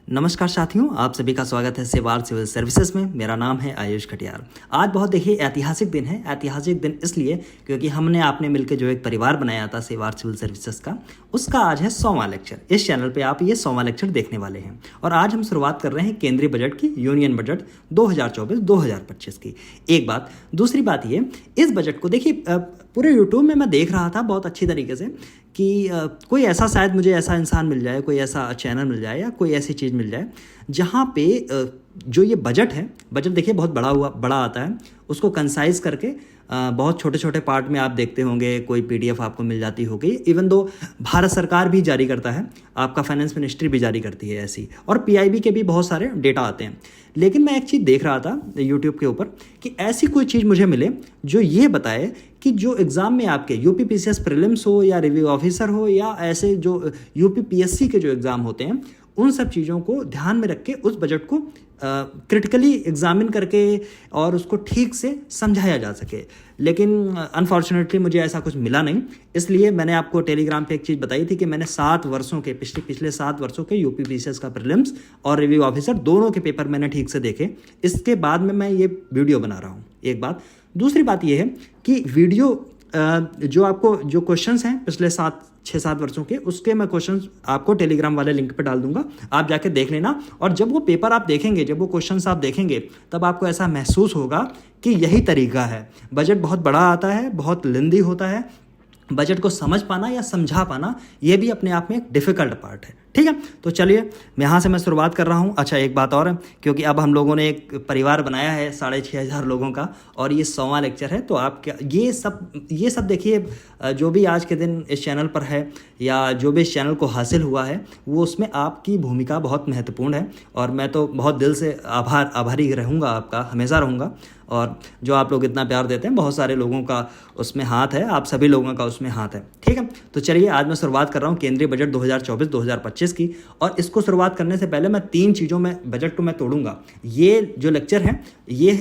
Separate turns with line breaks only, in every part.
नमस्कार साथियों, आप सभी का स्वागत है सेवार सिविल सर्विसेज में। मेरा नाम है आयुष खटियार। आज बहुत देखिए ऐतिहासिक दिन है। ऐतिहासिक दिन इसलिए क्योंकि हमने आपने मिलकर जो एक परिवार बनाया था सेवार सिविल सर्विसेज का, उसका आज है 100वां लेक्चर। इस चैनल पे आप ये 100वां लेक्चर देखने वाले हैं और आज हम शुरुआत कर रहे हैं केंद्रीय बजट की, यूनियन बजट 2024-2025 की। एक बात। दूसरी बात ये, इस बजट को देखिए पूरे यूट्यूब में मैं देख रहा था बहुत अच्छी तरीके से कि कोई ऐसा शायद मुझे ऐसा इंसान मिल जाए, कोई ऐसा चैनल मिल जाए या कोई ऐसी चीज़ मिल जाए जहाँ पे जो ये बजट है, बजट देखिए बहुत बड़ा आता है, उसको कंसाइज करके बहुत छोटे छोटे पार्ट में आप देखते होंगे, कोई पीडीएफ आपको मिल जाती होगी। इवन दो भारत सरकार भी जारी करता है, आपका फाइनेंस मिनिस्ट्री भी जारी करती है ऐसी, और पीआईबी के भी बहुत सारे डेटा आते हैं। लेकिन मैं एक चीज़ देख रहा था यूट्यूब के ऊपर कि ऐसी कोई चीज़ मुझे मिले जो ये बताए कि जो एग्ज़ाम में आपके यूपी पीसीएस प्रीलिम्स हो या रिव्यू ऑफिसर हो या ऐसे जो यूपी पीएससी के जो एग्ज़ाम होते हैं, उन सब चीज़ों को ध्यान में रख के उस बजट को क्रिटिकली एग्जामिन करके और उसको ठीक से समझाया जा सके। लेकिन अनफॉर्चुनेटली मुझे ऐसा कुछ मिला नहीं। इसलिए मैंने आपको टेलीग्राम पे एक चीज़ बताई थी कि मैंने 7 वर्षों के पिछले 7 वर्षों के यूपी पीसीएस का प्रीलिम्स और रिव्यू ऑफिसर दोनों के पेपर मैंने ठीक से देखे। इसके बाद में मैं ये वीडियो बना रहा हूँ। एक बात। दूसरी बात ये है कि वीडियो जो आपको जो क्वेश्चंस हैं पिछले 6-7 वर्षों के, उसके मैं क्वेश्चंस आपको टेलीग्राम वाले लिंक पे डाल दूंगा, आप जाके देख लेना। और जब वो पेपर आप देखेंगे, जब वो क्वेश्चंस आप देखेंगे, तब आपको ऐसा महसूस होगा कि यही तरीका है। बजट बहुत बड़ा आता है, बहुत लेंदी होता है। बजट को समझ पाना या समझा पाना ये भी अपने आप में एक डिफ़िकल्ट पार्ट है। ठीक है, तो चलिए यहाँ से मैं शुरुआत कर रहा हूँ। अच्छा, एक बात और है, क्योंकि अब हम लोगों ने एक परिवार बनाया है 6500 लोगों का और ये 100वां लेक्चर है, तो आप क्या ये सब देखिए, जो भी आज के दिन इस चैनल पर है या जो भी इस चैनल को हासिल हुआ है, वो उसमें आपकी भूमिका बहुत महत्वपूर्ण है। और मैं तो बहुत दिल से आभारी रहूँगा, आपका हमेशा रहूँगा। और जो आप लोग इतना प्यार देते हैं, बहुत सारे लोगों का उसमें हाथ है, आप सभी लोगों का उसमें हाथ है। ठीक है, तो चलिए आज मैं शुरुआत कर रहा हूँ केंद्रीय बजट 2024-2025 की। और इसको शुरुआत करने से पहले मैं 3 चीज़ों में बजट को मैं तोड़ूंगा। ये जो लेक्चर है ये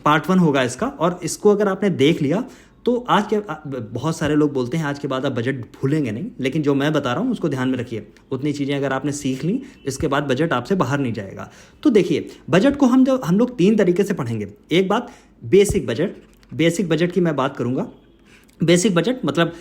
पार्ट 1 होगा इसका, और इसको अगर आपने देख लिया तो आज के बहुत सारे लोग बोलते हैं आज के बाद आप बजट भूलेंगे नहीं, लेकिन जो मैं बता रहा हूँ उसको ध्यान में रखिए। उतनी चीज़ें अगर आपने सीख ली, इसके बाद बजट आपसे बाहर नहीं जाएगा। तो देखिए, बजट को हम लोग 3 तरीके से पढ़ेंगे। एक बात, बेसिक बजट की मैं बात करूँगा। बेसिक बजट मतलब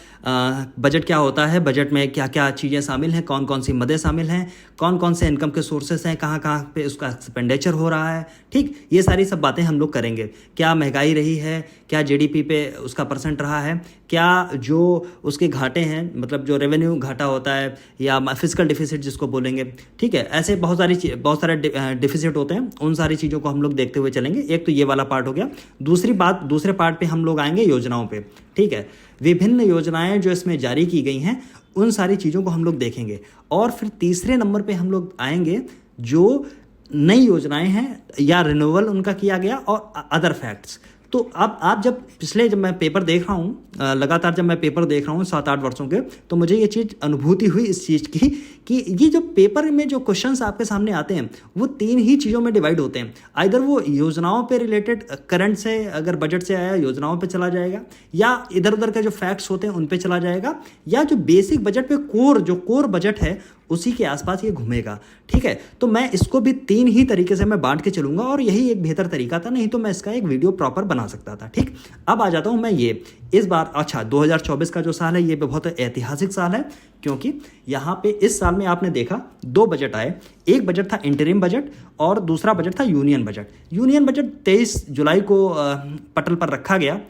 बजट क्या होता है, बजट में क्या क्या चीज़ें शामिल हैं, कौन कौन सी मदें शामिल हैं, कौन कौन से इनकम के सोर्सेस हैं, कहाँ कहाँ पे उसका एक्सपेंडिचर हो रहा है। ठीक, ये सारी सब बातें हम लोग करेंगे। क्या महंगाई रही है, क्या जीडीपी पे उसका परसेंट रहा है, क्या जो उसके घाटे हैं, मतलब जो रेवेन्यू घाटा होता है या फिजिकल डिफिसिट जिसको बोलेंगे। ठीक है, ऐसे बहुत सारे डिफिसिट होते हैं, उन सारी चीज़ों को हम लोग देखते हुए चलेंगे। एक तो ये वाला पार्ट हो गया। दूसरे पार्ट पे हम लोग आएंगे योजनाओं पे। ठीक है, विभिन्न योजनाएं जो इसमें जारी की गई हैं, उन सारी चीज़ों को हम लोग देखेंगे। और फिर तीसरे नंबर पे हम लोग आएंगे जो नई योजनाएं हैं या रिन्यूअल उनका किया गया और अदर फैक्ट्स। तो अब आप जब मैं पेपर देख रहा हूँ, लगातार जब मैं पेपर देख रहा हूँ 7-8 वर्षों के, तो मुझे ये चीज़ अनुभूति हुई इस चीज़ की कि ये जो पेपर में जो क्वेश्चंस आपके सामने आते हैं वो 3 ही चीज़ों में डिवाइड होते हैं। आइदर वो योजनाओं पे रिलेटेड, करंट से अगर बजट से आया योजनाओं पे चला जाएगा, या इधर उधर के जो फैक्ट्स होते हैं उन पे चला जाएगा, या जो बेसिक बजट पे कोर बजट है उसी के आसपास ये घूमेगा। ठीक है, तो मैं इसको भी 3 ही तरीके से मैं बांट के चलूंगा और यही एक बेहतर तरीका था, नहीं तो मैं इसका एक वीडियो प्रॉपर बना सकता था। ठीक, अब आ जाता हूं मैं इस बार। अच्छा, 2024 का जो साल है ये बहुत ऐतिहासिक साल है, क्योंकि यहाँ पे इस साल में आपने देखा 2 बजट आए। एक बजट था इंटरिम बजट और दूसरा बजट था यूनियन बजट। यूनियन बजट 23 जुलाई को पटल पर रखा गया,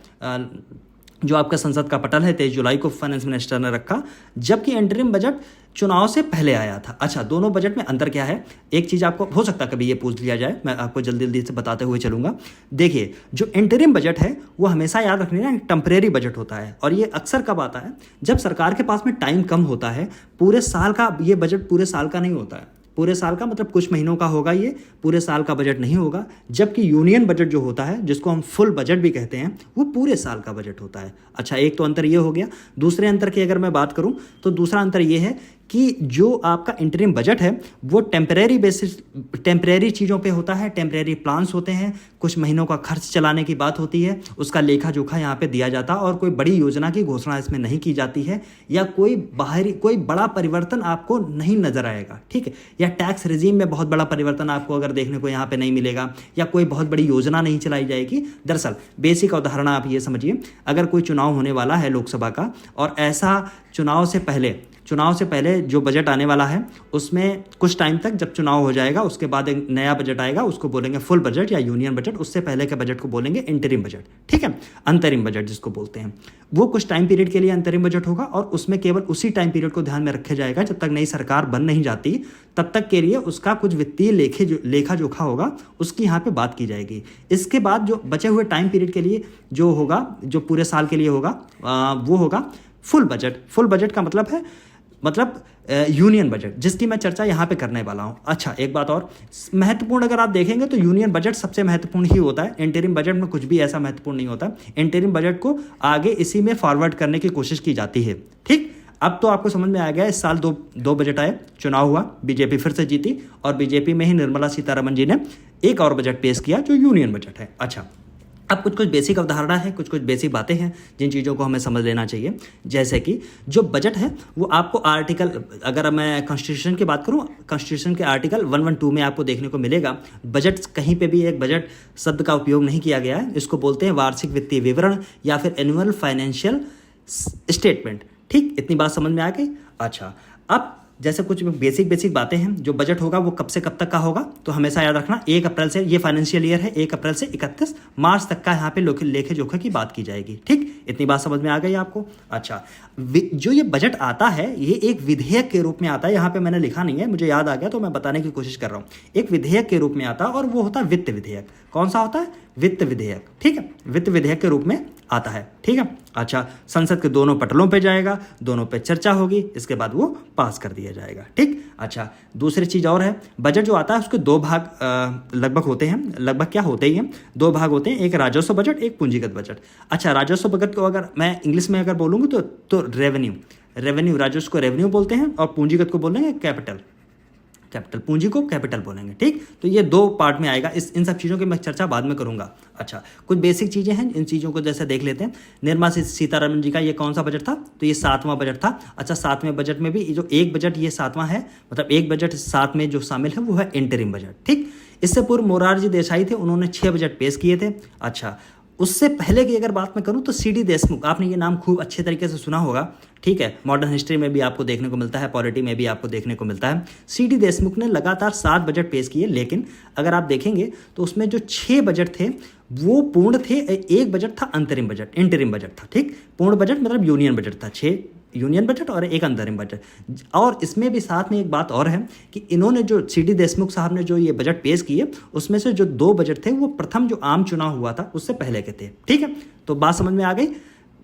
जो आपका संसद का पटल है 23 जुलाई को फाइनेंस मिनिस्टर ने रखा, जबकि इंटरिम बजट चुनाव से पहले आया था। अच्छा, दोनों बजट में अंतर क्या है, एक चीज़ आपको हो सकता है कभी ये पूछ लिया जाए, मैं आपको जल्दी से बताते हुए चलूंगा। देखिए, जो इंटरिम बजट है वो हमेशा याद रखनी ना, टेम्परेरी बजट होता है, और ये अक्सर कब आता है, जब सरकार के पास में टाइम कम होता है। पूरे साल का ये बजट पूरे साल का नहीं होता है, पूरे साल का मतलब कुछ महीनों का होगा, ये पूरे साल का बजट नहीं होगा। जबकि यूनियन बजट जो होता है, जिसको हम फुल बजट भी कहते हैं, वो पूरे साल का बजट होता है। अच्छा, एक तो अंतर ये हो गया। दूसरे अंतर की अगर मैं बात करूं तो दूसरा अंतर ये है कि जो आपका इंटरिम बजट है वो टेम्परेरी चीज़ों पे होता है, टेम्परेरी प्लान्स होते हैं, कुछ महीनों का खर्च चलाने की बात होती है, उसका लेखा जोखा यहाँ पे दिया जाता है और कोई बड़ी योजना की घोषणा इसमें नहीं की जाती है, या कोई बड़ा परिवर्तन आपको नहीं नजर आएगा, ठीक है, या टैक्स रिजीम में बहुत बड़ा परिवर्तन आपको अगर देखने को यहाँ पे नहीं मिलेगा, या कोई बहुत बड़ी योजना नहीं चलाई जाएगी। दरअसल बेसिक अवधारणा आप ये समझिए, अगर कोई चुनाव होने वाला है लोकसभा का और ऐसा चुनाव से पहले जो बजट आने वाला है उसमें कुछ टाइम तक, जब चुनाव हो जाएगा उसके बाद एक नया बजट आएगा, उसको बोलेंगे फुल बजट या यूनियन बजट, उससे पहले के बजट को बोलेंगे इंटरिम बजट, ठीक है, अंतरिम बजट जिसको बोलते हैं। वो कुछ टाइम पीरियड के लिए अंतरिम बजट होगा और उसमें केवल उसी टाइम पीरियड को ध्यान में रखा जाएगा जब तक नई सरकार बन नहीं जाती, तब तक के लिए उसका कुछ वित्तीय लेखा जोखा होगा, उसकी यहाँ पे बात की जाएगी। इसके बाद जो बचे हुए टाइम पीरियड के लिए जो होगा, जो पूरे साल के लिए होगा, वो होगा फुल बजट। फुल बजट का मतलब यूनियन बजट, जिसकी मैं चर्चा यहाँ पे करने वाला हूँ। अच्छा, एक बात और महत्वपूर्ण, अगर आप देखेंगे तो यूनियन बजट सबसे महत्वपूर्ण ही होता है, इंटरिम बजट में कुछ भी ऐसा महत्वपूर्ण नहीं होता। इंटरिम बजट को आगे इसी में फॉरवर्ड करने की कोशिश की जाती है, ठीक। अब तो आपको समझ में आ गया, इस साल दो बजट आए, चुनाव हुआ, बीजेपी फिर से जीती और बीजेपी में ही निर्मला सीतारमण जी ने एक और बजट पेश किया जो यूनियन बजट है। अच्छा, अब कुछ बेसिक अवधारणा है, कुछ बेसिक बातें हैं जिन चीज़ों को हमें समझ लेना चाहिए। जैसे कि जो बजट है वो आपको आर्टिकल, अगर मैं कॉन्स्टिट्यूशन की बात करूं, कॉन्स्टिट्यूशन के आर्टिकल 112 में आपको देखने को मिलेगा। बजट, कहीं पे भी एक बजट शब्द का उपयोग नहीं किया गया है, इसको बोलते हैं वार्षिक वित्तीय विवरण या फिर एनुअल फाइनेंशियल स्टेटमेंट, ठीक। इतनी बात समझ में आ गई। अच्छा, अब जैसे कुछ बेसिक बातें हैं, जो बजट होगा वो कब से कब तक का होगा, तो हमेशा याद रखना 1 अप्रैल से, ये फाइनेंशियल ईयर है, 1 अप्रैल से 31 मार्च तक का यहाँ पे लेखे जोखे की बात की जाएगी, ठीक। इतनी बात समझ में आ गई आपको। अच्छा, जो ये बजट आता है ये एक विधेयक के रूप में आता है, यहाँ पे मैंने लिखा नहीं है, मुझे याद आ गया तो मैं बताने की कोशिश कर रहा हूँ। एक विधेयक के रूप में आता है और वो होता है वित्त विधेयक। कौन सा होता है? वित्त विधेयक, ठीक है, वित्त विधेयक के रूप में आता है, ठीक है। अच्छा, संसद के दोनों पटलों पे जाएगा, दोनों पे चर्चा होगी, इसके बाद वो पास कर दिया जाएगा, ठीक। अच्छा, दूसरी चीज़ और है, बजट जो आता है उसके दो भाग लगभग होते हैं, लगभग क्या होते ही हैं, दो भाग होते हैं, एक राजस्व बजट, एक पूंजीगत बजट। अच्छा, राजस्व बजट को अगर मैं इंग्लिश में अगर बोलूँगी तो रेवेन्यू, राजस्व को रेवेन्यू बोलते हैं और पूंजीगत को बोलेंगे कैपिटल, पूंजी को कैपिटल बोलेंगे, ठीक। तो ये दो पार्ट में आएगा, इन सब चीज़ों की मैं चर्चा बाद में करूंगा। अच्छा, कुछ बेसिक चीज़ें हैं, इन चीज़ों को जैसे देख लेते हैं। निर्मला सीतारमण जी का ये कौन सा बजट था? तो ये 7वां बजट था। अच्छा, 7वें बजट में भी जो एक बजट ये 7वां है, मतलब एक बजट 7 में जो शामिल है वो है इंटरिम बजट, ठीक। इससे पूर्व मोरारजी देसाई थे, उन्होंने 6 बजट पेश किए थे। अच्छा, उससे पहले की अगर बात मैं करूं तो CD देशमुख, आपने ये नाम खूब अच्छे तरीके से सुना होगा, ठीक है, मॉडर्न हिस्ट्री में भी आपको देखने को मिलता है, पॉलिटी में भी आपको देखने को मिलता है। CD देशमुख ने लगातार 7 बजट पेश किए, लेकिन अगर आप देखेंगे तो उसमें जो 6 बजट थे वो पूर्ण थे, एक बजट था अंतरिम बजट, इंटरिम बजट था, ठीक। पूर्ण बजट मतलब यूनियन बजट था, 6 यूनियन बजट और एक अंतरिम बजट। और इसमें भी साथ में एक बात और है कि इन्होंने जो CD देशमुख साहब ने जो ये बजट पेश किए, उसमें से जो 2 बजट थे वो प्रथम जो आम चुनाव हुआ था उससे पहले के थे, ठीक है। तो बात समझ में आ गई।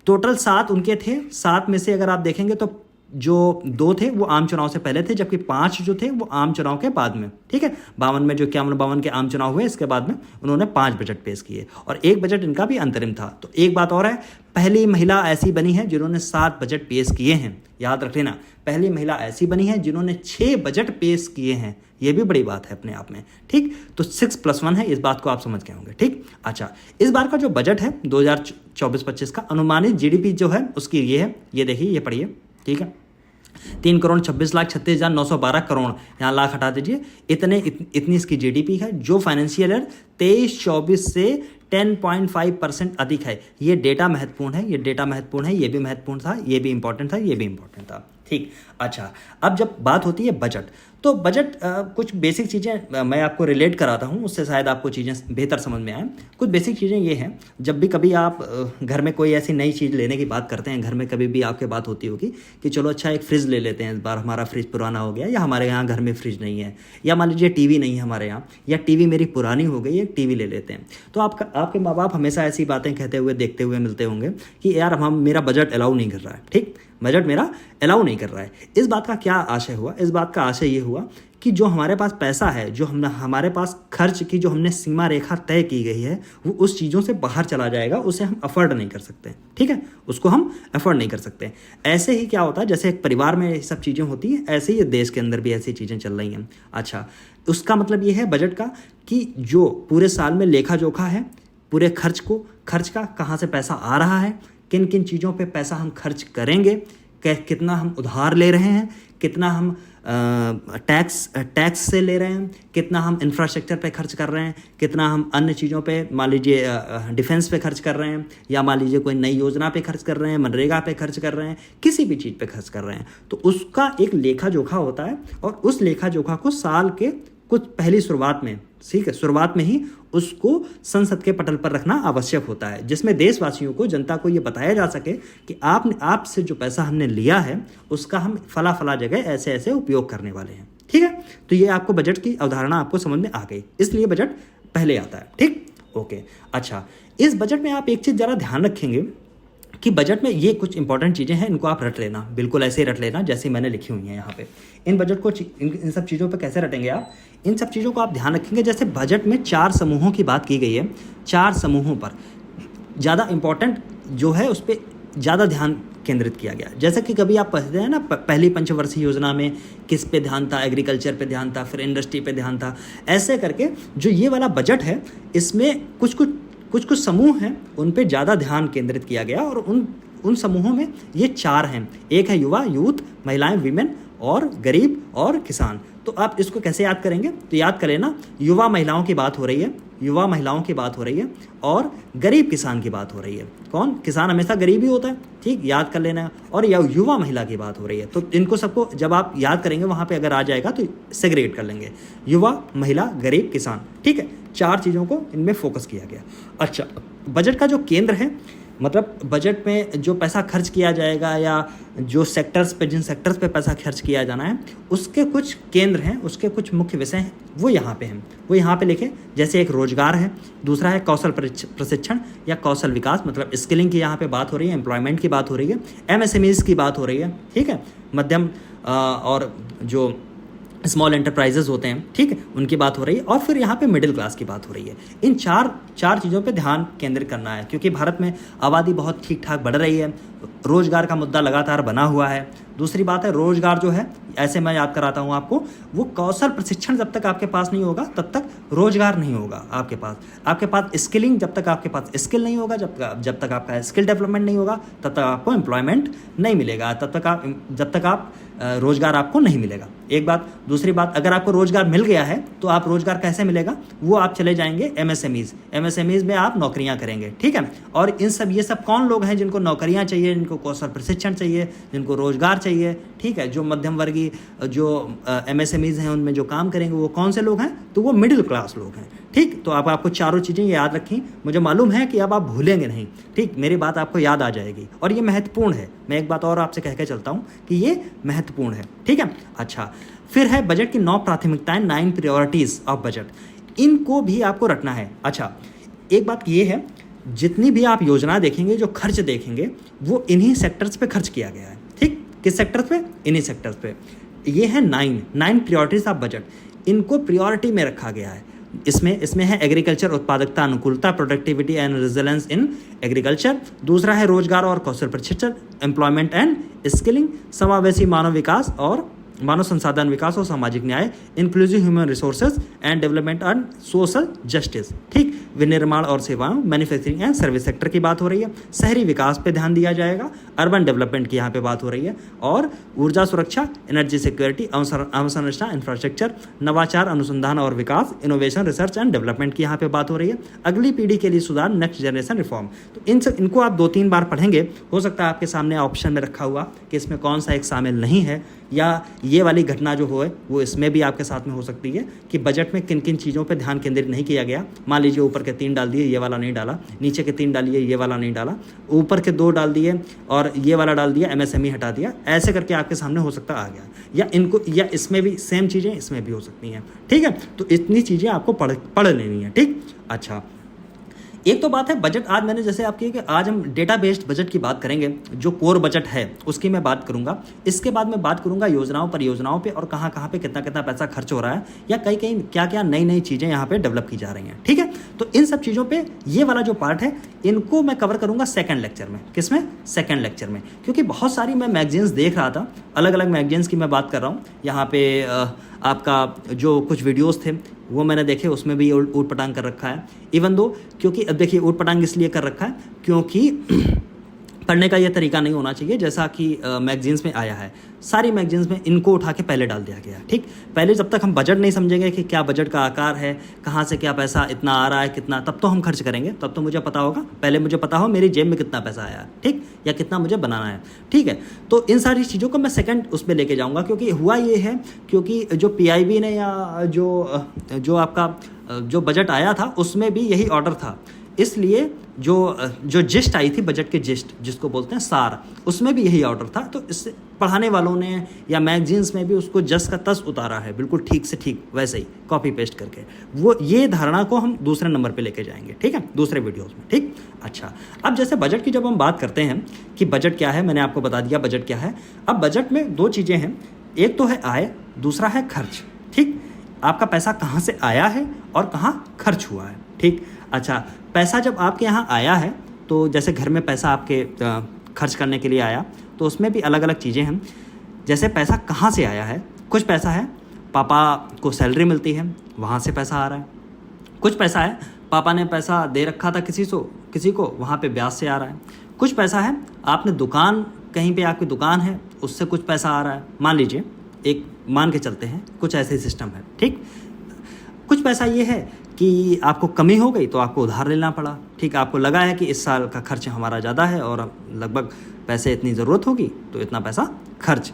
टोटल 7 उनके थे, 7 में से अगर आप देखेंगे तो जो 2 थे वो आम चुनाव से पहले थे, जबकि 5 जो थे वो आम चुनाव के बाद में, ठीक है। 52 में जो 51-52 के आम चुनाव हुए, इसके बाद में उन्होंने 5 बजट पेश किए और एक बजट इनका भी अंतरिम था। तो एक बात और है, पहली महिला ऐसी बनी है जिन्होंने 7 बजट पेश किए हैं, याद रख लेना, पहली महिला ऐसी बनी है जिन्होंने 6 बजट पेश किए हैं, ये भी बड़ी बात है अपने आप में, ठीक। तो 6+1 है, इस बात को आप समझ गए होंगे, ठीक। अच्छा, इस बार का जो बजट है 2024-25 का अनुमानित GDP जो है उसकी ये है, ये देखिए, ये पढ़िए, ठीक है, 3,26,36,912 करोड़, यहाँ लाख हटा दीजिए, इतनी इसकी GDP है, जो फाइनेंशियल ईयर 23-24 से 10.5% अधिक है। ये डेटा महत्वपूर्ण है, ये भी महत्वपूर्ण था, ये भी इंपॉर्टेंट था, ठीक। अच्छा, अब जब बात होती है बजट, तो बजट कुछ बेसिक चीज़ें मैं आपको रिलेट कराता हूँ, उससे शायद आपको चीज़ें बेहतर समझ में आए। कुछ बेसिक चीज़ें ये हैं, जब भी कभी आप घर में कोई ऐसी नई चीज़ लेने की बात करते हैं, घर में कभी भी आपके बात होती होगी कि चलो अच्छा एक फ्रिज ले लेते हैं, इस बार हमारा फ्रिज पुराना हो गया, या हमारे यहाँ घर में फ्रिज नहीं है, या मान लीजिए TV नहीं है हमारे यहाँ, या TV मेरी पुरानी हो गई, एक TV ले लेते हैं। तो आपके माँ बाप हमेशा ऐसी बातें कहते हुए, देखते हुए मिलते होंगे कि यार मेरा बजट अलाउ नहीं कर रहा है, ठीक, बजट मेरा अलाउ नहीं कर रहा है। इस बात का क्या आशय हुआ? इस बात का आशय ये हुआ कि जो हमारे पास पैसा है, जो हमारे पास खर्च की जो हमने सीमा रेखा तय की गई है, वो उस चीज़ों से बाहर चला जाएगा, उसे हम अफोर्ड नहीं कर सकते। ठीक है, उसको हम अफोर्ड नहीं कर सकते। ऐसे ही क्या होता है, जैसे एक परिवार में ये सब चीज़ें होती हैं, ऐसे ही देश के अंदर भी ऐसी चीज़ें चल रही हैं। अच्छा, उसका मतलब ये है बजट का कि जो पूरे साल में लेखा जोखा है, पूरे खर्च का कहाँ से पैसा आ रहा है, किन किन चीज़ों पे पैसा हम खर्च करेंगे, कितना हम उधार ले रहे हैं, कितना हम टैक्स से ले रहे हैं, कितना हम इंफ्रास्ट्रक्चर पे खर्च कर रहे हैं, कितना हम अन्य चीज़ों पे, मान लीजिए डिफेंस पे खर्च कर रहे हैं, या मान लीजिए कोई नई योजना पे खर्च कर रहे हैं, मनरेगा पे खर्च कर रहे हैं, किसी भी चीज़ पे खर्च कर रहे हैं। तो उसका एक लेखा जोखा होता है, और उस लेखा जोखा को साल के कुछ पहली शुरुआत में, ठीक है, शुरुआत में ही उसको संसद के पटल पर रखना आवश्यक होता है, जिसमें देशवासियों को, जनता को ये बताया जा सके कि आपसे जो पैसा हमने लिया है उसका हम फला जगह ऐसे ऐसे उपयोग करने वाले हैं। ठीक है, तो ये आपको बजट की अवधारणा आपको समझ में आ गई, इसलिए बजट पहले आता है। ठीक, ओके। अच्छा, इस बजट में आप एक चीज़ ज़रा ध्यान रखेंगे कि बजट में ये कुछ इंपॉर्टेंट चीज़ें हैं, इनको आप रट लेना, बिल्कुल ऐसे ही रट लेना जैसे मैंने लिखी हुई हैं यहाँ पे। इन बजट को इन सब चीज़ों पे कैसे रटेंगे आप? इन सब चीज़ों को आप ध्यान रखेंगे। जैसे बजट में 4 समूहों की बात की गई है, 4 समूहों पर ज़्यादा इंपॉर्टेंट जो है उस पर ज़्यादा ध्यान केंद्रित किया गया। जैसे कि कभी आप पढ़ते हैं ना, पहली पंचवर्षीय योजना में किस पे ध्यान था? एग्रीकल्चर पे ध्यान था, फिर इंडस्ट्री पे ध्यान था। ऐसे करके जो ये वाला बजट है, इसमें कुछ समूह हैं, उन पे ज़्यादा ध्यान केंद्रित किया गया, और उन समूहों में ये 4 हैं। एक है युवा, यूथ, महिलाएं, विमेन, और गरीब और किसान। तो आप इसको कैसे याद करेंगे? तो याद कर लेना, युवा महिलाओं की बात हो रही है, युवा महिलाओं की बात हो रही है, और गरीब किसान की बात हो रही है। कौन? किसान हमेशा गरीब ही होता है, ठीक, याद कर लेना। और युवा महिला की बात हो रही है, तो इनको सबको जब आप याद करेंगे वहाँ पे अगर आ जाएगा तो सेग्रीगेट कर लेंगे, युवा, महिला, गरीब, किसान। ठीक है, 4 चीज़ों को इनमें फोकस किया गया। अच्छा, बजट का जो केंद्र है, मतलब बजट में जो पैसा खर्च किया जाएगा, या जो सेक्टर्स पे, जिन सेक्टर्स पे पैसा खर्च किया जाना है, उसके कुछ केंद्र हैं, उसके कुछ मुख्य विषय हैं, वो यहाँ पे हैं, वो यहाँ पे लिखे। जैसे एक रोजगार है, दूसरा है कौशल प्रशिक्षण या कौशल विकास, मतलब स्किलिंग की यहाँ पे बात हो रही है, एम्प्लॉयमेंट की बात हो रही है, MSMEs की बात हो रही है, ठीक है, मध्यम और जो स्मॉल एंटरप्राइजेज होते हैं, ठीक है, उनकी बात हो रही है, और फिर यहाँ पे मिडिल क्लास की बात हो रही है। इन चार चीज़ों पे ध्यान केंद्रित करना है, क्योंकि भारत में आबादी बहुत ठीक ठाक बढ़ रही है, रोजगार का मुद्दा लगातार बना हुआ है। दूसरी बात है, रोजगार जो है, ऐसे मैं याद कराता हूँ आपको, वो कौशल प्रशिक्षण जब तक आपके पास नहीं होगा तब तक रोजगार नहीं होगा आपके पास स्किलिंग, जब तक आपके पास स्किल नहीं होगा, जब तक आपका स्किल डेवलपमेंट नहीं होगा, तब तक आपको एम्प्लॉयमेंट नहीं मिलेगा, जब तक आप रोजगार आपको नहीं मिलेगा। एक बात। दूसरी बात, अगर आपको रोजगार मिल गया है तो आप रोजगार कैसे मिलेगा? वो आप चले जाएंगे MSMEs में आप नौकरियां करेंगे, ठीक है। और ये सब कौन लोग हैं जिनको नौकरियां चाहिए, जिनको कौशल प्रशिक्षण चाहिए, जिनको रोजगार चाहिए, ठीक है, जो मध्यम वर्गीय जो MSMEs हैं उनमें जो काम करेंगे, वो कौन से लोग हैं? तो वो मिडिल क्लास लोग हैं, ठीक। तो आप आपको चारों चीज़ें याद रखी, मुझे मालूम है कि अब आप भूलेंगे नहीं, ठीक, मेरी बात आपको याद आ जाएगी, और ये महत्वपूर्ण है। मैं एक बात और आपसे कह के चलता हूँ कि ये महत्वपूर्ण है, ठीक है। अच्छा, फिर है बजट की 9 प्राथमिकताएं, 9 प्रायोरिटीज ऑफ बजट, इनको भी आपको रखना है। अच्छा, एक बात ये है, जितनी भी आप योजना देखेंगे, जो खर्च देखेंगे, वो इन्हीं सेक्टर्स पे खर्च किया गया है, ठीक। किस सेक्टर्स पे? इन्हीं सेक्टर्स पे। ये है 9 प्रायोरिटीज ऑफ बजट, इनको प्रायोरिटी में रखा गया है। इसमें है एग्रीकल्चर, उत्पादकता, अनुकूलता, productivity and resilience in agriculture. दूसरा है रोजगार और कौशल प्रशिक्षण, एम्प्लॉयमेंट एंड स्किलिंग, समावेशी मानव विकास और मानव संसाधन विकास और सामाजिक न्याय, inclusive human resources and development and social justice, ठीक। विनिर्माण और सेवाओं, मैन्युफैक्चरिंग एंड सर्विस सेक्टर की बात हो रही है। शहरी विकास पे ध्यान दिया जाएगा, अर्बन डेवलपमेंट की यहाँ पे बात हो रही है, और ऊर्जा सुरक्षा, एनर्जी सिक्योरिटी, अवसंरचना, इंफ्रास्ट्रक्चर, नवाचार, अनुसंधान और विकास, इनोवेशन, रिसर्च एंड डेवलपमेंट की यहाँ पे बात हो रही है। अगली पीढ़ी के लिए सुधार, नेक्स्ट जनरेशन रिफॉर्म। तो इनको आप 2-3 बार पढ़ेंगे, हो सकता है आपके सामने ऑप्शन में रखा हुआ कि इसमें कौन सा एक शामिल नहीं है, या ये वाली घटना जो हो वो इसमें भी आपके साथ में हो सकती है कि बजट में किन किन चीज़ों पे ध्यान केंद्रित नहीं किया गया। मान लीजिए ऊपर के 3 डाल दिए, ये वाला नहीं डाला, नीचे के 3 डालिए, ये वाला नहीं डाला, ऊपर के 2 डाल दिए और ये वाला डाल दिया, MSME हटा दिया, ऐसे करके आपके सामने हो सकता आ गया। या इसमें भी सेम चीज़ें इसमें भी हो सकती हैं, ठीक है। तो इतनी चीज़ें आपको पढ़ लेनी है, ठीक। अच्छा, एक तो बात है बजट, आज मैंने जैसे आपकी कि आज हम डेटा बेस्ड बजट की बात करेंगे, जो कोर बजट है उसकी मैं बात करूंगा। इसके बाद मैं बात करूंगा योजनाओं परियोजनाओं पे और कहाँ कहाँ पे कितना कितना पैसा खर्च हो रहा है या कहीं कहीं क्या क्या नई नई चीज़ें यहाँ पे डेवलप की जा रही हैं। ठीक है, तो इन सब चीज़ों पे ये वाला जो पार्ट है इनको मैं कवर करूंगा सेकंड लेक्चर में। किसमें? सेकंड लेक्चर में, क्योंकि बहुत सारी मैं मैगजीन्स देख रहा था, अलग अलग मैगजीन्स की मैं बात कर रहा हूँ। यहाँ पे आपका जो कुछ वीडियोस थे वो मैंने देखे, उसमें भी ऊट पटांग कर रखा है। इवन दो, क्योंकि अब देखिए ऊट पटांग इसलिए कर रखा है क्योंकि पढ़ने का ये तरीका नहीं होना चाहिए जैसा कि मैगजीन्स में आया है। सारी मैगजीन्स में इनको उठा के पहले डाल दिया गया। ठीक, पहले जब तक हम बजट नहीं समझेंगे कि क्या बजट का आकार है, कहाँ से क्या पैसा इतना आ रहा है, कितना, तब तो हम खर्च करेंगे, तब तो मुझे पता होगा, पहले मुझे पता हो मेरी जेब में कितना पैसा आया है, ठीक, या कितना मुझे बनाना है। ठीक है, तो इन सारी चीज़ों को मैं सेकंड उस पर लेके जाऊँगा, क्योंकि हुआ ये है क्योंकि जो PIB ने या जो आपका जो बजट आया था उसमें भी यही ऑर्डर था, इसलिए जो जिस्ट आई थी, बजट के जिस्ट जिसको बोलते हैं सार, उसमें भी यही ऑर्डर था। तो इससे पढ़ाने वालों ने या मैगजीन्स में भी उसको जस का तस उतारा है, बिल्कुल ठीक से ठीक वैसे ही कॉपी पेस्ट करके। वो ये धारणा को हम दूसरे नंबर पे लेके जाएंगे, ठीक है, दूसरे वीडियोस में। ठीक, अच्छा, अब जैसे बजट की जब हम बात करते हैं कि बजट क्या है, मैंने आपको बता दिया बजट क्या है। अब बजट में दो चीज़ें हैं, एक तो है आय, दूसरा है खर्च। ठीक, आपका पैसा कहाँ से आया है और कहाँ खर्च हुआ है। ठीक, अच्छा, पैसा जब आपके यहाँ आया है तो जैसे घर में पैसा आपके खर्च करने के लिए आया, तो उसमें भी अलग अलग चीज़ें हैं। जैसे पैसा कहाँ से आया है, कुछ पैसा है पापा को सैलरी मिलती है, वहाँ से पैसा आ रहा है। कुछ पैसा है पापा ने पैसा दे रखा था किसी को, वहाँ पे ब्याज से आ रहा है। कुछ पैसा है आपने दुकान, कहीं पे आपकी दुकान है, उससे कुछ पैसा आ रहा है। मान लीजिए, एक मान के चलते हैं, कुछ ऐसे सिस्टम है। ठीक, कुछ पैसा ये है कि आपको कमी हो गई तो आपको उधार लेना पड़ा। ठीक, आपको लगा है कि इस साल का खर्च हमारा ज़्यादा है और लगभग पैसे इतनी ज़रूरत होगी, तो इतना पैसा खर्च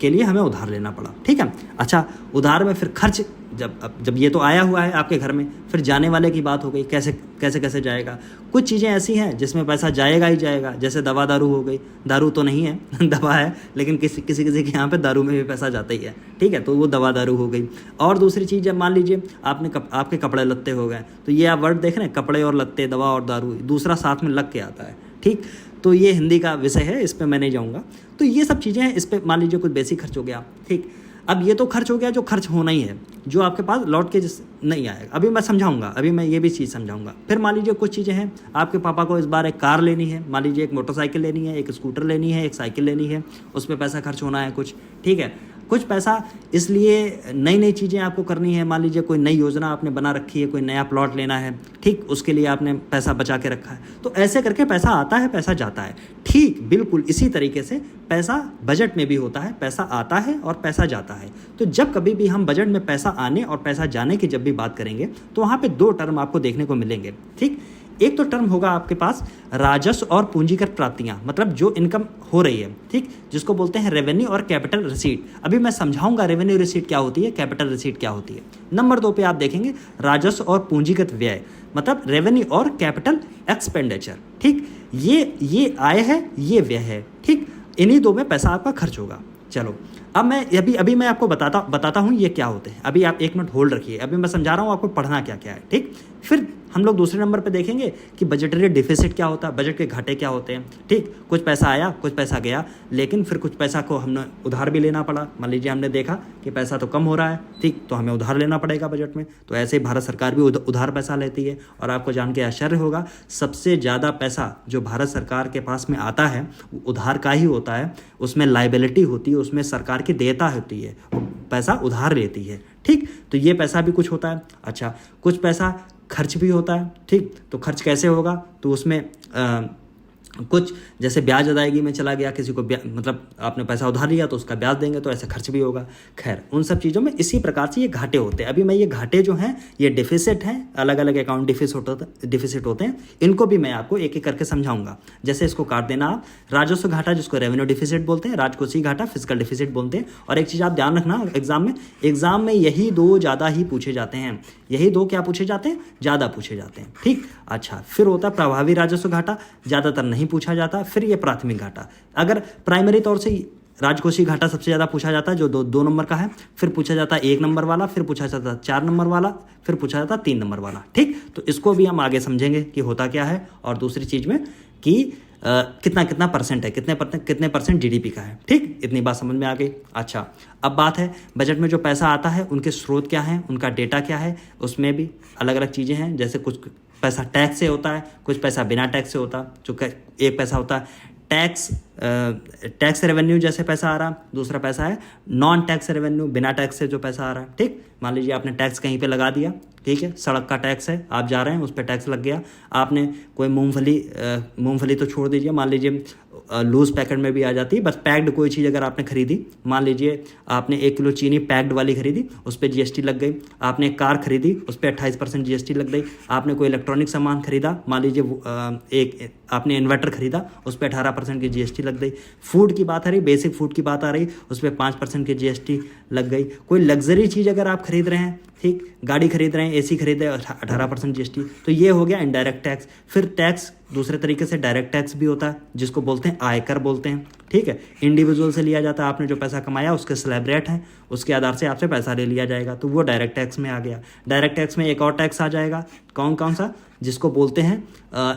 के लिए हमें उधार लेना पड़ा। ठीक है, अच्छा, उधार में फिर खर्च जब ये तो आया हुआ है आपके घर में, फिर जाने वाले की बात हो गई, कैसे जाएगा। कुछ चीज़ें ऐसी हैं जिसमें पैसा जाएगा ही जाएगा, जैसे दवा दारू हो गई। दारू तो नहीं है दवा है, लेकिन किसी के यहाँ पे दारू में भी पैसा जाता ही है। ठीक है, तो वो दवा दारू हो गई। और दूसरी चीज़, जब मान लीजिए आपके कपड़े लत्ते हो गए, तो ये आप वर्ड देख रहे हैं, कपड़े और लत्ते, दवा और दारू, दूसरा साथ में लग के आता है। ठीक, तो ये हिंदी का विषय है, इस पर मैं नहीं जाऊँगा। तो ये सब चीज़ें हैं, इस पर मान लीजिए कुछ बेसिक खर्च हो गया। ठीक, अब ये तो खर्च हो गया जो खर्च होना ही है, जो आपके पास लौट के नहीं आएगा। अभी मैं समझाऊंगा, अभी मैं ये भी चीज़ समझाऊंगा। फिर मान लीजिए कुछ चीज़ें हैं, आपके पापा को इस बार एक कार लेनी है, मान लीजिए एक मोटरसाइकिल लेनी है, एक स्कूटर लेनी है, एक साइकिल लेनी है, उस पर पैसा खर्च होना है कुछ। ठीक है, कुछ पैसा इसलिए नई नई चीज़ें आपको करनी है, मान लीजिए कोई नई योजना आपने बना रखी है, कोई नया प्लॉट लेना है, ठीक, उसके लिए आपने पैसा बचा के रखा है। तो ऐसे करके पैसा आता है, पैसा जाता है। ठीक, बिल्कुल इसी तरीके से पैसा बजट में भी होता है, पैसा आता है और पैसा जाता है। तो जब कभी भी हम बजट में पैसा आने और पैसा जाने की जब भी बात करेंगे, तो वहाँ पे दो टर्म आपको देखने को मिलेंगे। ठीक, एक तो टर्म होगा आपके पास राजस्व और पूंजीगत प्राप्तियां, मतलब जो इनकम हो रही है, ठीक, जिसको बोलते हैं रेवेन्यू और कैपिटल रिसीट। अभी मैं समझाऊंगा रेवेन्यू रिसीट क्या होती है, कैपिटल रिसीट क्या होती है। नंबर 2 पे आप देखेंगे राजस्व और पूंजीगत व्यय, मतलब रेवेन्यू और कैपिटल एक्सपेंडिचर। ठीक, ये आय है, ये व्यय है। ठीक, इन्हीं दो में पैसा आपका खर्च होगा। चलो, अब मैं अभी मैं आपको बताता हूँ ये क्या होते हैं। अभी आप 1 मिनट होल्ड रखिए, अभी मैं समझा रहा हूँ आपको पढ़ना क्या क्या है। ठीक, फिर हम लोग दूसरे नंबर पे देखेंगे कि बजटरी डिफिसिट क्या होता है, बजट के घाटे क्या होते हैं। ठीक, कुछ पैसा आया, कुछ पैसा गया, लेकिन फिर कुछ पैसा को हमने उधार भी लेना पड़ा। मान लीजिए हमने देखा कि पैसा तो कम हो रहा है, ठीक, तो हमें उधार लेना पड़ेगा बजट में। तो ऐसे ही भारत सरकार भी उधार पैसा लेती है। और आपको जान के आश्चर्य होगा, सबसे ज़्यादा पैसा जो भारत सरकार के पास में आता है वो उधार का ही होता है। उसमें लाइबिलिटी होती है, उसमें सरकार की देयता होती है, पैसा उधार लेती है। ठीक, तो ये पैसा भी कुछ होता है। अच्छा, कुछ पैसा खर्च भी होता है। ठीक, तो खर्च कैसे होगा, तो उसमें कुछ जैसे ब्याज अदायगी में चला गया, किसी को मतलब आपने पैसा उधार लिया तो उसका ब्याज देंगे, तो ऐसे खर्च भी होगा। खैर, उन सब चीज़ों में इसी प्रकार से ये घाटे होते हैं। अभी मैं ये घाटे जो हैं ये डिफिसिट हैं, अलग अलग अकाउंट डिफिसिट होते हैं, इनको भी मैं आपको एक एक करके समझाऊंगा। जैसे इसको काट देना आप, राजस्व घाटा जिसको रेवेन्यू डिफिसिट बोलते हैं, राजकोषीय घाटा फिजिकल डिफिसिट बोलते हैं। और एक चीज़ आप ध्यान रखना, एग्जाम में यही दो ज़्यादा ही पूछे जाते हैं। यही दो क्या पूछे जाते हैं, ज़्यादा पूछे जाते हैं। ठीक, अच्छा, फिर होता है प्रभावी राजस्व घाटा, ज़्यादातर नहीं पूछा जाता। फिर ये प्राथमिक घाटा, अगर प्राइमरी तौर से राजकोषीय घाटा सबसे ज़्यादा पूछा जाता है जो 2 नंबर का है, फिर पूछा जाता है 1 नंबर वाला, फिर पूछा जाता है 4 नंबर वाला, फिर पूछा जाता है 3 नंबर वाला। ठीक, तो इसको भी हम आगे समझेंगे कि होता क्या है, और दूसरी चीज़ में कि कितना कितना परसेंट है, कितने परसेंट जीडीपी का है। ठीक, इतनी बात समझ में आ गई। अच्छा, अब बात है बजट में जो पैसा आता है उनके स्रोत क्या हैं, उनका डेटा क्या है, उसमें भी अलग अलग चीज़ें हैं। जैसे कुछ पैसा टैक्स से होता है, कुछ पैसा बिना टैक्स से होता है। जो एक पैसा होता है टैक्स रेवेन्यू जैसे पैसा आ रहा, दूसरा पैसा है नॉन टैक्स रेवेन्यू, बिना टैक्स से जो पैसा आ रहा है। ठीक, मान लीजिए आपने टैक्स कहीं पे लगा दिया, ठीक है, सड़क का टैक्स है, आप जा रहे हैं, उस पर टैक्स लग गया। आपने कोई मूंगफली तो छोड़ दीजिए, मान लीजिए लूज़ पैकेट में भी आ जाती है, बस पैक्ड कोई चीज़ अगर आपने खरीदी, मान लीजिए आपने 1 किलो चीनी पैक्ड वाली खरीदी, उस पर जीएसटी लग गई। आपने एक कार खरीदी, उस पर 28% जीएसटी लग गई। आपने कोई इलेक्ट्रॉनिक सामान खरीदा, मान लीजिए आपने इन्वर्टर खरीदा, उस पर 18% की जीएसटी लग गई। फूड की बात आ रही, बेसिक फूड की बात आ रही, उस पर 5% की जीएसटी लग गई। कोई लग्जरी चीज़ अगर आप खरीद रहे हैं, ठीक, गाड़ी खरीद रहे हैं, एसी खरीद रहे हैं, 18% जीएसटी, तो ये हो गया इनडायरेक्ट टैक्स। फिर टैक्स दूसरे तरीके से डायरेक्ट टैक्स भी होता है, जिसको बोलते हैं आयकर बोलते हैं। ठीक है, इंडिविजुअल से लिया जाता है, आपने जो पैसा कमाया उसके स्लैब रेट हैं, उसके आधार से आपसे पैसा ले लिया जाएगा, तो वो डायरेक्ट टैक्स में आ गया। डायरेक्ट टैक्स में एक और टैक्स आ जाएगा, कौन कौन सा, जिसको बोलते हैं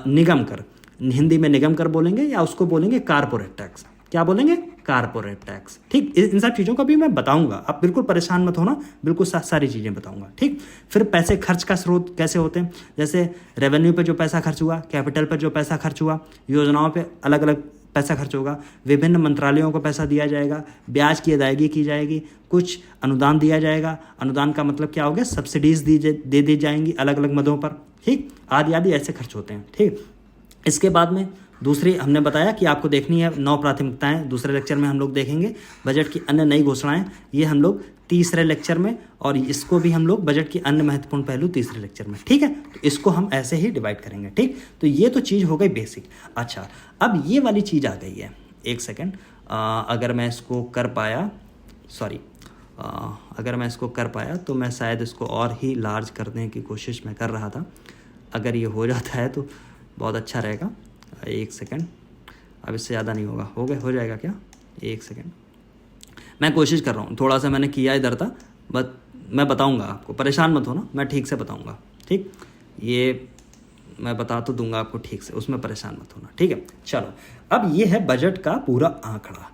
निगम कर, हिंदी में निगम कर बोलेंगे, या उसको बोलेंगे कारपोरेट टैक्स। क्या बोलेंगे, कारपोरेट टैक्स। ठीक, इन सब चीज़ों का भी मैं बताऊंगा, आप बिल्कुल परेशान मत होना, बिल्कुल सारी चीज़ें बताऊंगा। ठीक, फिर पैसे खर्च का स्रोत कैसे होते हैं, जैसे रेवेन्यू पे जो पैसा खर्च हुआ, कैपिटल पर जो पैसा खर्च हुआ, योजनाओं पे अलग अलग पैसा खर्च होगा, विभिन्न मंत्रालयों को पैसा दिया जाएगा, ब्याज की अदायगी की जाएगी, कुछ अनुदान दिया जाएगा। अनुदान का मतलब क्या हो गया, सब्सिडीज दे दी जाएंगी अलग अलग मदों पर। ठीक, आदि आदि ऐसे खर्च होते हैं। ठीक, इसके बाद में दूसरी हमने बताया कि आपको देखनी है 9 प्राथमिकताएं, दूसरे लेक्चर में हम लोग देखेंगे बजट की अन्य नई घोषणाएं, ये हम लोग तीसरे लेक्चर में, और इसको भी हम लोग बजट की अन्य महत्वपूर्ण पहलू तीसरे लेक्चर में। ठीक है, तो इसको हम ऐसे ही डिवाइड करेंगे। ठीक, तो ये तो चीज़ हो गई बेसिक। अच्छा, अब ये वाली चीज़ आ गई है, एक सेकेंड, अगर मैं इसको कर पाया, अगर मैं इसको कर पाया तो मैं शायद इसको और ही लार्ज करने की कोशिश मैं कर रहा था। अगर ये हो जाता है तो बहुत अच्छा रहेगा। एक सेकेंड, अब इससे ज़्यादा नहीं होगा, हो जाएगा क्या, एक सेकेंड, मैं कोशिश कर रहा हूँ, थोड़ा सा मैंने किया इधर था, बस मैं बताऊँगा आपको, परेशान मत होना, मैं ठीक से बताऊँगा। ठीक, ये मैं बता तो दूंगा आपको ठीक से, उसमें परेशान मत होना। ठीक है, चलो, अब ये है बजट का पूरा आंकड़ा।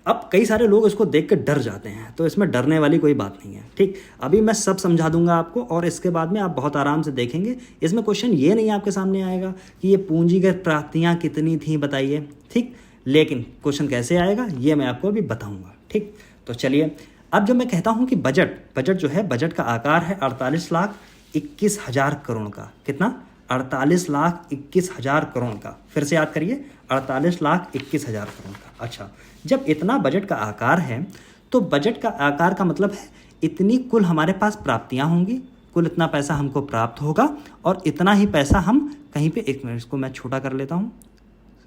अब कई सारे लोग इसको देख कर डर जाते हैं, तो इसमें डरने वाली कोई बात नहीं है। ठीक, अभी मैं सब समझा दूंगा आपको, और इसके बाद में आप बहुत आराम से देखेंगे। इसमें क्वेश्चन ये नहीं आपके सामने आएगा कि ये पूंजीगत प्राप्तियां कितनी थी बताइए, ठीक, लेकिन क्वेश्चन कैसे आएगा ये मैं आपको अभी बताऊंगा। ठीक, तो चलिए, अब जब मैं कहता हूं कि बजट जो है, बजट का आकार है 48,21,000 करोड़ का। कितना, 48,21,000 करोड़ का। फिर से याद करिए, 48,21,000 करोड़ का। अच्छा, जब इतना बजट का आकार है, तो बजट का आकार का मतलब है इतनी कुल हमारे पास प्राप्तियां होंगी, कुल इतना पैसा हमको प्राप्त होगा, और इतना ही पैसा हम कहीं पे, एक मिनट इसको मैं छोटा कर लेता हूँ,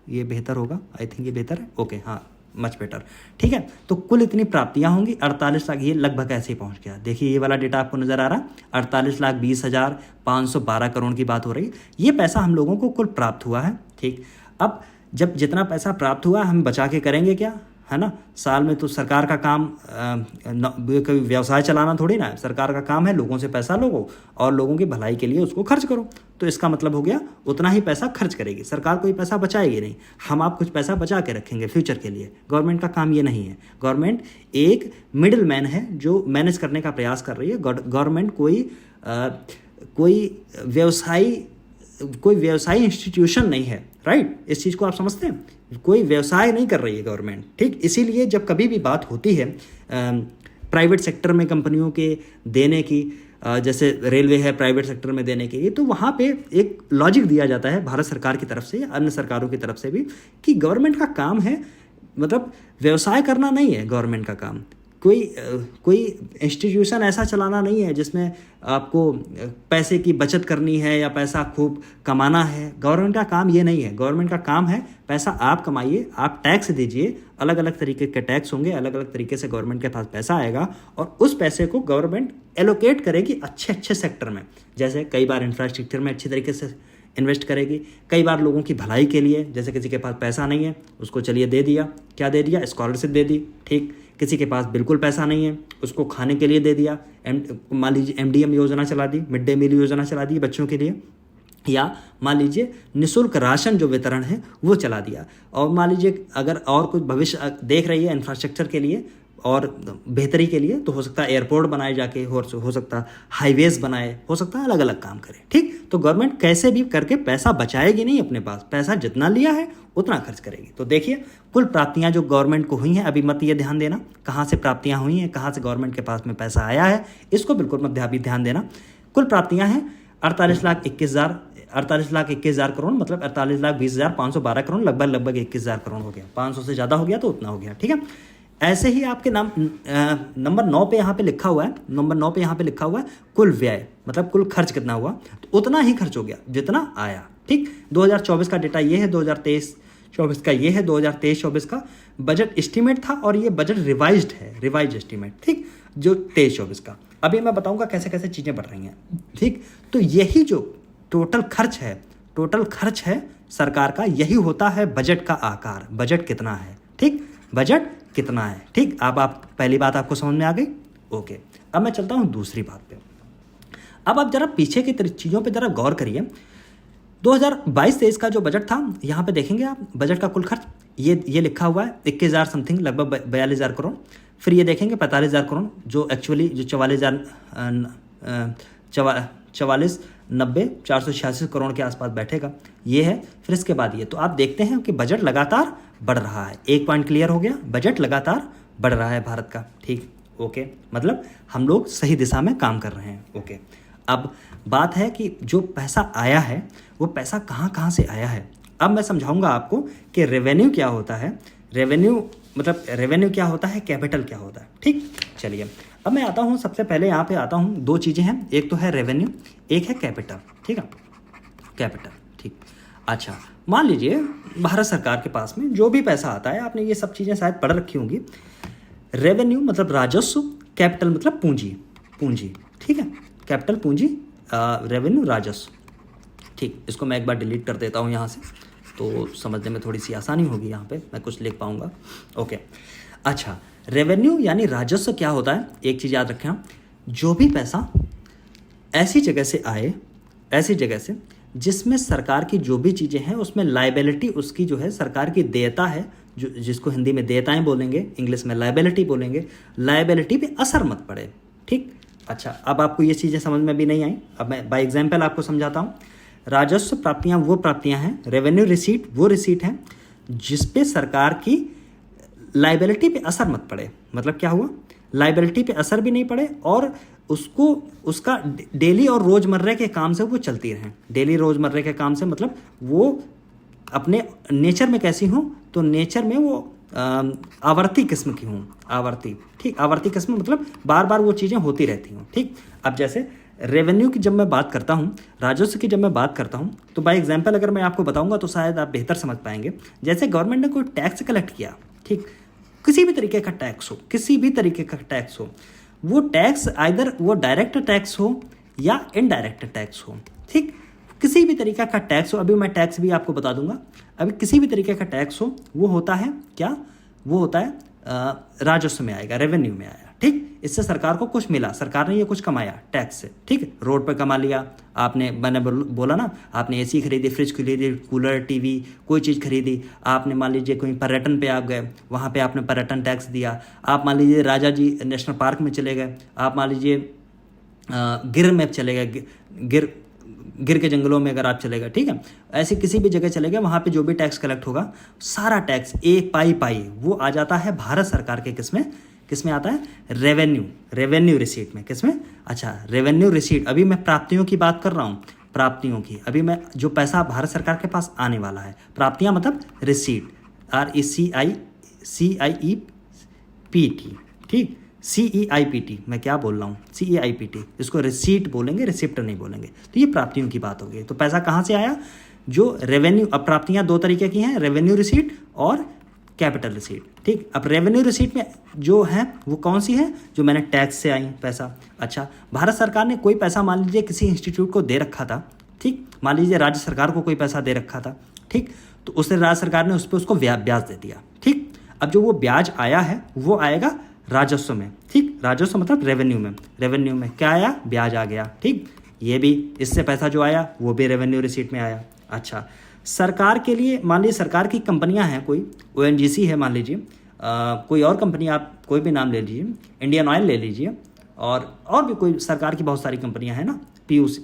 ये बेहतर होगा, आई थिंक ये बेहतर है, ओके, हाँ, मच बेटर। ठीक है, तो कुल इतनी प्राप्तियां होंगी 48 लाख, ये लगभग ऐसे ही पहुंच गया। देखिए ये वाला डेटा आपको नजर आ रहा, 48,20,512 करोड़ की बात हो रही है। ये पैसा हम लोगों को कुल प्राप्त हुआ है। ठीक, अब जब जितना पैसा प्राप्त हुआ हम बचा के करेंगे क्या, है ना, साल में तो सरकार का काम कभी व्यवसाय चलाना थोड़ी ना है, सरकार का काम है लोगों से पैसा लो और लोगों की भलाई के लिए उसको खर्च करो। तो इसका मतलब हो गया उतना ही पैसा खर्च करेगी सरकार, कोई पैसा बचाएगी नहीं, हम आप कुछ पैसा बचा के रखेंगे फ्यूचर के लिए। गवर्नमेंट का काम ये नहीं है, गवर्नमेंट एक मिडिल मैन है जो मैनेज करने का प्रयास कर रही है। गवर्नमेंट कोई व्यवसायी इंस्टीट्यूशन नहीं है, राइट, इस चीज़ को आप समझते हैं, कोई व्यवसाय नहीं कर रही है गवर्नमेंट। ठीक, इसीलिए जब कभी भी बात होती है प्राइवेट सेक्टर में कंपनियों के देने की, जैसे रेलवे है प्राइवेट सेक्टर में देने के लिए, तो वहाँ पे एक लॉजिक दिया जाता है भारत सरकार की तरफ से या अन्य सरकारों की तरफ से भी कि गवर्नमेंट का काम है, मतलब व्यवसाय करना नहीं है गवर्नमेंट का काम, कोई इंस्टीट्यूशन ऐसा चलाना नहीं है जिसमें आपको पैसे की बचत करनी है या पैसा खूब कमाना है। गवर्नमेंट का काम ये नहीं है, गवर्नमेंट का काम है पैसा आप कमाइए, आप टैक्स दीजिए, अलग अलग तरीके के टैक्स होंगे, अलग अलग तरीके से गवर्नमेंट के पास पैसा आएगा और उस पैसे को गवर्नमेंट एलोकेट करेगी अच्छे अच्छे सेक्टर में। जैसे कई बार इंफ्रास्ट्रक्चर में अच्छी तरीके से इन्वेस्ट करेगी। कई बार लोगों की भलाई के लिए, जैसे किसी के पास पैसा नहीं है उसको चलिए दे दिया, क्या दे दिया, स्कॉलरशिप दे दी, ठीक। किसी के पास बिल्कुल पैसा नहीं है उसको खाने के लिए दे दिया, मान लीजिए MDM योजना चला दी, मिड डे मील योजना चला दी बच्चों के लिए, या मान लीजिए निःशुल्क राशन जो वितरण है वो चला दिया। और मान लीजिए अगर और कुछ भविष्य देख रही है इंफ्रास्ट्रक्चर के लिए और बेहतरी के लिए, तो हो सकता है एयरपोर्ट बनाए जाके, हो सकता है हाईवेज बनाए, हो सकता है अलग अलग काम करे, ठीक। तो गवर्नमेंट कैसे भी करके पैसा बचाएगी नहीं अपने पास, पैसा जितना लिया है उतना खर्च करेगी। तो देखिए कुल प्राप्तियां जो गवर्नमेंट को हुई हैं, अभी मत ये ध्यान देना कहाँ से प्राप्तियां हुई हैं, कहाँ से गवर्नमेंट के पास में पैसा आया है, इसको बिल्कुल मत अभी ध्यान देना। कुल प्राप्तियां हैं 48,21,000 करोड़, मतलब 48,20,512 करोड़, लगभग 21,000 करोड़ हो गया। 500 से ज़्यादा हो गया तो उतना हो गया, ठीक है। ऐसे ही आपके नंबर 9 पे यहाँ पे लिखा हुआ है, नंबर 9 पे यहाँ पे लिखा हुआ है कुल व्यय, मतलब कुल खर्च कितना हुआ, तो उतना ही खर्च हो गया जितना आया, ठीक। 2024 का डेटा ये है, 2023-24 का ये है, 2023-24 का बजट एस्टीमेट था और ये बजट रिवाइज्ड है, रिवाइज एस्टीमेट, ठीक, जो 23-24 का। अभी मैं बताऊंगा कैसे कैसे चीज़ें बढ़ रही हैं, ठीक। तो यही जो टोटल खर्च है सरकार का, यही होता है बजट का आकार। बजट कितना है, ठीक, बजट कितना है, ठीक। अब आप पहली बात आपको समझ में आ गई, ओके। अब मैं चलता हूँ दूसरी बात पे। अब आप जरा पीछे की चीज़ों पे जरा गौर करिए। 2022-23 का जो बजट था, यहाँ पे देखेंगे आप बजट का कुल खर्च ये लिखा हुआ है 21,000 समथिंग, लगभग 42,000 करोड़। फिर ये देखेंगे 45,000 करोड़, जो एक्चुअली जो 486 करोड़ के आसपास बैठेगा, ये है। फिर इसके बाद ये, तो आप देखते हैं कि बजट लगातार बढ़ रहा है। एक पॉइंट क्लियर हो गया, बजट लगातार बढ़ रहा है भारत का, ठीक, ओके। मतलब हम लोग सही दिशा में काम कर रहे हैं, ओके। अब बात है कि जो पैसा आया है वो पैसा कहाँ कहाँ से आया है। अब मैं समझाऊंगा आपको कि रेवेन्यू क्या होता है, रेवेन्यू क्या होता है, कैपिटल क्या होता है, ठीक। चलिए अब मैं आता हूँ, सबसे पहले यहाँ पे आता हूँ, दो चीज़ें हैं, एक तो है रेवेन्यू, एक है कैपिटल, ठीक है, कैपिटल, ठीक। अच्छा, मान लीजिए भारत सरकार के पास में जो भी पैसा आता है, आपने ये सब चीज़ें शायद पढ़ रखी होंगी। रेवेन्यू मतलब राजस्व, कैपिटल मतलब पूंजी, ठीक है, कैपिटल पूंजी, रेवेन्यू राजस्व, ठीक। इसको मैं एक बार डिलीट कर देता हूँ यहाँ से, तो समझने में थोड़ी सी आसानी होगी, यहाँ पे मैं कुछ लिख पाऊँगा, ओके। अच्छा, रेवेन्यू यानी राजस्व क्या होता है, एक चीज़ याद रखें, जो भी पैसा ऐसी जगह से आए, ऐसी जगह से जिसमें सरकार की जो भी चीज़ें हैं उसमें लायबिलिटी उसकी जो है सरकार की देयता है, जो जिसको हिंदी में देयताएं बोलेंगे, इंग्लिश में लायबिलिटी बोलेंगे, लायबिलिटी पे असर मत पड़े, ठीक। अच्छा, अब आपको ये चीज़ें समझ में भी नहीं आई, अब मैं बाय एग्जाम्पल आपको समझाता हूँ। राजस्व प्राप्तियाँ वो प्राप्तियाँ हैं, रेवेन्यू रिसीट वो रिसीट हैं जिसपे सरकार की लायबिलिटी पे असर मत पड़े। मतलब क्या हुआ, लायबिलिटी पे असर भी नहीं पड़े और उसका डेली और रोज़मर्रे के काम से वो चलती रहें। डेली रोज़मर्रे के काम से मतलब वो अपने नेचर में कैसी हों, तो नेचर में वो आवर्ती किस्म की हों, आवर्ती, ठीक। आवर्ती किस्म मतलब बार बार वो चीज़ें होती रहती हों, ठीक। अब जैसे रेवेन्यू की जब मैं बात करता हूँ, राजस्व की जब मैं बात करता हूँ, तो बाय एग्जाम्पल अगर मैं आपको बताऊँगा तो शायद आप बेहतर समझ पाएंगे। जैसे गवर्नमेंट ने कोई टैक्स कलेक्ट किया, ठीक, किसी भी तरीके का टैक्स हो, किसी भी तरीके का टैक्स हो, वो टैक्स आइदर वो डायरेक्ट टैक्स हो या इनडायरेक्ट टैक्स हो, ठीक। किसी भी तरीके का टैक्स हो, अभी मैं टैक्स भी आपको बता दूंगा, अभी किसी भी तरीके का टैक्स हो, वो होता है क्या, वो होता है राजस्व में आएगा, रेवेन्यू में आया, ठीक। इससे सरकार को कुछ मिला, सरकार ने ये कुछ कमाया टैक्स से, ठीक। रोड पर कमा लिया आपने, मैंने बोला ना, आपने एसी खरीदी, फ्रिज खरीदी, कूलर, टीवी, कोई चीज़ खरीदी, आपने मान लीजिए कोई पर्यटन पे आप गए, वहाँ पे आपने पर्यटन टैक्स दिया। आप मान लीजिए राजा जी नेशनल पार्क में चले गए, आप मान लीजिए गिर में चले गए, गिर के जंगलों में अगर आप चले गए, ठीक है, ऐसे किसी भी जगह चले गए, वहाँ पे जो भी टैक्स कलेक्ट होगा, सारा टैक्स एक पाई वो आ जाता है भारत सरकार के किसमें आता है, रेवेन्यू रिसीट में, किसमें, अच्छा, रेवेन्यू रिसीट। अभी मैं प्राप्तियों की बात कर रहा हूँ, प्राप्तियों की, अभी मैं जो पैसा भारत सरकार के पास आने वाला है, प्राप्तियाँ मतलब रिसीट, RECIPT, ठीक, CEIPT, मैं क्या बोल रहा हूँ, CEIPT, इसको रिसीट बोलेंगे, रिसिप्ट नहीं बोलेंगे। तो ये प्राप्तियों की बात हो गई। तो पैसा कहाँ से आया, जो रेवेन्यू, अब प्राप्तियाँ दो तरीके की हैं, रेवेन्यू रिसीट और कैपिटल रिसीट, ठीक। अब रेवेन्यू रिसीट में जो है वो कौन सी है, जो मैंने टैक्स से आई पैसा। अच्छा, भारत सरकार ने कोई पैसा मान लीजिए किसी इंस्टीट्यूट को दे रखा था, ठीक, मान लीजिए राज्य सरकार को कोई पैसा दे रखा था, ठीक, तो उसने राज्य सरकार ने उस पर उसको ब्याज दे दिया, ठीक। अब जो वो ब्याज आया है वो आएगा राजस्व में, ठीक, राजस्व मतलब रेवेन्यू में क्या आया, ब्याज आ गया, ठीक। ये भी इससे पैसा जो आया वो भी रेवेन्यू रिसीट में आया। अच्छा, सरकार के लिए मान लीजिए सरकार की कंपनियां हैं, कोई ONGC है मान लीजिए, कोई और कंपनी आप कोई भी नाम ले लीजिए, इंडियन ऑयल ले लीजिए, और भी कोई सरकार की बहुत सारी कंपनियां हैं ना, PUC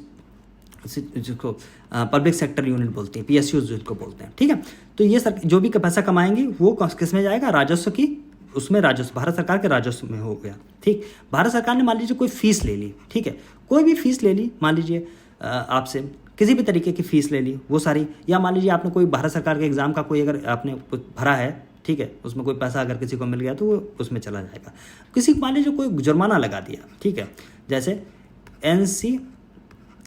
जिसको पब्लिक सेक्टर यूनिट बोलते हैं, PSU जिसको बोलते हैं, ठीक है। तो ये जो भी पैसा कमाएंगे वो किस में जाएगा, राजस्व की, उसमें राजस्व भारत सरकार के राजस्व में हो गया, ठीक। भारत सरकार ने मान लीजिए कोई फीस ले ली, ठीक है, कोई भी फीस ले ली, मान लीजिए आपसे किसी भी तरीके की फीस ले ली वो सारी, या मान लीजिए आपने कोई भारत सरकार के एग्जाम का कोई अगर आपने कुछ भरा है, ठीक है, उसमें कोई पैसा अगर किसी को मिल गया तो वो उसमें चला जाएगा। किसी मान लीजिए कोई जुर्माना लगा दिया, ठीक है, जैसे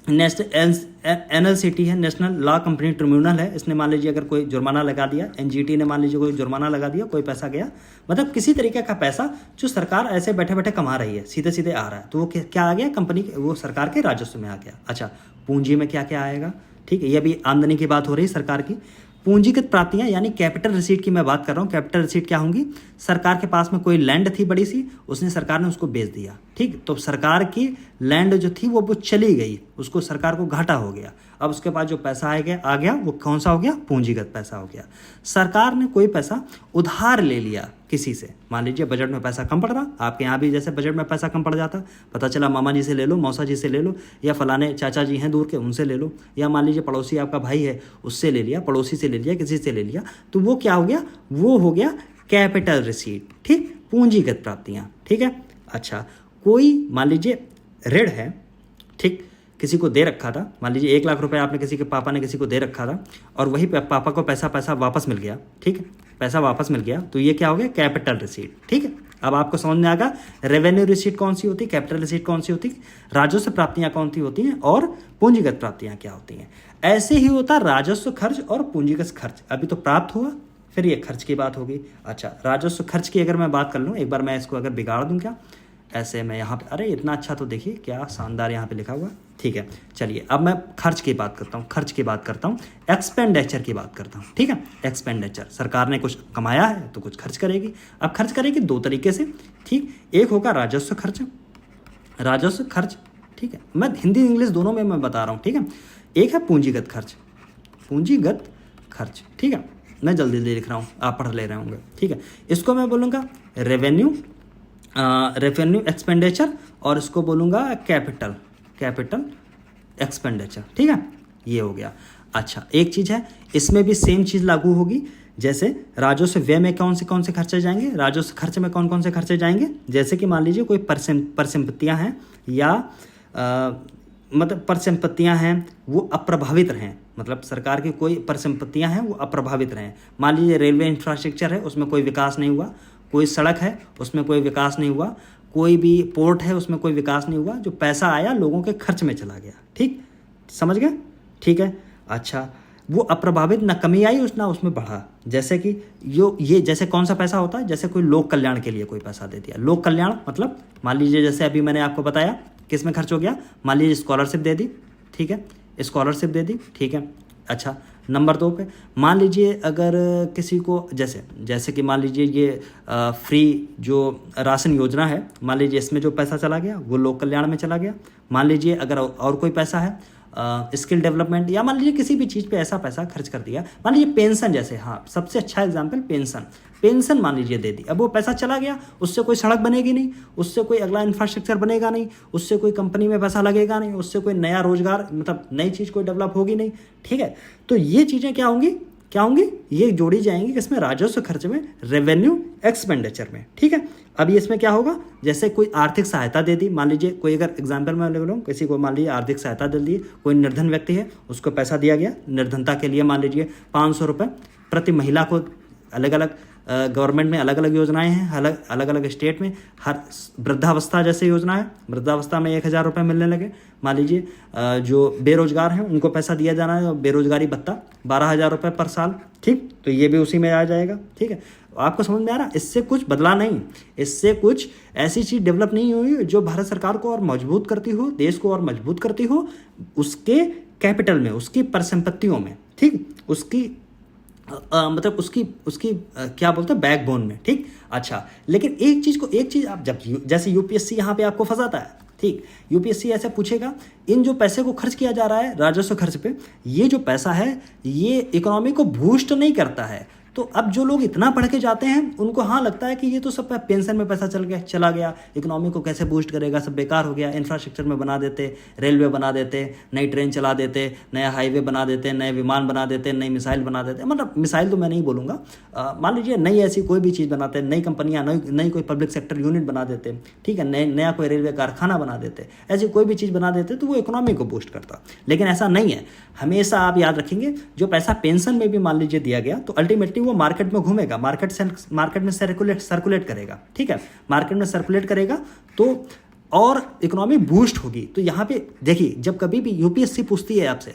NLCT है, नेशनल लॉ कंपनी ट्रिब्यूनल है, इसने मान लीजिए अगर कोई जुर्माना लगा दिया, NGT ने मान लीजिए कोई जुर्माना लगा दिया, कोई पैसा गया, मतलब किसी तरीके का पैसा जो सरकार ऐसे बैठे बैठे कमा रही है, सीधे सीधे आ रहा है, तो वो क्या आ गया, कंपनी वो सरकार के राजस्व में आ गया। अच्छा, पूंजी में क्या क्या आएगा, ठीक है, ये भी आमदनी की बात हो रही है सरकार की। पूंजीगत प्राप्तियां यानी कैपिटल रिसीट की मैं बात कर रहा हूँ। कैपिटल रिसीट क्या होंगी, सरकार के पास में कोई लैंड थी बड़ी सी, उसने सरकार ने उसको बेच दिया, ठीक, तो सरकार की लैंड जो थी वो चली गई, उसको सरकार को घाटा हो गया। अब उसके बाद जो पैसा आ गया वो कौन सा हो गया, पूंजीगत पैसा हो गया। सरकार ने कोई पैसा उधार ले लिया किसी से, मान लीजिए बजट में पैसा कम पड़ रहा, आपके यहाँ भी जैसे बजट में पैसा कम पड़ जाता, पता चला मामा जी से ले लो, मौसा जी से ले लो, या फलाने चाचा जी हैं दूर के उनसे ले लो, या मान लीजिए पड़ोसी आपका भाई है उससे ले लिया, पड़ोसी से ले लिया, किसी से ले लिया, तो वो क्या हो गया, वो हो गया कैपिटल रिसीट, ठीक, पूंजीगत प्राप्तियाँ, ठीक है। अच्छा, कोई मान लीजिए ऋण है, ठीक, किसी को दे रखा था, मान लीजिए 1 लाख रुपए आपने किसी के पापा ने किसी को दे रखा था और वही पापा को पैसा वापस मिल गया, ठीक है, पैसा वापस मिल गया, तो ये क्या हो गया, कैपिटल रिसीट, ठीक है। अब आपको समझ में आ गया रेवेन्यू रिसीट कौन सी होती है, कैपिटल रिसीट कौन सी होती है, राजस्व प्राप्तियां कौन सी होती हैं और पूंजीगत प्राप्तियां क्या होती हैं। ऐसे ही होता राजस्व खर्च और पूंजीगत खर्च। अभी तो प्राप्त हुआ, फिर ये खर्च की बात होगी। अच्छा, राजस्व खर्च की अगर मैं बात कर लूँ, एक बार मैं इसको अगर बिगाड़ दूँ क्या, ऐसे मैं यहाँ पे, अरे इतना अच्छा तो देखिए क्या शानदार यहाँ पे लिखा हुआ, ठीक है। चलिए अब मैं खर्च की बात करता हूँ, एक्सपेंडिचर की बात करता हूँ, ठीक है। एक्सपेंडिचर, सरकार ने कुछ कमाया है तो कुछ खर्च करेगी। अब खर्च करेगी 2 तरीके से, ठीक, एक होगा राजस्व खर्च, ठीक है, मैं हिंदी इंग्लिश दोनों में मैं बता रहा हूँ, ठीक है। एक है पूंजीगत खर्च, ठीक है, मैं जल्दी लिख रहा हूँ, आप पढ़ ले रहे होंगे, ठीक है। इसको मैं बोलूँगा रेवेन्यू एक्सपेंडिचर और इसको बोलूँगा कैपिटल एक्सपेंडिचर, ठीक है, ये हो गया। अच्छा, एक चीज़ है इसमें भी सेम चीज़ लागू होगी, जैसे राजस्व व्यय में कौन से खर्चे जाएंगे, राजस्व खर्च में कौन से खर्चे जाएंगे, जैसे कि मान लीजिए कोई परिसंपत्तियाँ हैं या मतलब परिसंपत्तियाँ हैं वो अप्रभावित रहें, मतलब सरकार की कोई परिसंपत्तियाँ हैं वो अप्रभावित रहें। मान लीजिए रेलवे इंफ्रास्ट्रक्चर है उसमें कोई विकास नहीं हुआ, कोई सड़क है उसमें कोई विकास नहीं हुआ, कोई भी पोर्ट है उसमें कोई विकास नहीं हुआ, जो पैसा आया लोगों के खर्च में चला गया, ठीक, समझ गए, ठीक है। अच्छा, वो अप्रभावित, ना कमी आई ना उसमें बढ़ा, जैसे कि ये जैसे कौन सा पैसा होता है, जैसे कोई लोक कल्याण के लिए कोई पैसा दे दिया। लोक कल्याण मतलब मान लीजिए जैसे अभी मैंने आपको बताया किस में खर्च हो गया, मान लीजिए स्कॉलरशिप दे दी, ठीक है, स्कॉलरशिप दे दी, ठीक है। अच्छा, नंबर 2 पे मान लीजिए अगर किसी को जैसे कि मान लीजिए ये फ्री जो राशन योजना है, मान लीजिए इसमें जो पैसा चला गया वो लोक कल्याण में चला गया। मान लीजिए अगर और कोई पैसा है स्किल डेवलपमेंट, या मान लीजिए किसी भी चीज़ पे ऐसा पैसा खर्च कर दिया, मान लीजिए पेंशन, जैसे हाँ सबसे अच्छा एग्जाम्पल पेंशन मान लीजिए दे दी, अब वो पैसा चला गया, उससे कोई सड़क बनेगी नहीं, उससे कोई अगला इंफ्रास्ट्रक्चर बनेगा नहीं, उससे कोई कंपनी में पैसा लगेगा नहीं, उससे कोई नया रोजगार मतलब नई चीज़ कोई डेवलप होगी नहीं, ठीक है। तो ये चीज़ें क्या होंगी, ये जोड़ी जाएंगी किसमें, राजस्व खर्च में, रेवेन्यू एक्सपेंडिचर में, ठीक है। अभी इसमें क्या होगा, जैसे कोई आर्थिक सहायता दे दी, मान लीजिए कोई अगर एग्जाम्पल में ले लूँ, किसी को मान लीजिए आर्थिक सहायता दे दी, कोई निर्धन व्यक्ति है उसको पैसा दिया गया निर्धनता के लिए, मान लीजिए 500 रुपये प्रति महिला को, अलग अलग गवर्नमेंट में अलग अलग योजनाएं हैं, अलग अलग स्टेट में, हर वृद्धावस्था जैसे योजना है, वृद्धावस्था में 1000 रुपये मिलने लगे। मान लीजिए जो बेरोजगार हैं उनको पैसा दिया जाना है, बेरोजगारी भत्ता 12,000 रुपये पर साल, ठीक, तो ये भी उसी में आ जाएगा, ठीक है। आपको समझ में आ रहा, इससे कुछ बदला नहीं, इससे कुछ ऐसी चीज़ डेवलप नहीं हुई जो भारत सरकार को और मजबूत करती हो, देश को और मजबूत करती हो, उसके कैपिटल में, उसकी परिसंपत्तियों में, ठीक, उसकी मतलब उसकी उसकी क्या बोलते हैं, बैकबोन में, ठीक। अच्छा, लेकिन एक चीज़ आप जब जैसे यूपीएससी यहाँ पे आपको फंसाता है, ठीक। यूपीएससी ऐसे पूछेगा, इन जो पैसे को खर्च किया जा रहा है राजस्व खर्च पे, ये जो पैसा है ये इकोनॉमी को बूस्ट नहीं करता है। तो अब जो लोग इतना पढ़ के जाते हैं उनको हाँ लगता है कि ये तो सब पेंशन में पैसा चला गया, इकोनॉमी को कैसे बूस्ट करेगा, सब बेकार हो गया। इंफ्रास्ट्रक्चर में बना देते, रेलवे बना देते, नई ट्रेन चला देते, नया हाईवे बना देते, नए विमान बना देते, नई मिसाइल बना देते। मतलब मिसाइल तो मैं नहीं बोलूँगा, मान लीजिए नई ऐसी कोई भी चीज़ बनाते, नई कंपनियाँ, नई कोई पब्लिक सेक्टर यूनिट बना देते, ठीक है, नया कोई रेलवे कारखाना बना देते, ऐसी कोई भी चीज़ बना देते तो वो इकोनॉमी को बूस्ट करता। लेकिन ऐसा नहीं है। हमेशा आप याद रखेंगे, जो पैसा पेंशन में भी मान लीजिए दिया गया तो अल्टीमेटली वो मार्केट में घूमेगा, मार्केट में सर्कुलेट करेगा, ठीक है, मार्केट में सर्कुलेट करेगा तो और इकोनॉमी बूस्ट होगी। तो यहाँ पे देखिए, जब कभी भी यूपीएससी पूछती है आपसे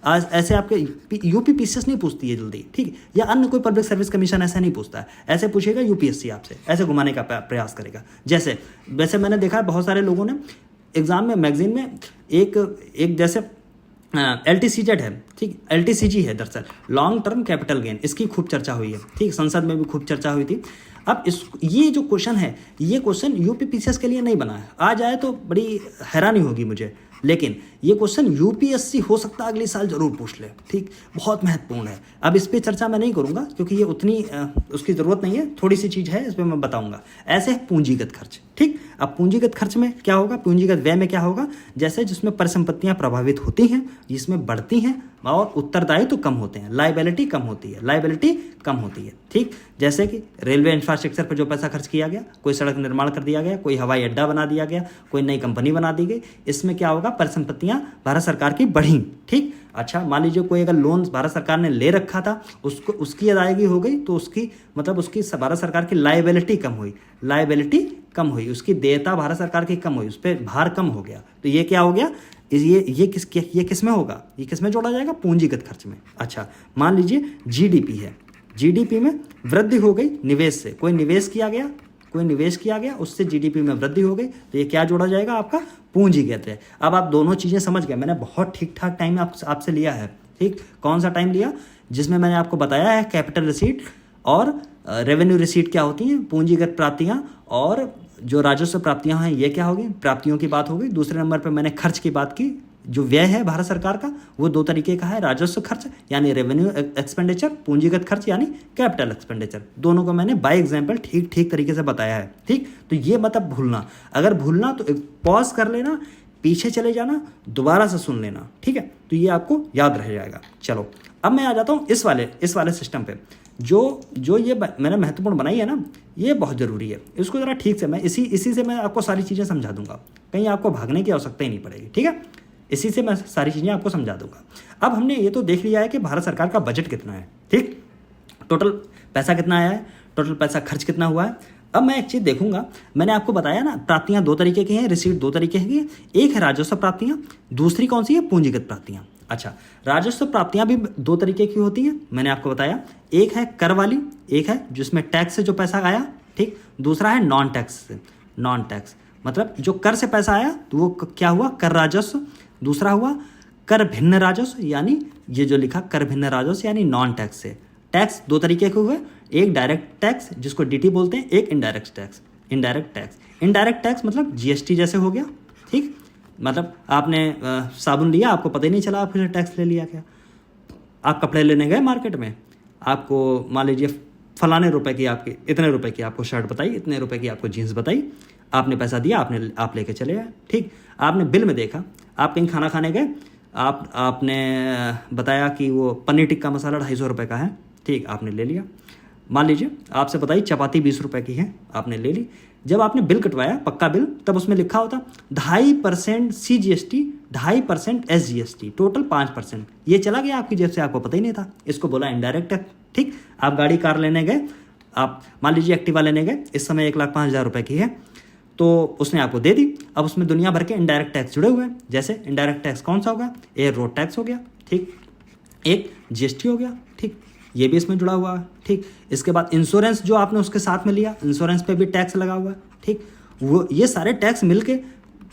ऐसे आपके यूपीपीसीएस नहीं पूछती है जल्दी, ठीक, या अन्य कोई पब्लिक सर्विस कमीशन ऐसा नहीं पूछता है, ऐसे पूछेगा यूपीएससी आपसे, ऐसे घुमाने का प्रयास करेगा। वैसे मैंने देखा है बहुत सारे लोगों ने एग्जाम में, मैगजीन में एक जैसे LTCZ है, ठीक, LTCG है, दरअसल लॉन्ग टर्म कैपिटल गेन, इसकी खूब चर्चा हुई है, ठीक, संसद में भी खूब चर्चा हुई थी। अब ये जो क्वेश्चन है, ये क्वेश्चन यूपीपीसीएस के लिए नहीं बना है, आ जाए तो बड़ी हैरानी होगी मुझे, लेकिन ये क्वेश्चन यूपीएससी हो सकता है अगले साल जरूर पूछ ले, ठीक, बहुत महत्वपूर्ण है। अब इस पर चर्चा मैं नहीं करूंगा क्योंकि ये उतनी उसकी ज़रूरत नहीं है, थोड़ी सी चीज़ है, इस पर मैं बताऊंगा। ऐसे है पूंजीगत खर्च, ठीक। अब पूंजीगत खर्च में क्या होगा, पूंजीगत व्यय में क्या होगा, जैसे जिसमें परिसंपत्तियां प्रभावित होती हैं, जिसमें बढ़ती हैं और उत्तरदायित्व तो कम होते हैं, लायबिलिटी कम होती है, ठीक। जैसे कि रेलवे इंफ्रास्ट्रक्चर पर जो पैसा खर्च किया गया, कोई सड़क निर्माण कर दिया गया, कोई हवाई अड्डा बना दिया गया, कोई नई कंपनी बना दी गई, इसमें क्या होगा, परिसंपत्तियां भारत सरकार की बढ़ी, ठीक। अच्छा, मान लीजिए कोई अगर लोन भारत सरकार ने ले रखा था, उसकी अदायगी हो गई तो उसकी भारत सरकार की लायबिलिटी कम हुई, उसकी देयता भारत सरकार की कम हुई, उस पर भार कम हो गया। तो ये क्या हो गया, ये किस में होगा, ये किस में जोड़ा जाएगा, पूंजीगत खर्च में। अच्छा, मान लीजिए जीडीपी है, जीडीपी में वृद्धि हो गई निवेश से, कोई निवेश किया गया, उससे जीडीपी में वृद्धि हो गई, तो ये क्या जोड़ा जाएगा, आपका पूंजीगत है। अब आप दोनों चीज़ें समझ गए, मैंने बहुत ठीक ठाक टाइम आपसे लिया है, ठीक। कौन सा टाइम लिया, जिसमें मैंने आपको बताया है कैपिटल रिसीट और रेवेन्यू रिसीट क्या होती हैं, पूंजीगत प्राप्तियां, और जो राजस्व प्राप्तियां हैं ये क्या होगी, प्राप्तियों की बात हो गई। दूसरे नंबर पर मैंने खर्च की बात की, जो व्यय है भारत सरकार का वो दो तरीके का है, राजस्व खर्च यानी रेवेन्यू एक्सपेंडिचर, पूंजीगत खर्च यानी कैपिटल एक्सपेंडिचर। दोनों को मैंने बाय एग्जांपल ठीक तरीके से बताया है, ठीक। तो ये मतलब भूलना, अगर भूलना तो पॉज कर लेना, पीछे चले जाना, दोबारा से सुन लेना, ठीक है, तो ये आपको याद रह जाएगा। चलो अब मैं आ जाता हूँ इस वाले सिस्टम पे, जो ये मैंने महत्वपूर्ण बनाई है ना, ये बहुत ज़रूरी है। इसको ज़रा ठीक से मैं इसी से मैं आपको सारी चीज़ें समझा दूंगा, कहीं आपको भागने की आवश्यकता ही नहीं पड़ेगी, ठीक है। इसी से मैं सारी चीज़ें आपको समझा दूंगा। अब हमने ये तो देख लिया है कि भारत सरकार का बजट कितना है, ठीक, टोटल पैसा कितना आया है, टोटल पैसा खर्च कितना हुआ है। अब मैं एक चीज़ देखूंगा, मैंने आपको बताया ना, प्राप्तियां दो तरीके की हैं, रिसीट दो तरीके की है, एक है राजस्व प्राप्तियां, दूसरी कौन सी है, पूंजीगत प्राप्तियां। अच्छा, राजस्व प्राप्तियां भी दो तरीके की होती हैं, मैंने आपको बताया, एक है कर वाली, एक है जिसमें टैक्स से जो पैसा आया, ठीक, दूसरा है नॉन टैक्स मतलब जो कर से पैसा आया तो वो क्या हुआ, कर राजस्व, दूसरा हुआ कर भिन्न राजस्व, यानी ये जो लिखा कर भिन्न राजस्व यानी नॉन टैक्स से। टैक्स दो तरीके के हुए, एक डायरेक्ट टैक्स जिसको डीटी बोलते हैं, एक इनडायरेक्ट टैक्स मतलब जीएसटी जैसे हो गया, ठीक, मतलब आपने साबुन लिया, आपको पता ही नहीं चला आपने टैक्स ले लिया क्या। आप कपड़े लेने गए मार्केट में, आपको मान लीजिए फलाने रुपए की आपकी, इतने रुपए की आपको शर्ट बताई, इतने रुपए की आपको जीन्स बताई, आपने पैसा दिया, आप लेके चले आए, ठीक। आपने बिल में देखा, आप कहीं खाना खाने गए, आपने बताया कि वो पनीर टिक्का मसाला 250 रुपये का है, ठीक, आपने ले लिया। मान लीजिए आपसे बताई चपाती 20 रुपये की है, आपने ले ली। जब आपने बिल कटवाया, पक्का बिल, तब उसमें लिखा होता 2.5% CGST, 2.5% SGST, टोटल 5%। ये चला गया आपकी जेब से, आपको पता ही नहीं था, इसको बोला इनडायरेक्ट टैक्स, ठीक। आप गाड़ी कार लेने गए, आप मान लीजिए एक्टिवा लेने गए, इस समय 1,05,000 रुपये की है, तो उसने आपको दे दी। अब उसमें दुनिया भर के इनडायरेक्ट टैक्स जुड़े हुए हैं, जैसे इनडायरेक्ट टैक्स कौन सा होगा, एक रोड टैक्स हो गया, ठीक, एक GST हो गया, ठीक, ये भी इसमें जुड़ा हुआ है, ठीक। इसके बाद इंश्योरेंस जो आपने उसके साथ में लिया, इंश्योरेंस पे भी टैक्स लगा हुआ है, ठीक। वो ये सारे टैक्स मिलके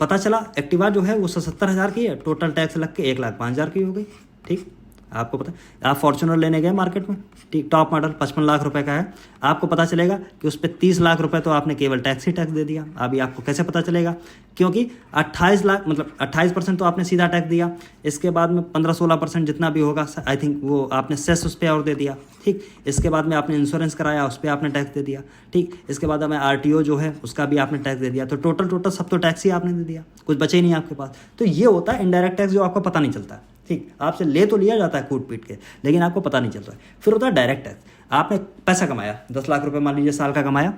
पता चला एक्टिवा जो है वो 77,000 की है, टोटल टैक्स लग के 1,05,000 की हो गई। ठीक, आपको पता, आप फॉर्च्यूनर लेने गए मार्केट में, ठीक, टॉप मॉडल 55 लाख रुपए का है, आपको पता चलेगा कि उस पर 30 लाख रुपए तो आपने केवल टैक्स ही टैक्स दे दिया। अभी आपको कैसे पता चलेगा? क्योंकि 28 लाख मतलब 28% तो आपने सीधा टैक्स दिया, इसके बाद में 15-16% जितना भी होगा आई थिंक वो आपने सेस उस पर और दे दिया। ठीक, इसके बाद में आपने इंश्योरेंस कराया, उस पर आपने टैक्स दे दिया। ठीक, इसके बाद हमें RTO जो है उसका भी आपने टैक्स दे दिया, तो टोटल सब तो टैक्स ही आपने दे दिया, कुछ बचे ही नहीं आपके पास। तो ये होता है इनडायरेक्ट टैक्स, जो आपको पता नहीं चलता। ठीक, आपसे ले तो लिया जाता है कूट पीट के, लेकिन आपको पता नहीं चलता है। फिर होता है डायरेक्ट टैक्स। आपने पैसा कमाया, 10 लाख रुपए मान लीजिए साल का कमाया,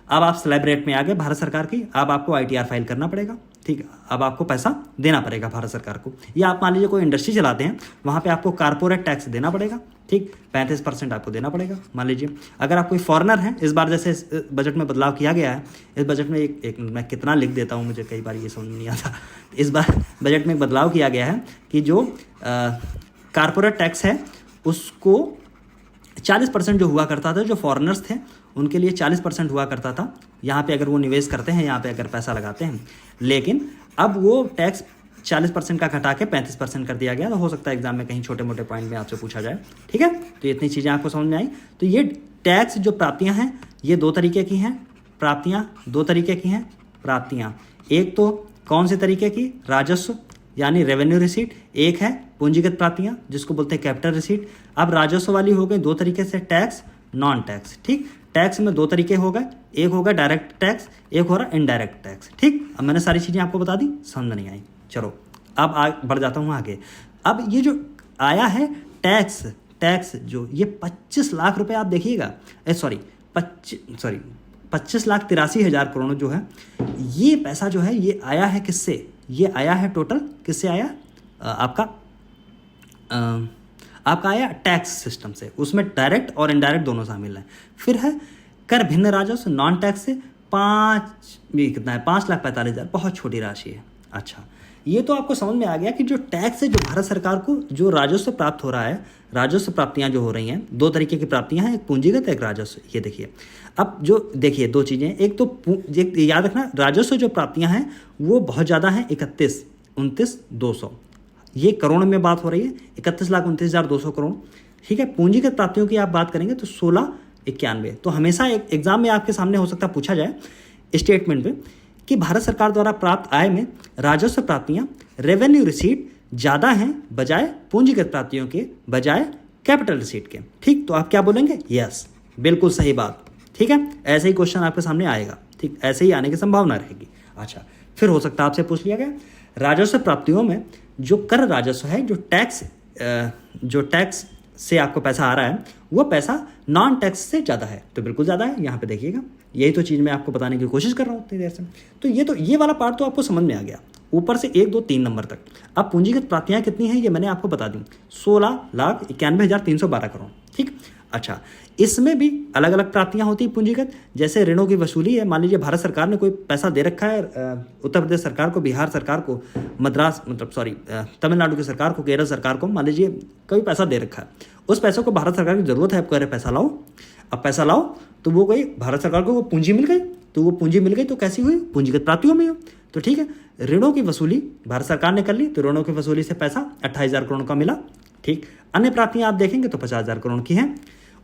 अब आप स्लैब रेट में आ गए भारत सरकार की, अब आपको ITR फाइल करना पड़ेगा। ठीक, अब आपको पैसा देना पड़ेगा भारत सरकार को। या आप मान लीजिए कोई इंडस्ट्री चलाते हैं, वहाँ पे आपको कारपोरेट टैक्स देना पड़ेगा। ठीक, 35% आपको देना पड़ेगा मान लीजिए। अगर आप कोई फॉरेनर हैं, इस बार जैसे इस बजट में बदलाव किया गया है, इस बजट में एक मैं कितना लिख देता हूँ, मुझे कई बार ये समझ नहीं आता। इस बार बजट में एक बदलाव किया गया है कि जो कारपोरेट टैक्स है उसको 40% जो हुआ करता था, जो फॉरेनर्स थे उनके लिए 40% हुआ करता था यहाँ पे, अगर वो निवेश करते हैं यहाँ पे, अगर पैसा लगाते हैं। लेकिन अब वो टैक्स 40% का घटा के 35% कर दिया गया। तो हो सकता है एग्जाम में कहीं छोटे मोटे पॉइंट में आपसे पूछा जाए। ठीक है, तो इतनी चीज़ें आपको समझ में आई। तो ये टैक्स जो प्राप्तियाँ हैं ये 2 तरीके की हैं। प्राप्तियाँ 2 तरीके की हैं। प्राप्तियाँ एक तो कौन से तरीके की? राजस्व यानी रेवेन्यू रिसीट। एक है पूंजीगत प्राप्तियाँ जिसको बोलते हैं कैपिटल रिसीट। अब राजस्व वाली हो गई 2 तरीके से, टैक्स, नॉन टैक्स। ठीक, टैक्स में 2 तरीके हो गए, एक होगा डायरेक्ट टैक्स, एक हो रहा इनडायरेक्ट टैक्स। ठीक, अब मैंने सारी चीज़ें आपको बता दी, समझ नहीं आई। चलो अब बढ़ जाता हूँ आगे। अब ये जो आया है टैक्स जो ये 25 लाख रुपए आप देखिएगा, 25,83,000 करोड़ जो है, ये पैसा जो है ये आया है किससे? ये आया है टोटल किससे आया? आपका आया टैक्स सिस्टम से, उसमें डायरेक्ट और इनडायरेक्ट दोनों शामिल हैं। फिर है कर भिन्न राजस्व नॉन टैक्स से कितना है? 5,45,000, बहुत छोटी राशि है। अच्छा, ये तो आपको समझ में आ गया कि जो टैक्स है, जो भारत सरकार को जो राजस्व प्राप्त हो रहा है, राजस्व प्राप्तियां जो हो रही हैं, 2 तरीके की प्राप्तियां हैं, एक पूंजीगत एक राजस्व। ये देखिए, अब जो देखिए 2 चीज़ें, एक तो याद रखना राजस्व जो प्राप्तियां हैं वो बहुत ज़्यादा हैं, 31,29,200, ये करोड़ में बात हो रही है, 31,29,200 करोड़। ठीक है, पूंजीगत प्राप्तियों की आप बात करेंगे तो 16,91। तो हमेशा एक एग्जाम में आपके सामने हो सकता है पूछा जाए स्टेटमेंट में कि भारत सरकार द्वारा प्राप्त आय में राजस्व प्राप्तियां रेवेन्यू रिसीट ज़्यादा हैं बजाय पूंजीगत प्राप्तियों के, बजाय कैपिटल रिसीट के। ठीक, तो आप क्या बोलेंगे? यस, बिल्कुल सही बात। ठीक है, ऐसे ही क्वेश्चन आपके सामने आएगा। ठीक, ऐसे ही आने की संभावना रहेगी। अच्छा, फिर हो सकता है आपसे पूछ लिया गया राजस्व प्राप्तियों में जो कर राजस्व है, जो टैक्स से आपको पैसा आ रहा है, वो पैसा नॉन टैक्स से ज़्यादा है। तो बिल्कुल ज़्यादा है, यहाँ पे देखिएगा, यही तो चीज़ मैं आपको बताने की कोशिश कर रहा हूँ इतनी देर से। तो ये वाला पार्ट तो आपको समझ में आ गया, ऊपर से 1, 2, 3 नंबर तक। अब पूंजीगत प्राप्तियाँ कितनी हैं ये मैंने आपको बता दी, 16,91,312 करोड़। ठीक, अच्छा, इसमें भी अलग अलग प्राप्तियां होती हैं पूंजीगत, जैसे ऋणों की वसूली है। मान लीजिए भारत सरकार ने कोई पैसा दे रखा है उत्तर प्रदेश सरकार को, बिहार सरकार को, तमिलनाडु की सरकार को, केरल सरकार को, मान लीजिए कोई पैसा दे रखा है, उस पैसों को भारत सरकार की जरूरत है, आप कह रहे पैसा लाओ। अब पैसा लाओ तो वो कोई भारत सरकार को वो पूंजी मिल गई, तो वो पूंजी मिल गई तो कैसी हुई? पूंजीगत प्राप्तियों में हो। तो ठीक है, ऋणों की वसूली भारत सरकार ने कर ली, तो ऋणों की वसूली से पैसा 28,000 करोड़ का मिला। ठीक, अन्य प्राप्तियां आप देखेंगे तो 50,000 करोड़ की हैं।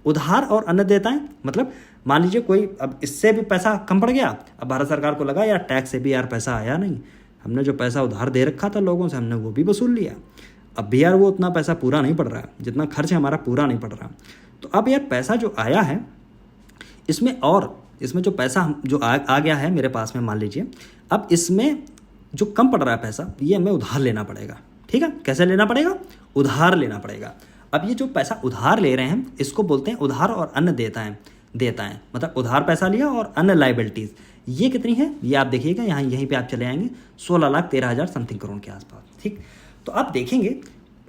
उधार और अन्य देयताएं, मतलब मान लीजिए कोई, अब इससे भी पैसा कम पड़ गया, अब भारत सरकार को लगा यार टैक्स से भी यार पैसा आया नहीं, हमने जो पैसा उधार दे रखा था लोगों से हमने वो भी वसूल लिया, अब भी यार वो उतना पैसा पूरा नहीं पड़ रहा है, जितना खर्च है हमारा पूरा नहीं पड़ रहा। तो अब यार पैसा जो आया है इसमें जो पैसा जो आ गया है मेरे पास में, मान लीजिए अब इसमें जो कम पड़ रहा है पैसा, ये हमें उधार लेना पड़ेगा। ठीक है, कैसे लेना पड़ेगा? उधार लेना पड़ेगा। अब ये जो पैसा उधार ले रहे हैं इसको बोलते हैं उधार और अन्य देयताएं, मतलब उधार पैसा लिया और अन्य लाइबिलिटीज़, ये कितनी है ये आप देखिएगा, यहीं पे आप चले आएंगे 16,13,000 समथिंग करोड़ के आसपास। ठीक, तो आप देखेंगे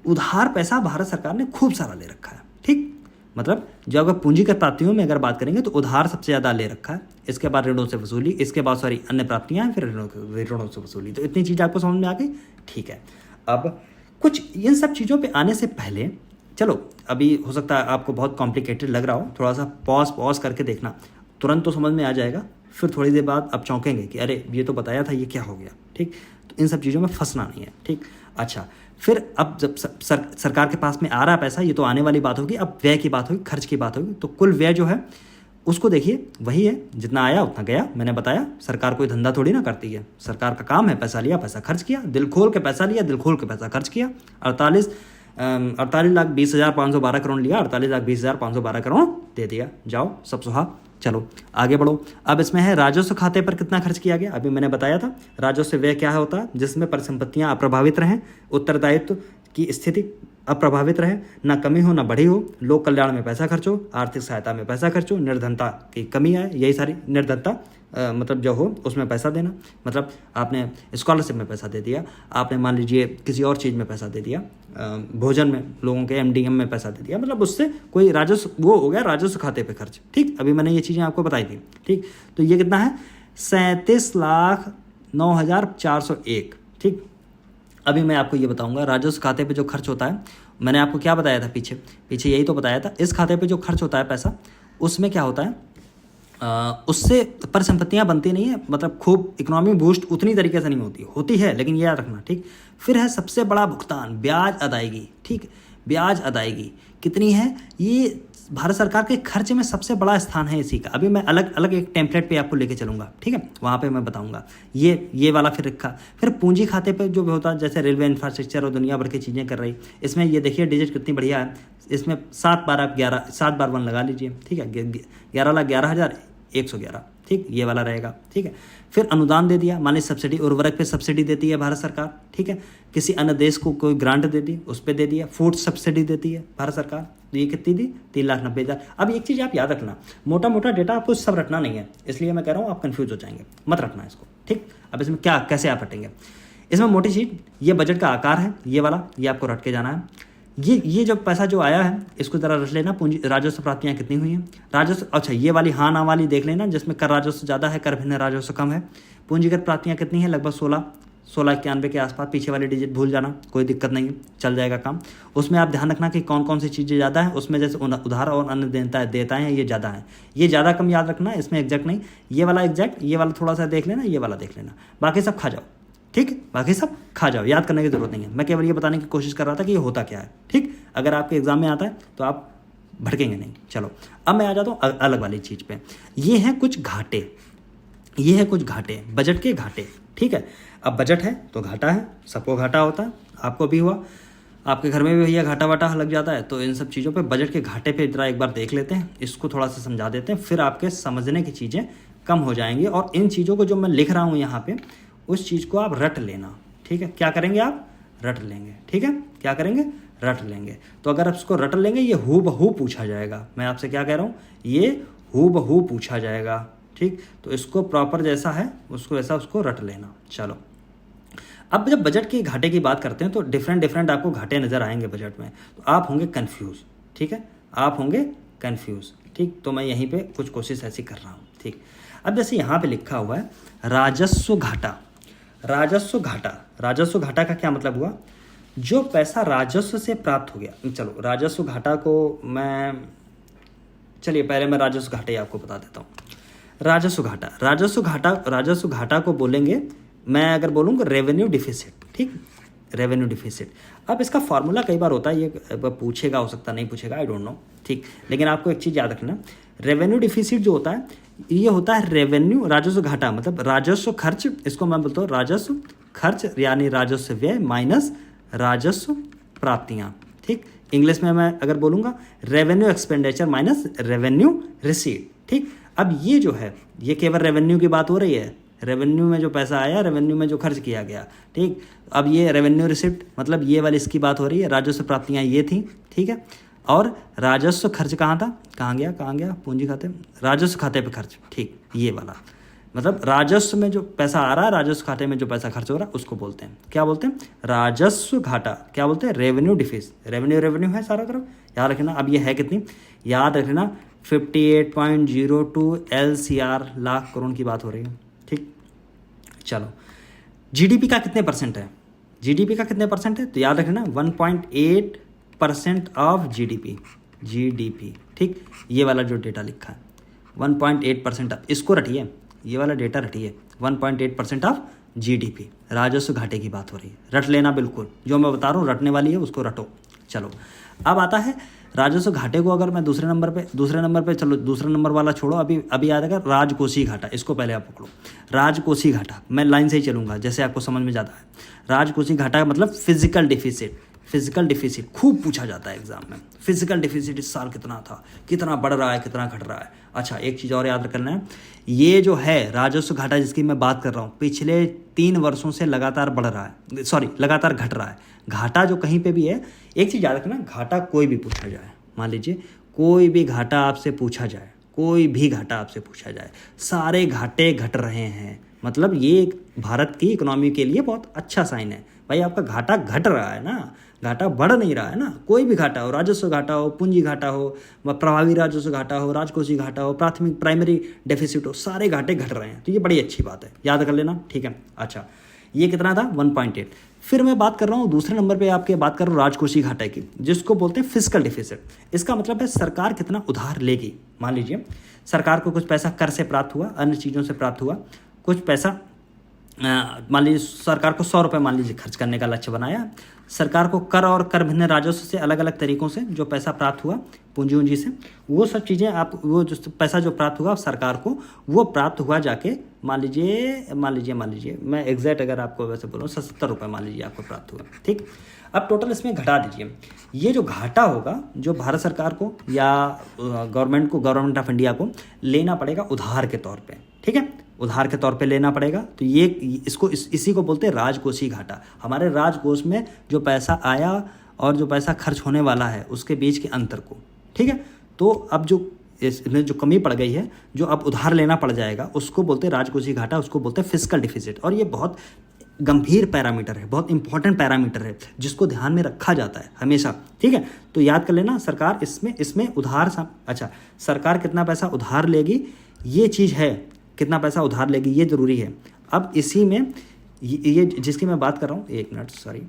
उधार पैसा भारत सरकार ने खूब सारा ले रखा है। ठीक, मतलब जो अगर पूंजीगत प्राप्तियों में अगर बात करेंगे तो उधार सबसे ज़्यादा ले रखा है, इसके बाद ऋणों से वसूली, इसके बाद अन्य प्राप्तियाँ, फिर ऋणों से वसूली। तो इतनी चीज़ आपको समझ में आ गई। ठीक है, अब कुछ इन सब चीज़ों पे आने से पहले, चलो अभी हो सकता है आपको बहुत कॉम्प्लिकेटेड लग रहा हो, थोड़ा सा पॉज करके देखना, तुरंत तो समझ में आ जाएगा, फिर थोड़ी देर बाद आप चौंकेंगे कि अरे ये तो बताया था, ये क्या हो गया। ठीक, इन सब चीज़ों में फंसना नहीं है, ठीक। अच्छा, फिर अब जब सरकार के पास में आ रहा है पैसा, ये तो आने वाली बात होगी। अब व्यय की बात होगी, खर्च की बात होगी। तो कुल व्यय जो है उसको देखिए, वही है, जितना आया उतना गया। मैंने बताया सरकार कोई धंधा थोड़ी ना करती है, सरकार का काम है पैसा लिया, पैसा खर्च किया, दिल खोल के पैसा लिया, दिल खोल के पैसा खर्च किया। 48,20,512 करोड़ लिया, 48,20,512 करोड़ दे दिया, जाओ सब सुहा। चलो आगे बढ़ो। अब इसमें है राजस्व खाते पर कितना खर्च किया गया। अभी मैंने बताया था राजस्व व्यय क्या होता है, जिसमें परिसंपत्तियां अप्रभावित रहें, उत्तरदायित्व की स्थिति अप्रभावित रहे, ना कमी हो ना बढ़ी हो, लोक कल्याण में पैसा खर्च हो, आर्थिक सहायता में पैसा खर्च हो, निर्धनता की कमी आए, यही सारी निर्धनता मतलब जो हो उसमें पैसा देना। मतलब आपने स्कॉलरशिप में पैसा दे दिया, आपने मान लीजिए किसी और चीज़ में पैसा दे दिया, भोजन में लोगों के MDM में पैसा दे दिया, मतलब उससे कोई राजस्व, वो हो गया राजस्व खाते पे खर्च, ठीक। अभी मैंने ये चीज़ें आपको बताई थी, ठीक। तो ये कितना है, 37,09,401, ठीक। अभी मैं आपको ये बताऊंगा राजस्व खाते पे जो खर्च होता है, मैंने आपको क्या बताया था पीछे यही तो बताया था। इस खाते पे जो खर्च होता है पैसा, उसमें क्या होता है, उससे परिसंपत्तियां बनती नहीं है, मतलब खूब इकोनॉमी बूस्ट उतनी तरीके से नहीं होती है, लेकिन ये याद रखना, ठीक। फिर है सबसे बड़ा भुगतान, ब्याज अदायगी, ठीक। ब्याज अदायगी कितनी है, ये भारत सरकार के खर्च में सबसे बड़ा स्थान है इसी का। अभी मैं अलग अलग एक टेम्पलेट पे आपको लेके चलूंगा, ठीक है, वहाँ पे मैं बताऊंगा ये वाला। फिर रखा, फिर पूंजी खाते पे जो भी होता है, जैसे रेलवे इंफ्रास्ट्रक्चर और दुनिया भर की चीज़ें कर रही, इसमें ये देखिए डिजिट कितनी बढ़िया है, इसमें 7 बार 1 लगा लीजिए, ठीक है, 11,11,111, ठीक, ये वाला रहेगा, ठीक है। फिर अनुदान दे दिया, मान लीजिए सब्सिडी, उर्वरक पे सब्सिडी देती है भारत सरकार, ठीक है। किसी अन्य देश को कोई ग्रांट दे दी, उस पर दे दिया। फूड सब्सिडी देती है भारत सरकार, तो ये कितनी दी, 3,90,000। अब एक चीज़ आप याद रखना, मोटा मोटा डेटा आपको सब रखना नहीं है, इसलिए मैं कह रहा हूँ आप कंफ्यूज हो जाएंगे, मत रखना इसको, ठीक। अब इसमें क्या कैसे आप हटेंगे, इसमें मोटी चीज़, ये बजट का आकार है, ये वाला, ये आपको रट के जाना है। ये जो पैसा जो आया है, इसको ज़रा रख लेना। पूंजी राजस्व प्राप्तियाँ कितनी हुई हैं, राजस्व, अच्छा ये वाली हाँ ना वाली देख लेना, जिसमें कर राजस्व ज़्यादा है, कर भिन्न राजस्व कम है। पूंजीगत प्राप्तियाँ कितनी है, लगभग 1691 के आसपास। पीछे वाली डिजिट भूल जाना, कोई दिक्कत नहीं है, चल जाएगा काम। उसमें आप ध्यान रखना कि कौन कौन सी चीज़ें ज़्यादा हैं, उसमें जैसे उधार और अन्य देताएँ हैं, ये ज़्यादा हैं, ये ज़्यादा कम याद रखना, इसमें एग्जैक्ट नहीं, ये वाला एग्जैक्ट, ये वाला थोड़ा सा देख लेना, ये वाला देख लेना, बाकी सब खा जाओ, ठीक। बाकी सब खा जाओ, याद करने की जरूरत नहीं है, मैं केवल ये बताने की कोशिश कर रहा था कि ये होता क्या है, ठीक। अगर आपके एग्जाम में आता है तो आप भड़केंगे नहीं। चलो अब मैं आ जाता हूँ अलग वाली चीज़ पे। ये हैं कुछ घाटे, ये है कुछ घाटे, बजट के घाटे, ठीक है। अब बजट है तो घाटा है, सबको घाटा होता है, आपको भी हुआ, आपके घर में भी भैया घाटा वाटा लग जाता है। तो इन सब चीज़ों पे, बजट के घाटे पे जरा एक बार देख लेते हैं, इसको थोड़ा सा समझा देते हैं, फिर आपके समझने की चीज़ें कम हो जाएंगी। और इन चीज़ों को जो मैं लिख रहा हूँ यहाँ पे, उस चीज़ को आप रट लेना, ठीक है। क्या करेंगे आप, रट लेंगे, ठीक है। क्या करेंगे, रट लेंगे। तो अगर आप इसको रट लेंगे, ये हूबहू पूछा जाएगा। मैं आपसे क्या कह रहा हूँ, ये हूबहू पूछा जाएगा, ठीक। तो इसको प्रॉपर जैसा है उसको वैसा उसको रट लेना। चलो अब जब बजट के घाटे की बात करते हैं तो डिफरेंट आपको घाटे नज़र आएंगे बजट में, तो आप होंगे कन्फ्यूज़, ठीक है, आप होंगे कन्फ्यूज़, ठीक। तो मैं यहीं पे कुछ कोशिश ऐसी कर रहा हूँ, ठीक। अब जैसे यहाँ पे लिखा हुआ है राजस्व घाटा, राजस्व घाटा का क्या मतलब हुआ, जो पैसा राजस्व से प्राप्त हो गया। चलो राजस्व घाटा को मैं, चलिए पहले मैं राजस्व घाटे आपको बता देता हूँ। राजस्व घाटा को बोलेंगे, मैं अगर बोलूँगा रेवेन्यू डिफिसिट, ठीक, रेवेन्यू डिफिसिट। अब इसका फॉर्मूला कई बार होता है, ये पूछेगा, हो सकता नहीं पूछेगा, आई डोंट नो, ठीक। लेकिन आपको एक चीज़ याद रखना, रेवेन्यू डिफिसिट जो होता है, ये होता है रेवेन्यू, राजस्व घाटा मतलब राजस्व खर्च, इसको मैं बोलता हूँ राजस्व खर्च यानी राजस्व व्यय माइनस राजस्व प्राप्तियाँ, ठीक। इंग्लिश में मैं अगर बोलूँगा revenue expenditure minus revenue receipt, ठीक। अब ये जो है, ये केवल रेवेन्यू की बात हो रही है, रेवेन्यू में जो पैसा आया, रेवेन्यू में जो खर्च किया गया, ठीक। अब ये रेवेन्यू रिसिप्ट मतलब ये वाली इसकी बात हो रही है, राजस्व प्राप्तियाँ ये थी, ठीक है। और राजस्व खर्च कहाँ था, कहाँ गया, पूंजी खाते, राजस्व खाते पे खर्च, ठीक, ये वाला मतलब राजस्व में जो पैसा आ रहा है, राजस्व खाते में जो पैसा खर्च हो रहा है, उसको बोलते हैं, क्या बोलते हैं, राजस्व घाटा। क्या बोलते हैं, रेवेन्यू डिफिसिट। रेवेन्यू है सारा तरफ, याद रखना। अब ये है कितनी, याद रखना 58.02 LCR, लाख करोड़ की बात हो रही है, ठीक। चलो जीडीपी का कितने परसेंट है, जीडीपी का कितने परसेंट है, तो याद रखना 1.8% ऑफ जीडीपी, ठीक। ये वाला जो डेटा लिखा है 1.8% इसको रटिए, ये वाला डेटा रटिए, 1.8% ऑफ जीडीपी, राजस्व घाटे की बात हो रही है, रट लेना बिल्कुल, जो मैं बता रहा हूँ रटने वाली है उसको रटो। चलो अब आता है राजस्व घाटे को, अगर मैं दूसरे नंबर पे चलो दूसरा नंबर वाला छोड़ो, अभी याद आएगा राजकोषीय घाटा, इसको पहले आप पकड़ो। राजकोषीय घाटा, मैं लाइन से ही चलूंगा जैसे आपको समझ में जाता है। राजकोषीय घाटा का मतलब फिजिकल डिफिसिट खूब पूछा जाता है एग्जाम में। फिजिकल डिफिसिट इस साल कितना था, कितना बढ़ रहा है, कितना घट रहा है। अच्छा एक चीज़ और याद रखना है, ये जो है राजस्व घाटा जिसकी मैं बात कर रहा हूँ, पिछले 3 वर्षों से लगातार बढ़ रहा है, लगातार घट रहा है। घाटा जो कहीं पे भी है, एक चीज़ याद रखना, घाटा कोई भी पूछा जाए, मान लीजिए कोई भी घाटा आपसे पूछा जाए, सारे घाटे घट रहे हैं, मतलब ये भारत की इकोनॉमी के लिए बहुत अच्छा साइन है। भाई आपका घाटा घट रहा है ना, घाटा बढ़ नहीं रहा है ना। कोई भी घाटा हो, राजस्व घाटा हो, पूंजी घाटा हो, प्रभावी राजस्व घाटा हो, राजकोषीय घाटा हो, प्राइमरी डेफिसिट हो, सारे घाटे घट रहे हैं, तो ये बड़ी अच्छी बात है, याद कर लेना, ठीक है। अच्छा ये कितना था 1.8। फिर मैं बात कर रहा हूँ दूसरे नंबर पे, आपके बात कर रहा हूँ राजकोषीय घाटे की, जिसको बोलते हैं फिस्कल डिफिसिट। इसका मतलब है सरकार कितना उधार लेगी। मान लीजिए सरकार को कुछ पैसा कर से प्राप्त हुआ, अन्य चीज़ों से प्राप्त हुआ, कुछ पैसा मान लीजिए सरकार को 100 रुपये मान लीजिए खर्च करने का लक्ष्य बनाया। सरकार को कर और कर भिन्न राजस्व से अलग अलग तरीकों से जो पैसा प्राप्त हुआ, पूंजी से, वो सब चीज़ें आप, वो जो पैसा जो प्राप्त हुआ सरकार को, वो प्राप्त हुआ जाके मान लीजिए मैं एग्जैक्ट अगर आपको वैसे बोलूँ 77 रुपये मान लीजिए आपको प्राप्त हुआ, ठीक। अब टोटल इसमें घटा दीजिए, ये जो घाटा होगा जो भारत सरकार को या गवर्नमेंट ऑफ इंडिया को लेना पड़ेगा उधार के तौर पे, ठीक है, उधार के तौर पे लेना पड़ेगा। तो ये इसी को बोलते हैं राजकोषीय घाटा। हमारे राजकोष में जो पैसा आया और जो पैसा खर्च होने वाला है उसके बीच के अंतर को, ठीक है। तो अब जो इसमें जो कमी पड़ गई है, जो अब उधार लेना पड़ जाएगा, उसको बोलते हैं राजकोषीय घाटा, उसको बोलते हैं फिस्कल डिफिसिट। और ये बहुत गंभीर पैरामीटर है, बहुत इंपॉर्टेंट पैरामीटर है, जिसको ध्यान में रखा जाता है हमेशा, ठीक है। तो याद कर लेना, सरकार इसमें उधार सरकार कितना पैसा उधार लेगी, ये चीज़ है, कितना पैसा उधार लेगी ये ज़रूरी है। अब इसी में ये जिसकी मैं बात कर रहा हूँ, एक मिनट सॉरी,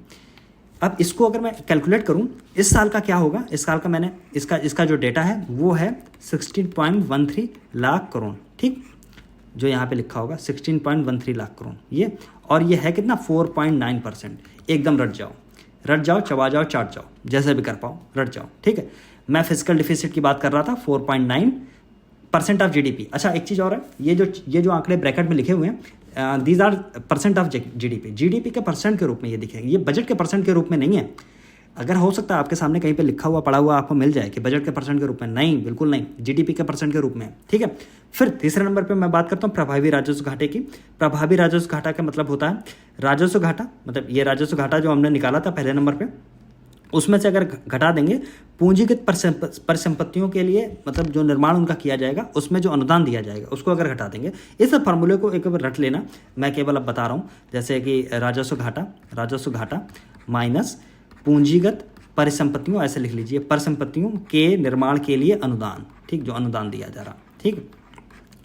अब इसको अगर मैं कैलकुलेट करूँ इस साल का क्या होगा, इस साल का मैंने इसका जो डेटा है वो है 16.13 लाख करोड़, ठीक, जो यहाँ पे लिखा होगा 16.13 लाख करोड़ ये, और ये है कितना 4.9%। एकदम रट जाओ, चबा जाओ, चाट जाओ, जैसे भी कर पाओ रट जाओ, ठीक है। मैं फिजिकल डिफिसिट की बात कर रहा था, 4.9% ऑफ जीडीपी। अच्छा एक चीज़ और है, ये जो आंकड़े ब्रैकेट में लिखे हुए हैं, these are percent of GDP के परसेंट के रूप में ये दिखेंगे, ये बजट के परसेंट के रूप में नहीं है। अगर हो सकता है आपके सामने कहीं पे लिखा हुआ पड़ा हुआ आपको मिल जाए कि बजट के परसेंट के रूप में, नहीं, बिल्कुल नहीं, जीडीपी के परसेंट के रूप में, ठीक है। फिर तीसरे नंबर पे मैं बात करता हूँ प्रभावी राजस्व घाटे की। प्रभावी राजस्व घाटा का मतलब होता है राजस्व घाटा, मतलब ये राजस्व घाटा जो हमने निकाला था पहले नंबर पे, उसमें से अगर घटा देंगे पूंजीगत परिसंपत्तियों के लिए, मतलब जो निर्माण उनका किया जाएगा उसमें जो अनुदान दिया जाएगा उसको अगर घटा देंगे, इस फार्मूले को एक बार रट लेना, मैं केवल अब बता रहा हूँ। जैसे कि राजस्व घाटा माइनस पूंजीगत परिसंपत्तियों, ऐसे लिख लीजिए, परिसंपत्तियों के निर्माण के लिए अनुदान, ठीक, जो अनुदान दिया जा रहा, ठीक,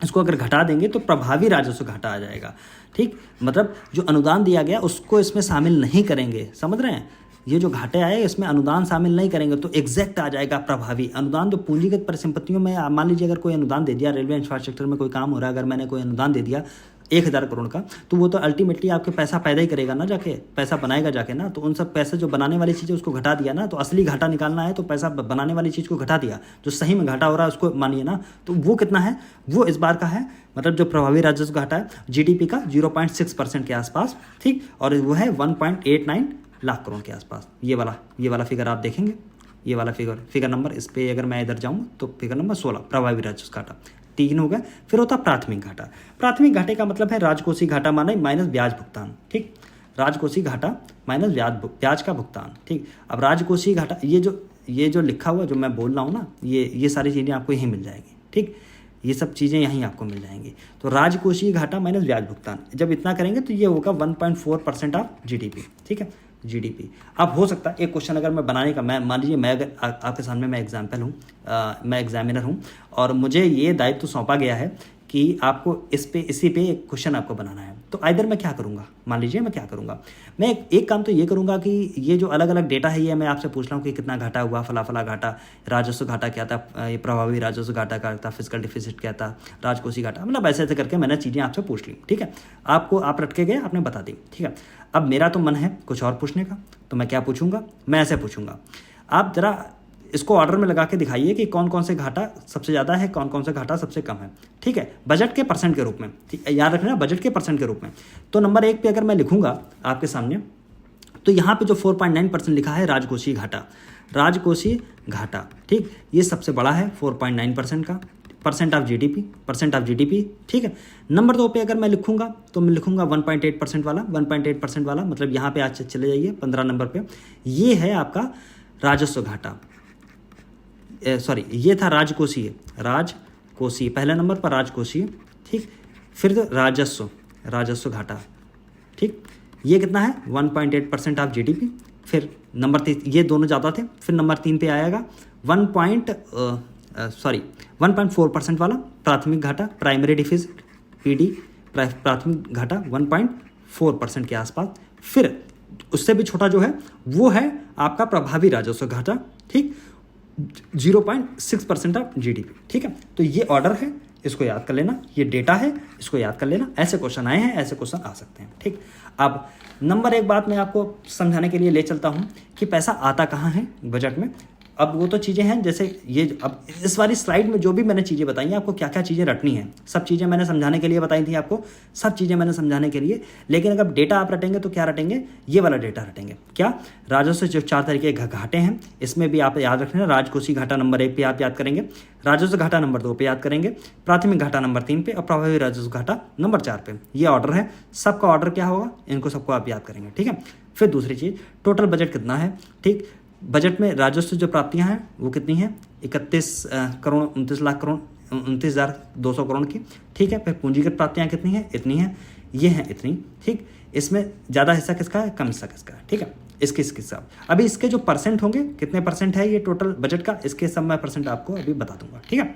इसको अगर घटा देंगे तो प्रभावी राजस्व घाटा आ जाएगा, ठीक। मतलब जो अनुदान दिया गया उसको इसमें शामिल नहीं करेंगे, समझ रहे हैं, ये जो घाटे आए इसमें अनुदान शामिल नहीं करेंगे तो एग्जैक्ट आ जाएगा प्रभावी। अनुदान तो पूंजीगत परिसंपत्तियों में, मान लीजिए अगर कोई अनुदान दे दिया, रेलवे इंफ्रास्ट्रक्चर में कोई काम हो रहा है, अगर मैंने कोई अनुदान दे दिया 1000 करोड़ का, तो वो तो अल्टीमेटली आपके पैसा पैदा ही करेगा ना, जाके पैसा बनाएगा जाके ना। तो उन सब पैसे जो बनाने वाली चीज़ें उसको घटा दिया ना, तो असली घाटा निकालना है तो पैसा बनाने वाली चीज़ को घटा दिया, जो सही में घाटा हो रहा है उसको मानिए ना। तो वो कितना है, वो इस बार का है, मतलब जो प्रभावी राजस्व घाटा है जीडीपी का 0.6% के आसपास, ठीक, और वो है 1.89 लाख करोड़ के आसपास। ये वाला फिगर आप देखेंगे, ये वाला फिगर नंबर, इस पे अगर मैं इधर जाऊँ तो फिगर नंबर 16 प्रभावी राजस्व घाटा 3 हो गया। फिर होता प्राथमिक घाटा। प्राथमिक घाटे का मतलब है राजकोषीय घाटा माने माइनस ब्याज भुगतान, ठीक, राजकोषीय घाटा माइनस ब्याज का भुगतान, ठीक। अब राजकोषीय घाटा, ये जो लिखा हुआ जो मैं बोल रहा हूँ ना, ये सारी चीज़ें आपको यहीं मिल जाएगी, ठीक, ये सब चीज़ें यहीं आपको मिल जाएंगी। तो राजकोषीय घाटा माइनस ब्याज भुगतान, जब इतना करेंगे तो ये होगा 1.4% ऑफ जीडीपी, ठीक है, जीडीपी। अब हो सकता है एक क्वेश्चन अगर मैं बनाने का, मैं मान लीजिए मैं अगर आपके सामने मैं एग्जाम्पल हूँ, मैं एग्जामिनर हूँ और मुझे ये दायित्व सौंपा गया है कि आपको इसी पे एक क्वेश्चन आपको बनाना है। तो इधर मैं क्या करूँगा, मान लीजिए मैं क्या करूँगा, मैं एक काम तो ये करूँगा कि ये जो अलग अलग डेटा है ये मैं आपसे पूछ रहा हूँ कि कितना घाटा हुआ, फला फला घाटा, राजस्व घाटा क्या था, ये प्रभावी राजस्व घाटा क्या था, फिजिकल डिफिसिट क्या था, राजकोषीय घाटा, मतलब ऐसे ऐसे करके मैंने चीज़ें आपसे पूछ ली। ठीक है, आप रटके गए, आपने बता दी। ठीक है, अब मेरा तो मन है कुछ और पूछने का, तो मैं क्या पूछूंगा, मैं ऐसे पूछूंगा, आप जरा इसको ऑर्डर में लगा के दिखाइए कि कौन कौन से घाटा सबसे ज़्यादा है, कौन कौन से घाटा सबसे कम है। ठीक है, बजट के परसेंट के रूप में, ठीक है, याद रखना बजट के परसेंट के रूप में। तो नंबर 1 पे अगर मैं लिखूंगा आपके सामने, तो यहाँ पे जो 4.9% लिखा है राजकोषीय घाटा, राजकोषीय घाटा, ठीक, ये सबसे बड़ा है 4.9% का, परसेंट ऑफ जीडीपी। ठीक है, नंबर 2 पे अगर मैं लिखूंगा तो मैं लिखूंगा 1.8% वाला, 1.8% वाला, मतलब यहाँ पे आज चले जाइए 15 नंबर पे, ये है आपका राजस्व घाटा, सॉरी ये था राजकोषीय, पहले नंबर पर राजकोषीय। ठीक, फिर राजस्व घाटा। ठीक, ये कितना है 1.8% ऑफ जीडीपी। फिर नंबर 3, ये दोनों ज़्यादा थे। फिर नंबर 3 पे आएगा 1.4% वाला प्राथमिक घाटा, प्राइमरी डिफिसिट, पीडी, प्राथमिक घाटा 1.4% के आसपास। फिर उससे भी छोटा जो है वो है आपका प्रभावी राजस्व घाटा, ठीक, 0.6% ऑफ जीडीपी। ठीक है, तो ये ऑर्डर है, इसको याद कर लेना, ये डेटा है, इसको याद कर लेना। ऐसे क्वेश्चन आए हैं, ऐसे क्वेश्चन आ सकते हैं। ठीक, अब नंबर 1 बात मैं आपको समझाने के लिए ले चलता हूँ कि पैसा आता कहाँ है बजट में। अब वो तो चीज़ें हैं, जैसे ये अब इस वाली स्लाइड में जो भी मैंने चीज़ें बताई हैं, आपको क्या क्या चीज़ें रटनी हैं, सब चीज़ें मैंने समझाने के लिए बताई थी आपको, सब चीज़ें मैंने समझाने के लिए। लेकिन अगर डेटा आप रटेंगे तो क्या रटेंगे, ये वाला डेटा रटेंगे। क्या, राजस्व जो 4 तरीके के घाटे हैं, इसमें भी आप याद रखना, राजकोषीय घाटा नंबर 1 पे आप याद करेंगे, राजस्व घाटा नंबर 2 पे याद करेंगे, प्राथमिक घाटा नंबर 3 पे और प्रभावी राजस्व घाटा नंबर 4 पे। ये ऑर्डर है, सबका ऑर्डर क्या होगा, इनको सबको आप याद करेंगे। ठीक है, फिर दूसरी चीज़, टोटल बजट कितना है। ठीक, बजट में राजस्व जो प्राप्तियां हैं वो कितनी हैं, 29,29,200 करोड़ की। ठीक है, फिर पूंजीगत प्राप्तियां कितनी हैं, इतनी हैं, ये हैं इतनी। ठीक, इसमें ज़्यादा हिस्सा किसका है, कम हिस्सा किसका है। ठीक है, इसके हिसाब, अभी इसके जो परसेंट होंगे, कितने परसेंट है ये टोटल बजट का, इसके सब मैं परसेंट आपको अभी बता दूंगा। ठीक है,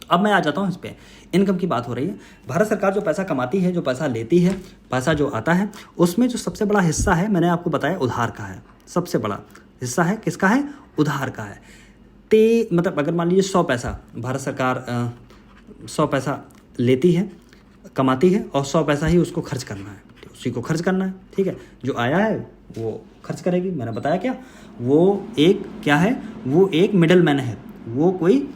अब मैं आ जाता हूँ इस पर, इनकम की बात हो रही है। भारत सरकार जो पैसा कमाती है, जो पैसा लेती है, पैसा जो आता है, उसमें जो सबसे बड़ा हिस्सा है, मैंने आपको बताया उधार का है। सबसे बड़ा हिस्सा है किसका है, उधार का है। मतलब अगर मान लीजिए 100 पैसा भारत सरकार 100 पैसा लेती है, कमाती है, और 100 पैसा ही उसको खर्च करना है, उसी को खर्च करना है। ठीक है, जो आया है वो खर्च करेगी। मैंने बताया क्या, वो एक क्या है, वो एक मिडल मैन है, वो कोई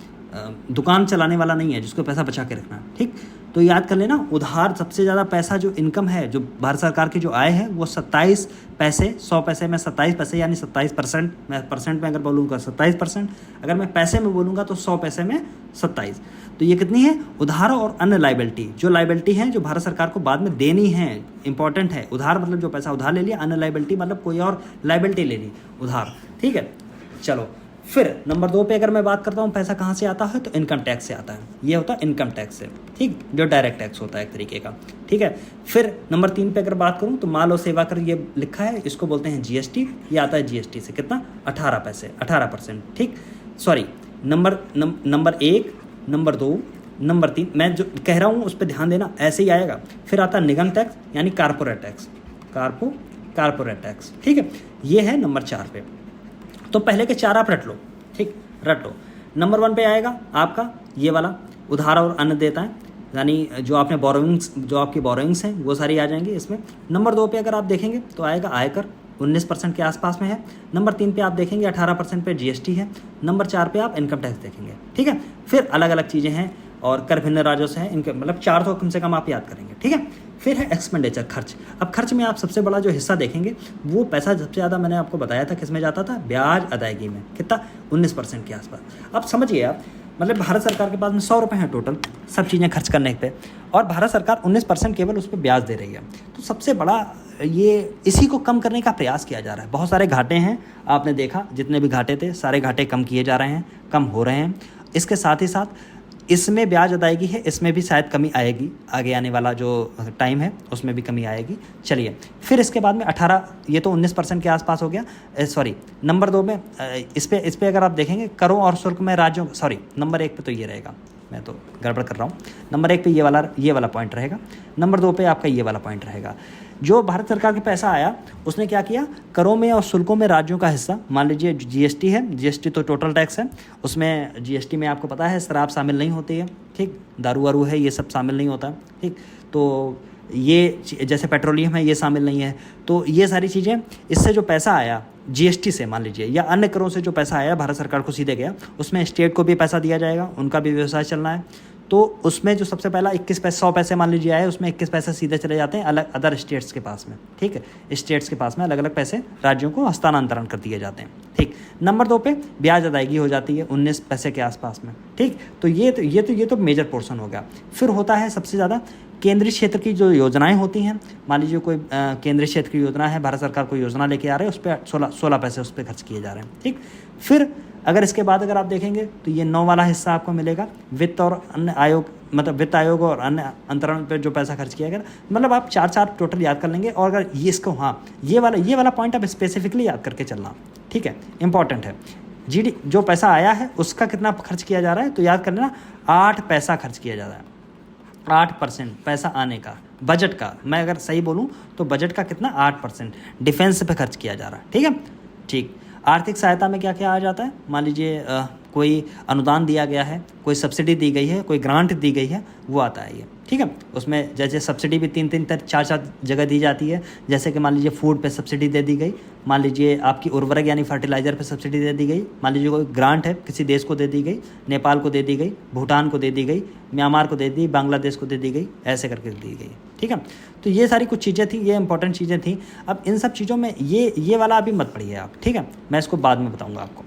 दुकान चलाने वाला नहीं है जिसको पैसा बचा के रखना है। ठीक, तो याद कर लेना, उधार सबसे ज़्यादा पैसा जो इनकम है, जो भारत सरकार की जो आय है, वो 27 पैसे, 100 पैसे में 27 पैसे, यानी 27%। मैं परसेंट में अगर बोलूँगा 27%, अगर मैं पैसे में बोलूँगा तो 100 पैसे में 27। तो ये कितनी है, उधार और अन्य लाइबिलिटी, जो लाइबिलिटी है जो भारत सरकार को बाद में देनी है, इंपॉर्टेंट है। उधार मतलब जो पैसा उधार ले लिया, अन्य लाइबिलिटी मतलब कोई और लाइबिलिटी ले ली, उधार। ठीक है, चलो फिर नंबर 2 पे अगर मैं बात करता हूँ पैसा कहाँ से आता है, तो इनकम टैक्स से आता है। ये होता है इनकम टैक्स से, ठीक, जो डायरेक्ट टैक्स होता है एक तरीके का। ठीक है, फिर नंबर 3 पे अगर बात करूँ तो माल और सेवा कर, ये लिखा है, इसको बोलते हैं जीएसटी। ये आता है जीएसटी से, कितना, 18 पैसे, 18%। ठीक, सॉरी, नंबर 1, नंबर 2, नंबर 3, मैं जो कह रहा हूँ उस पर ध्यान देना, ऐसे ही आएगा। फिर आता है निगम टैक्स, यानी कारपोरेट टैक्स, कारपोरेट टैक्स। ठीक है, ये है नंबर 4 पे। तो पहले के 4 आप रट लो, ठीक, रट लो। नंबर 1 पे आएगा आपका ये वाला, उधार और अन्य देता है, यानी जो आपने बोरोइंग्स, जो आपकी बोरोइंग्स हैं वो सारी आ जाएंगी इसमें। नंबर 2 पे अगर आप देखेंगे तो आएगा आयकर, 19% के आसपास में है। नंबर 3 पे आप देखेंगे 18% पे जीएसटी है। नंबर 4 पे आप इनकम टैक्स देखेंगे। ठीक है, फिर अलग अलग चीज़ें हैं और कर भिन्न राजस्व है, इनके मतलब 4 तो कम से कम आप याद करेंगे। ठीक है, फिर है एक्सपेंडिचर, खर्च। अब खर्च में आप सबसे बड़ा जो हिस्सा देखेंगे, वो पैसा सबसे ज़्यादा मैंने आपको बताया था किस में जाता था, ब्याज अदायगी में। कितना, 19% के आसपास। अब समझिए आप, मतलब भारत सरकार के पास में 100 रुपये हैं टोटल सब चीज़ें खर्च करने पे, और भारत सरकार 19% केवल उस पर ब्याज दे रही है। तो सबसे बड़ा ये, इसी को कम करने का प्रयास किया जा रहा है। बहुत सारे घाटे हैं, आपने देखा जितने भी घाटे थे सारे घाटे कम किए जा रहे हैं, कम हो रहे हैं। इसके साथ ही साथ इसमें ब्याज अदायगी है, इसमें भी शायद कमी आएगी, आगे आने वाला जो टाइम है उसमें भी कमी आएगी। चलिए, फिर इसके बाद में 18, ये तो 19% के आसपास हो गया। सॉरी, नंबर 2 में इस पे अगर आप देखेंगे करों और शुल्क में राज्यों, सॉरी नंबर 1 पे तो ये रहेगा, मैं तो गड़बड़ कर रहा हूँ। नंबर 1 पे ये वाला पॉइंट रहेगा, नंबर 2 पे आपका ये वाला पॉइंट रहेगा। जो भारत सरकार के पैसा आया उसने क्या किया, करों में और शुल्कों में राज्यों का हिस्सा, मान लीजिए जीएसटी है, जीएसटी तो टोटल टैक्स है, उसमें जीएसटी में आपको पता है शराब शामिल नहीं होती है, ठीक, दारू वारू है ये सब शामिल नहीं होता, ठीक, तो ये जैसे पेट्रोलियम है ये शामिल नहीं है। तो ये सारी चीज़ें, इससे जो पैसा आया जीएसटी से मान लीजिए या अन्य करों से जो पैसा आया भारत सरकार को सीधे गया, उसमें स्टेट को भी पैसा दिया जाएगा, उनका भी व्यवसाय चलना है। तो उसमें जो सबसे पहला 21 पैसे 100 पैसे मान लीजिए आए, उसमें 21 पैसे सीधे चले जाते हैं अलग अदर स्टेट्स के पास में, ठीक है, स्टेट्स के पास में अलग अलग पैसे राज्यों को हस्तांतरण कर दिए जाते हैं, ठीक। नंबर 2 पे ब्याज अदायगी हो जाती है 19 पैसे के आसपास में, ठीक। तो ये तो मेजर पोर्शन हो गया। फिर होता है सबसे ज़्यादा केंद्रीय क्षेत्र की जो योजनाएं होती हैं, मान लीजिए कोई केंद्रीय क्षेत्र की योजना है, भारत सरकार कोई योजना लेके आ रहे हैं, उस पर 16 पैसे उस पर खर्च किए जा रहे हैं, ठीक। फिर अगर इसके बाद अगर आप देखेंगे तो ये 9 वाला हिस्सा आपको मिलेगा, वित्त और अन्य आयोग, मतलब वित्त आयोग और अन्य अंतरण पर जो पैसा खर्च किया गया, मतलब आप 4 टोटल याद कर लेंगे। और अगर ये इसको, हाँ, ये वाला पॉइंट आप स्पेसिफिकली याद करके चलना, ठीक है, इंपॉर्टेंट है। जो पैसा आया है उसका कितना खर्च किया जा रहा है, तो याद कर लेना 8 पैसा खर्च किया जा रहा है, 8% पैसा आने का, बजट का, मैं अगर सही बोलूँ तो बजट का कितना 8% डिफेंस पे खर्च किया जा रहा है, ठीक है, ठीक। आर्थिक सहायता में क्या क्या आ जाता है, मान लीजिए कोई अनुदान दिया गया है, कोई सब्सिडी दी गई है, कोई ग्रांट दी गई है, वो आता है ये, ठीक है। उसमें जैसे सब्सिडी भी 3 4 जगह दी जाती है, जैसे कि मान लीजिए फूड पे सब्सिडी दे दी गई, मान लीजिए आपकी उर्वरक यानी फर्टिलाइज़र पे सब्सिडी दे दी गई, मान लीजिए कोई ग्रांट है किसी देश को दे दी गई, नेपाल को दे दी गई, भूटान को दे दी गई, म्यांमार को दे दी, बांग्लादेश को दे दी गई, ऐसे करके दी गई, ठीक है। तो ये सारी कुछ चीज़ें थी, ये इंपॉर्टेंट चीज़ें थी। अब इन सब चीज़ों में ये वाला अभी मत पढ़िए आप, ठीक है, मैं इसको बाद में बताऊँगा आपको,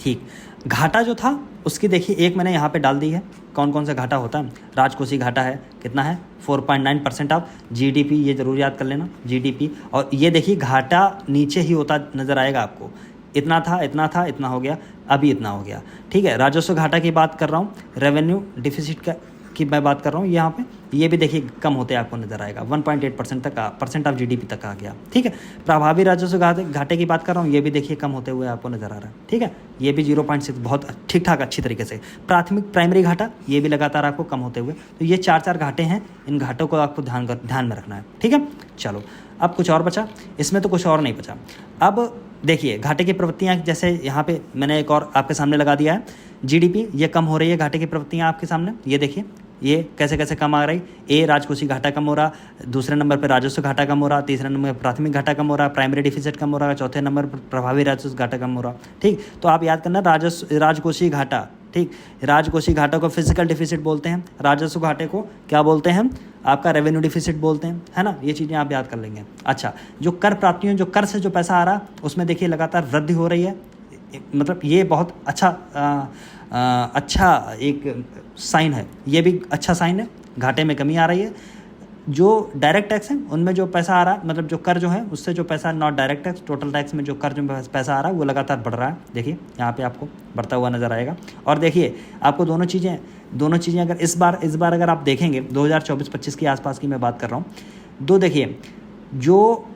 ठीक। घाटा जो था उसकी देखिए एक मैंने यहाँ पे डाल दी है, कौन कौन सा घाटा होता है। राजकोषीय घाटा है, कितना है 4.9% ऑफ जीडीपी, ये ज़रूर याद कर लेना जीडीपी। और ये देखिए घाटा नीचे ही होता नज़र आएगा आपको, इतना था इतना था इतना हो गया, अभी इतना हो गया, ठीक है। राजस्व घाटा की बात कर रहा हूँ, रेवेन्यू डिफिसिट की मैं बात कर रहा हूँ यहाँ पे, ये भी देखिए कम होते आपको नजर आएगा, 1.8% तक परसेंट ऑफ जीडीपी तक आ गया, ठीक है। प्रभावी राजस्व घाटे की बात कर रहा हूँ, ये भी देखिए कम होते हुए आपको नजर आ रहा है, ठीक है। ये भी 0.6 बहुत ठीक ठाक अच्छी तरीके से। प्राइमरी घाटा ये भी लगातार आपको कम होते हुए, तो ये 4 घाटे हैं, इन घाटों को आपको ध्यान में रखना है, ठीक है। चलो अब कुछ और बचा, इसमें तो कुछ और नहीं बचा। अब देखिए घाटे की प्रवृत्तियाँ, जैसे यहाँ पे मैंने एक और आपके सामने लगा दिया है, जीडीपी ये कम हो रही है, घाटे की प्रवृत्तियाँ आपके सामने, ये देखिए ये कैसे कैसे कम आ रही। ए राजकोषीय घाटा कम हो रहा, दूसरे नंबर पर राजस्व घाटा कम हो रहा, तीसरे नंबर पर प्राथमिक घाटा कम हो रहा, प्राइमरी डिफिसिट कम हो रहा, चौथे नंबर पर प्रभावी राजस्व घाटा कम हो रहा, ठीक। तो आप याद करना राजकोषीय घाटा, ठीक, राजकोषीय घाटा को फिजिकल डिफिसिट बोलते हैं, राजस्व घाटे को क्या बोलते हैं, आपका रेवेन्यू डिफिसिट बोलते हैं, है ना। ये चीज़ें आप याद कर लेंगे। अच्छा, जो कर प्राप्तियों, जो कर से जो पैसा आ रहा, उसमें देखिए लगातार वृद्धि हो रही है, मतलब ये बहुत अच्छा एक साइन है, ये भी अच्छा साइन है। घाटे में कमी आ रही है। जो डायरेक्ट टैक्स है उनमें जो पैसा आ रहा है, मतलब जो कर जो है उससे जो पैसा, not direct tax, total tax में जो कर जो पैसा आ रहा है वो लगातार बढ़ रहा है, देखिए यहाँ पे आपको बढ़ता हुआ नज़र आएगा। और देखिए आपको दोनों चीज़ें अगर इस बार अगर आप देखेंगे 2024-25 के आसपास की मैं बात कर रहा हूँ, तो देखिए जो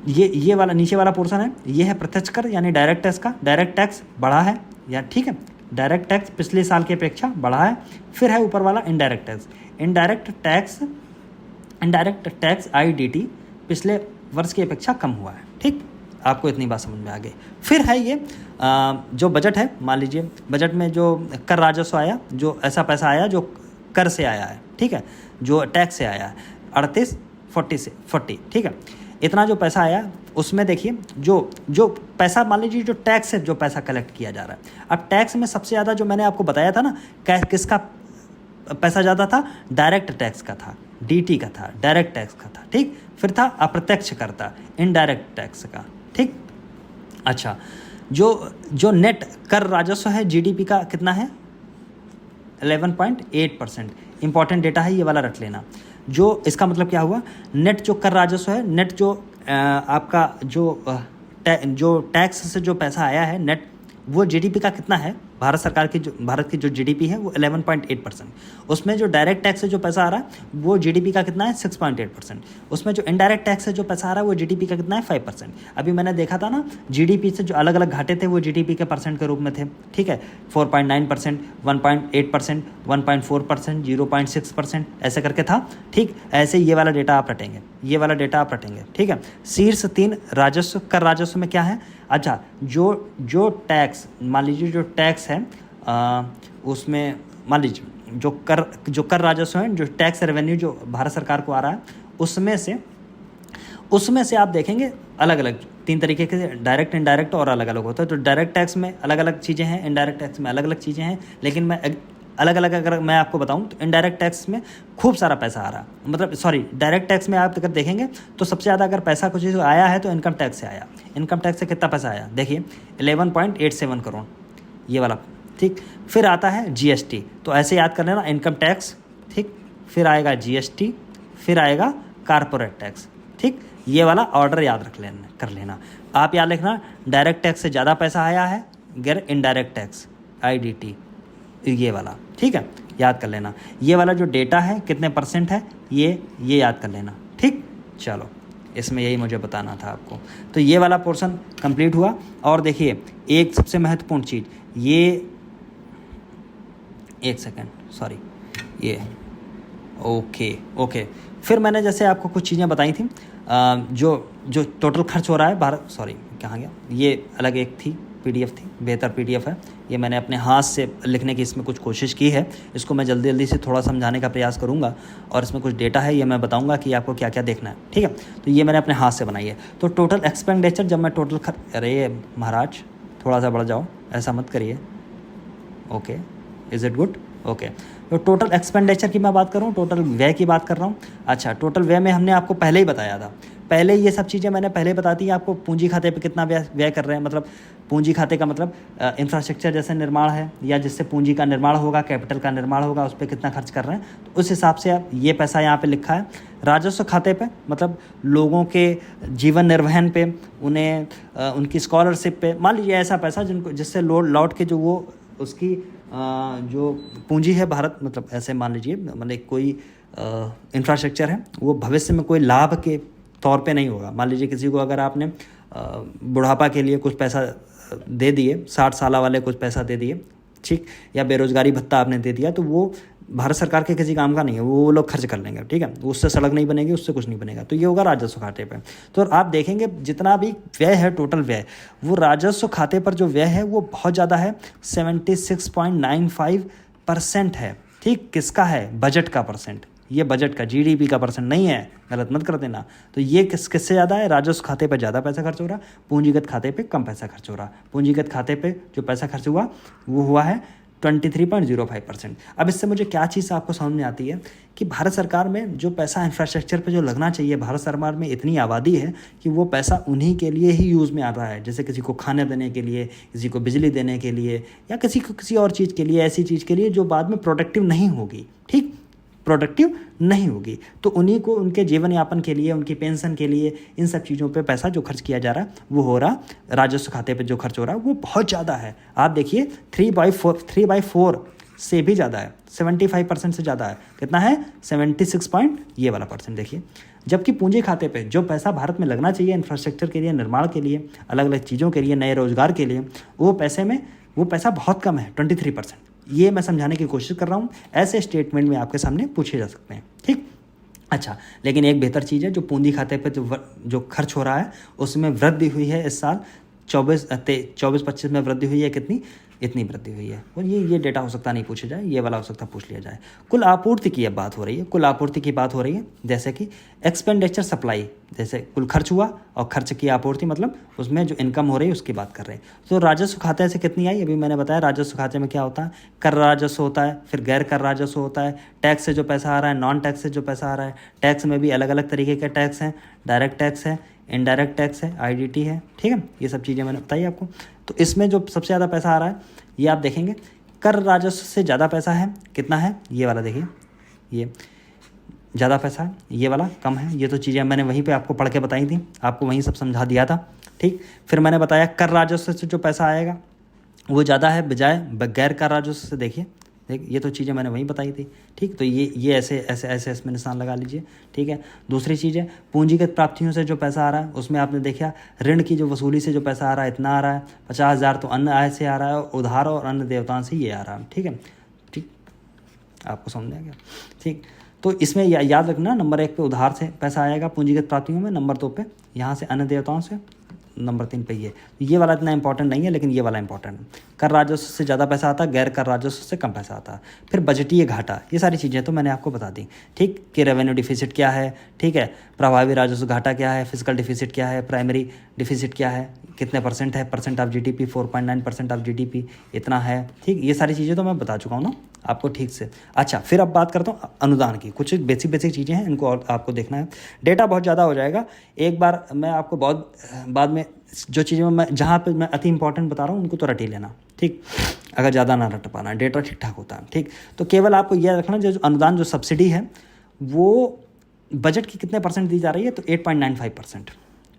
ये वाला नीचे वाला पोर्शन है, ये है प्रत्यक्ष कर यानी डायरेक्ट टैक्स का। डायरेक्ट टैक्स बढ़ा है या, ठीक है, डायरेक्ट टैक्स पिछले साल की अपेक्षा बढ़ा है। फिर है ऊपर वाला indirect tax. Indirect tax IDT पिछले वर्ष की अपेक्षा कम हुआ है, ठीक। आपको इतनी बात समझ में आ गई। फिर है ये जो बजट है, मान लीजिए बजट में जो कर राजस्व आया, जो ऐसा पैसा आया जो कर से आया है, ठीक है, जो टैक्स से आया है, 38-40, ठीक है, इतना जो पैसा आया उसमें देखिए जो पैसा, मान लीजिए जो टैक्स से जो पैसा कलेक्ट किया जा रहा है। अब टैक्स में सबसे ज़्यादा जो मैंने आपको बताया था ना, किसका पैसा ज़्यादा था, डायरेक्ट टैक्स का था, DT का था, डायरेक्ट टैक्स का था, ठीक। फिर था अप्रत्यक्ष कर था, इनडायरेक्ट टैक्स का, ठीक। अच्छा, जो नेट कर राजस्व है GDP का कितना है, 11.8%। इंपॉर्टेंट डेटा है, ये वाला रख लेना। जो इसका मतलब क्या हुआ, नेट जो कर राजस्व है, नेट जो आपका जो टैक्स से जो पैसा आया है नेट, वो GDP का कितना है भारत की जो जीडीपी है वो 11.8%। उसमें जो डायरेक्ट टैक्स से जो पैसा आ रहा है वो जीडीपी का कितना है 6.8%। उसमें जो इनडायरेक्ट टैक्स से जो पैसा आ रहा है वो जीडीपी का कितना है 5%। अभी मैंने देखा था ना, जीडीपी से जो अलग अलग घाटे थे वो जीडीपी के परसेंट के रूप में थे, ठीक है, 4.9%, 1.8%, 1.4%, 0.6% ऐसे करके था, ठीक। ऐसे ये वाला डेटा आप रटेंगे, ये वाला डेटा आप रटेंगे, ठीक है। शीर्ष 3 राजस्व, कर राजस्व में क्या है, अच्छा, जो टैक्स, मान लीजिए जो टैक्स है उसमें मान लीजिए जो कर राजस्व है, जो टैक्स रेवेन्यू जो भारत सरकार को आ रहा है, उसमें से आप देखेंगे अलग अलग 3 तरीके के, डायरेक्ट, इनडायरेक्ट और अलग अलग होता है। तो डायरेक्ट टैक्स में अलग अलग चीज़ें हैं, इनडायरेक्ट टैक्स में अलग अलग चीज़ें हैं, लेकिन मैं अलग अलग अगर मैं आपको बताऊं तो इनडायरेक्ट टैक्स में खूब सारा पैसा आ रहा है, मतलब सॉरी, डायरेक्ट टैक्स में आप अगर देखेंगे तो सबसे ज़्यादा अगर पैसा कुछ चीज़ आया है तो इनकम टैक्स से आया। इनकम टैक्स से कितना पैसा आया, देखिए 11.87 करोड़, ये वाला, ठीक। फिर आता है जीएसटी, तो ऐसे याद कर लेना, इनकम टैक्स, ठीक, फिर आएगा जीएसटी, फिर आएगा कारपोरेट टैक्स, ठीक। ये वाला ऑर्डर याद कर लेना। आप याद रखना, डायरेक्ट टैक्स से ज़्यादा पैसा आया है, गैर इनडायरेक्ट टैक्स आईडीटी, ये वाला, ठीक है, याद कर लेना। ये वाला जो डेटा है कितने परसेंट है, ये याद कर लेना, ठीक। चलो, इसमें यही मुझे बताना था आपको। तो ये वाला पोर्शन कंप्लीट हुआ। और देखिए एक सबसे महत्वपूर्ण चीज़, ये एक सेकेंड, सॉरी, ये ओके। फिर मैंने जैसे आपको कुछ चीज़ें बताई थी, जो टोटल खर्च हो रहा है भारत, सॉरी कहाँ गया, ये अलग एक थी, पीडीएफ थी, बेहतर पीडीएफ है, ये मैंने अपने हाथ से लिखने की इसमें कुछ कोशिश की है। इसको मैं जल्दी से थोड़ा समझाने का प्रयास करूँगा, और इसमें कुछ डेटा है, ये मैं बताऊँगा कि आपको क्या क्या देखना है, ठीक है। तो ये मैंने अपने हाथ से बनाई है। तो टोटल एक्सपेंडिचर, जब मैं अरे महाराज थोड़ा सा बढ़ जाओ, ऐसा मत करिए, okay, is it good, okay. तो टोटल एक्सपेंडिचर की मैं बात करूँ, टोटल व्यय की बात कर रहा हूँ। अच्छा, टोटल व्यय में हमने आपको पहले ही बताया था, पहले ये सब चीज़ें मैंने पहले बता दी आपको। पूंजी खाते पे कितना व्यय कर रहे हैं, मतलब पूंजी खाते का मतलब इंफ्रास्ट्रक्चर जैसे निर्माण है, या जिससे पूंजी का निर्माण होगा, कैपिटल का निर्माण होगा, उस पर कितना खर्च कर रहे हैं, तो उस हिसाब से आप ये पैसा यहाँ पे लिखा है। राजस्व खाते पे मतलब लोगों के जीवन निर्वहन पे, उन्हें उनकी स्कॉलरशिप पे, मान लीजिए ऐसा पैसा जिससे लौट के जो वो उसकी जो पूंजी है भारत, मतलब ऐसे मान लीजिए, मतलब कोई इंफ्रास्ट्रक्चर है, वो भविष्य में कोई लाभ के तौर पे नहीं होगा। मान लीजिए किसी को अगर आपने बुढ़ापा के लिए कुछ पैसा दे दिए, 60 साल वाले कुछ पैसा दे दिए, ठीक, या बेरोजगारी भत्ता आपने दे दिया, तो वो भारत सरकार के किसी काम का नहीं है, वो लोग खर्च कर लेंगे, ठीक है, उससे सड़क नहीं बनेगी, उससे कुछ नहीं बनेगा, तो ये होगा राजस्व खाते पे। तो आप देखेंगे जितना भी व्यय है, टोटल व्यय, वो राजस्व खाते पर जो व्यय है वो बहुत ज़्यादा है, 76.95% है, ठीक। किसका है, बजट का परसेंट, ये बजट का, जीडीपी का परसेंट नहीं है, गलत मत कर देना। तो ये किससे ज़्यादा है, राजस्व खाते पे ज़्यादा पैसा खर्च हो रहा, पूंजीगत खाते पे कम पैसा खर्च हो रहा। पूंजीगत खाते पे जो पैसा खर्च हुआ वो हुआ है 23.05%। अब इससे मुझे क्या चीज़ आपको समझ में आती है कि भारत सरकार में जो पैसा इंफ्रास्ट्रक्चर पे जो लगना चाहिए, भारत सरकार में इतनी आबादी है कि वो पैसा उन्हीं के लिए ही यूज़ में आ रहा है, जैसे किसी को खाने देने के लिए, किसी को बिजली देने के लिए, या किसी को किसी और चीज़ के लिए, ऐसी चीज़ के लिए जो बाद में प्रोडक्टिव नहीं होगी, ठीक, प्रोडक्टिव नहीं होगी, तो उन्हीं को उनके जीवन यापन के लिए, उनकी पेंशन के लिए, इन सब चीज़ों पे पैसा जो खर्च किया जा रहा है वो हो रहा, राजस्व खाते पे जो खर्च हो रहा है वो बहुत ज़्यादा है। आप देखिए 3/4 से भी ज़्यादा है, 75% से ज़्यादा है। कितना है, 76 पॉइंट ये वाला परसेंट देखिए। जबकि पूंजी खाते पे जो पैसा भारत में लगना चाहिए इंफ्रास्ट्रक्चर के लिए, निर्माण के लिए, अलग अलग चीज़ों के लिए, नए रोजगार के लिए, वो पैसा बहुत कम है, 23%। ये मैं समझाने की कोशिश कर रहा हूँ, ऐसे स्टेटमेंट में आपके सामने पूछे जा सकते हैं, ठीक। अच्छा, लेकिन एक बेहतर चीज़ है, जो पूंजी खाते पे जो खर्च हो रहा है उसमें वृद्धि हुई है इस साल, 24-25 में वृद्धि हुई है, कितनी, इतनी वृद्धि हुई है। और ये डेटा हो सकता नहीं पूछा जाए, ये वाला हो सकता पूछ लिया जाए। कुल आपूर्ति की अब बात हो रही है, कुल आपूर्ति की बात हो रही है, जैसे कि एक्सपेंडिचर सप्लाई, जैसे कुल खर्च हुआ और खर्च की आपूर्ति, मतलब उसमें जो इनकम हो रही है उसकी बात कर रहे हैं। तो राजस्व खाते से कितनी आई, अभी मैंने बताया राजस्व खाते में क्या होता है, कर राजस्व होता है, फिर गैर कर राजस्व होता है, टैक्स से जो पैसा आ रहा है, नॉन टैक्स से जो पैसा आ रहा है, टैक्स में भी अलग अलग तरीके के टैक्स हैं, डायरेक्ट टैक्स है, इनडायरेक्ट टैक्स है, आईडीटी है, ठीक है, ये सब चीज़ें मैंने बताई आपको। तो इसमें जो सबसे ज़्यादा पैसा आ रहा है, ये आप देखेंगे कर राजस्व से ज़्यादा पैसा है, कितना है, ये वाला देखिए, ये ज़्यादा पैसा है, ये वाला कम है। ये तो चीज़ें मैंने वहीं पे आपको पढ़ के बताई थी, आपको वहीं सब समझा दिया था, ठीक। फिर मैंने बताया कर राजस्व से जो पैसा आएगा वो ज़्यादा है बजाय गैर कर राजस्व से। देखिए ये तो चीज़ें मैंने वहीं बताई थी, ठीक। तो ये ऐसे ऐसे ऐसे इसमें निशान लगा लीजिए, ठीक है। दूसरी चीज़ है पूंजीगत प्राप्तियों से जो पैसा आ रहा है, उसमें आपने देखा ऋण की जो वसूली से जो पैसा आ रहा है इतना आ रहा है, 50,000 तो अन्य आय से आ रहा है, उधार और अन्य देवताओं से ये आ रहा है, ठीक है। ठीक, आपको समझ आ गया, ठीक। तो इसमें याद रखना, नंबर 1 पे उधार से पैसा आएगा पूंजीगत प्राप्तियों में, नंबर 2 पे यहाँ से अन्य देवताओं से, नंबर 3 पे ये वाला इतना इंपॉर्टेंट नहीं है, लेकिन ये वाला इंपॉर्टेंट है। कर राजस्व से ज़्यादा पैसा आता है, गैर कर राजस्व से कम पैसा आता है। फिर बजटीय घाटा, ये सारी चीज़ें तो मैंने आपको बता दी, ठीक। कि रेवेन्यू डिफिसिट क्या है, ठीक है, प्रभावी राजस्व घाटा क्या है, फिजिकल डिफिसिट क्या है, प्राइमरी डिफिसिट क्या है, कितने परसेंट है, percent of GDP 4.9% of GDP इतना है, ठीक। ये सारी चीज़ें तो मैं बता चुका हूँ ना आपको, ठीक से। अच्छा, फिर अब बात करता हूँ अनुदान की। कुछ बेसिक चीज़ें हैं, इनको और आपको देखना है। डेटा बहुत ज़्यादा हो जाएगा, एक बार मैं आपको बहुत बाद में जो चीज़ें मैं जहाँ पे मैं अति इंपॉर्टेंट बता रहा हूँ उनको तो रट ही लेना, ठीक। अगर ज़्यादा ना रट पाना, डेटा ठीक ठाक होता है, ठीक। तो केवल आपको यह रखना जो अनुदान जो सब्सिडी है वो बजट की कितने परसेंट दी जा रही है, तो 8.95%,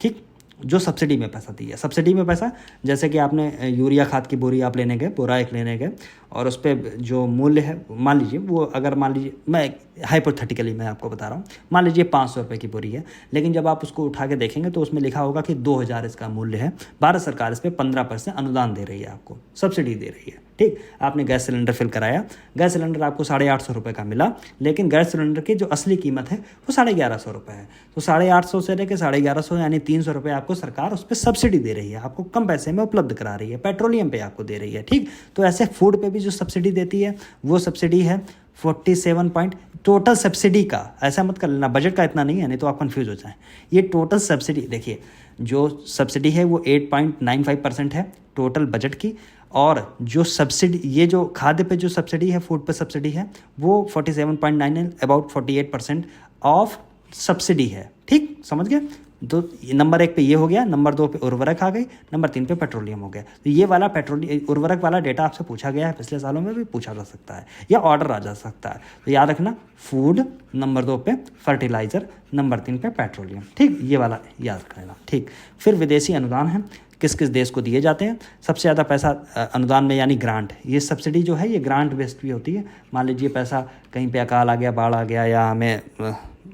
ठीक। जो सब्सिडी में पैसा दिया, सब्सिडी में पैसा जैसे कि आपने यूरिया खाद की बोरी आप लेने गए, बोरा एक लेने गए, और उस पर जो मूल्य है मान लीजिए वो, अगर मान लीजिए मैं हाइपोथेटिकली मैं आपको बता रहा हूँ, मान लीजिए 500 रुपये की बोरी है, लेकिन जब आप उसको उठा के देखेंगे तो उसमें लिखा होगा कि 2,000 इसका मूल्य है। भारत सरकार इस पर 15% अनुदान दे रही है, आपको सब्सिडी दे रही है, ठीक। आपने गैस सिलेंडर फिल कराया, गैस सिलेंडर आपको 850 रुपये का मिला, लेकिन गैस सिलेंडर की जो असली कीमत है वो 1150 रुपये है। तो 850 से लेकर 1150 यानी 300 रुपये आपको सरकार उस पर सब्सिडी दे रही है, आपको कम पैसे में उपलब्ध करा रही है, पेट्रोलियम पे आपको दे रही है, ठीक। तो ऐसे फूड पे भी जो सब्सिडी देती है वो सब्सिडी है 47 पॉइंट, टोटल सब्सिडी का, ऐसा मत कर लेना बजट का इतना नहीं है, नहीं तो आप कंफ्यूज हो जाए। ये टोटल सब्सिडी देखिए, जो सब्सिडी है वो 8.95% है टोटल बजट की, और जो सब्सिडी, ये जो खाद्य पे जो सब्सिडी है, फूड पे सब्सिडी है, वो 47.9, अबाउट 48% ऑफ सब्सिडी है, ठीक। समझ गए। तो नंबर 1 पे ये हो गया, नंबर 2 पे उर्वरक आ गई, नंबर 3 पे पेट्रोलियम हो गया। तो ये वाला पेट्रोलियम उर्वरक वाला डेटा आपसे पूछा गया है, पिछले सालों में भी पूछा जा सकता है या ऑर्डर आ जा सकता है। तो याद रखना, फूड नंबर 2 पे, फर्टिलाइजर नंबर 3 पे पेट्रोलियम, ठीक। ये वाला याद रख लेना, ठीक। फिर विदेशी अनुदान है, किस किस देश को दिए जाते हैं। सबसे ज़्यादा पैसा अनुदान में यानी ग्रांट, ये सब्सिडी जो है ये ग्रांट बेस्ड भी होती है। मान लीजिए पैसा कहीं पे अकाल आ गया, बाढ़ आ गया, या हमें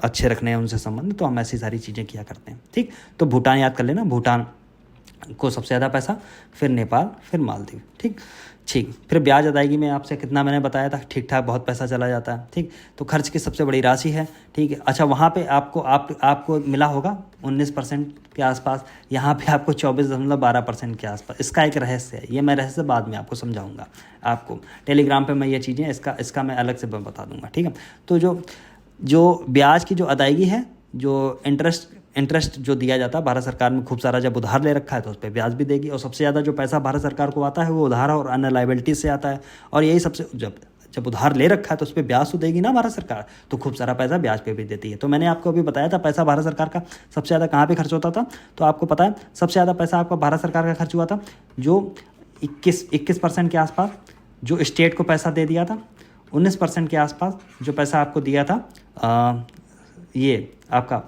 अच्छे रखने हैं उनसे संबंध, तो हम ऐसी सारी चीज़ें किया करते हैं, ठीक। तो भूटान याद कर लेना, भूटान को सबसे ज़्यादा पैसा, फिर नेपाल, फिर मालदीव, ठीक। फिर ब्याज अदायगी में आपसे कितना मैंने बताया था, ठीक ठाक बहुत पैसा चला जाता है, ठीक। तो खर्च की सबसे बड़ी राशि है, ठीक है। अच्छा, वहाँ पे आपको मिला होगा 19% के आसपास, यहाँ पे आपको 24.12% के आसपास। इसका एक रहस्य है, ये मैं रहस्य बाद में आपको समझाऊंगा, आपको टेलीग्राम पे मैं ये चीज़ें इसका मैं अलग से बता दूंगा, ठीक है। तो जो ब्याज की जो अदायगी है, जो इंटरेस्ट जो दिया जाता है, भारत सरकार में खूब सारा जब उधार ले रखा है तो उस पर ब्याज भी देगी, और सबसे ज़्यादा जो पैसा भारत सरकार को आता है वो उधार और अन्य लाइबिलिटीज से आता है, और यही सबसे जब उधार ले रखा है तो उस पर ब्याज तो देगी ना भारत सरकार, तो खूब सारा पैसा ब्याज पे भी देती है। तो मैंने आपको अभी बताया था पैसा भारत सरकार का सबसे ज़्यादा कहाँ पे खर्च होता था, तो आपको पता है सबसे ज़्यादा पैसा आपका भारत सरकार का खर्च हुआ था जो 21% के आसपास जो स्टेट को पैसा दे दिया था, 19% के आसपास जो पैसा आपको दिया था ये आपका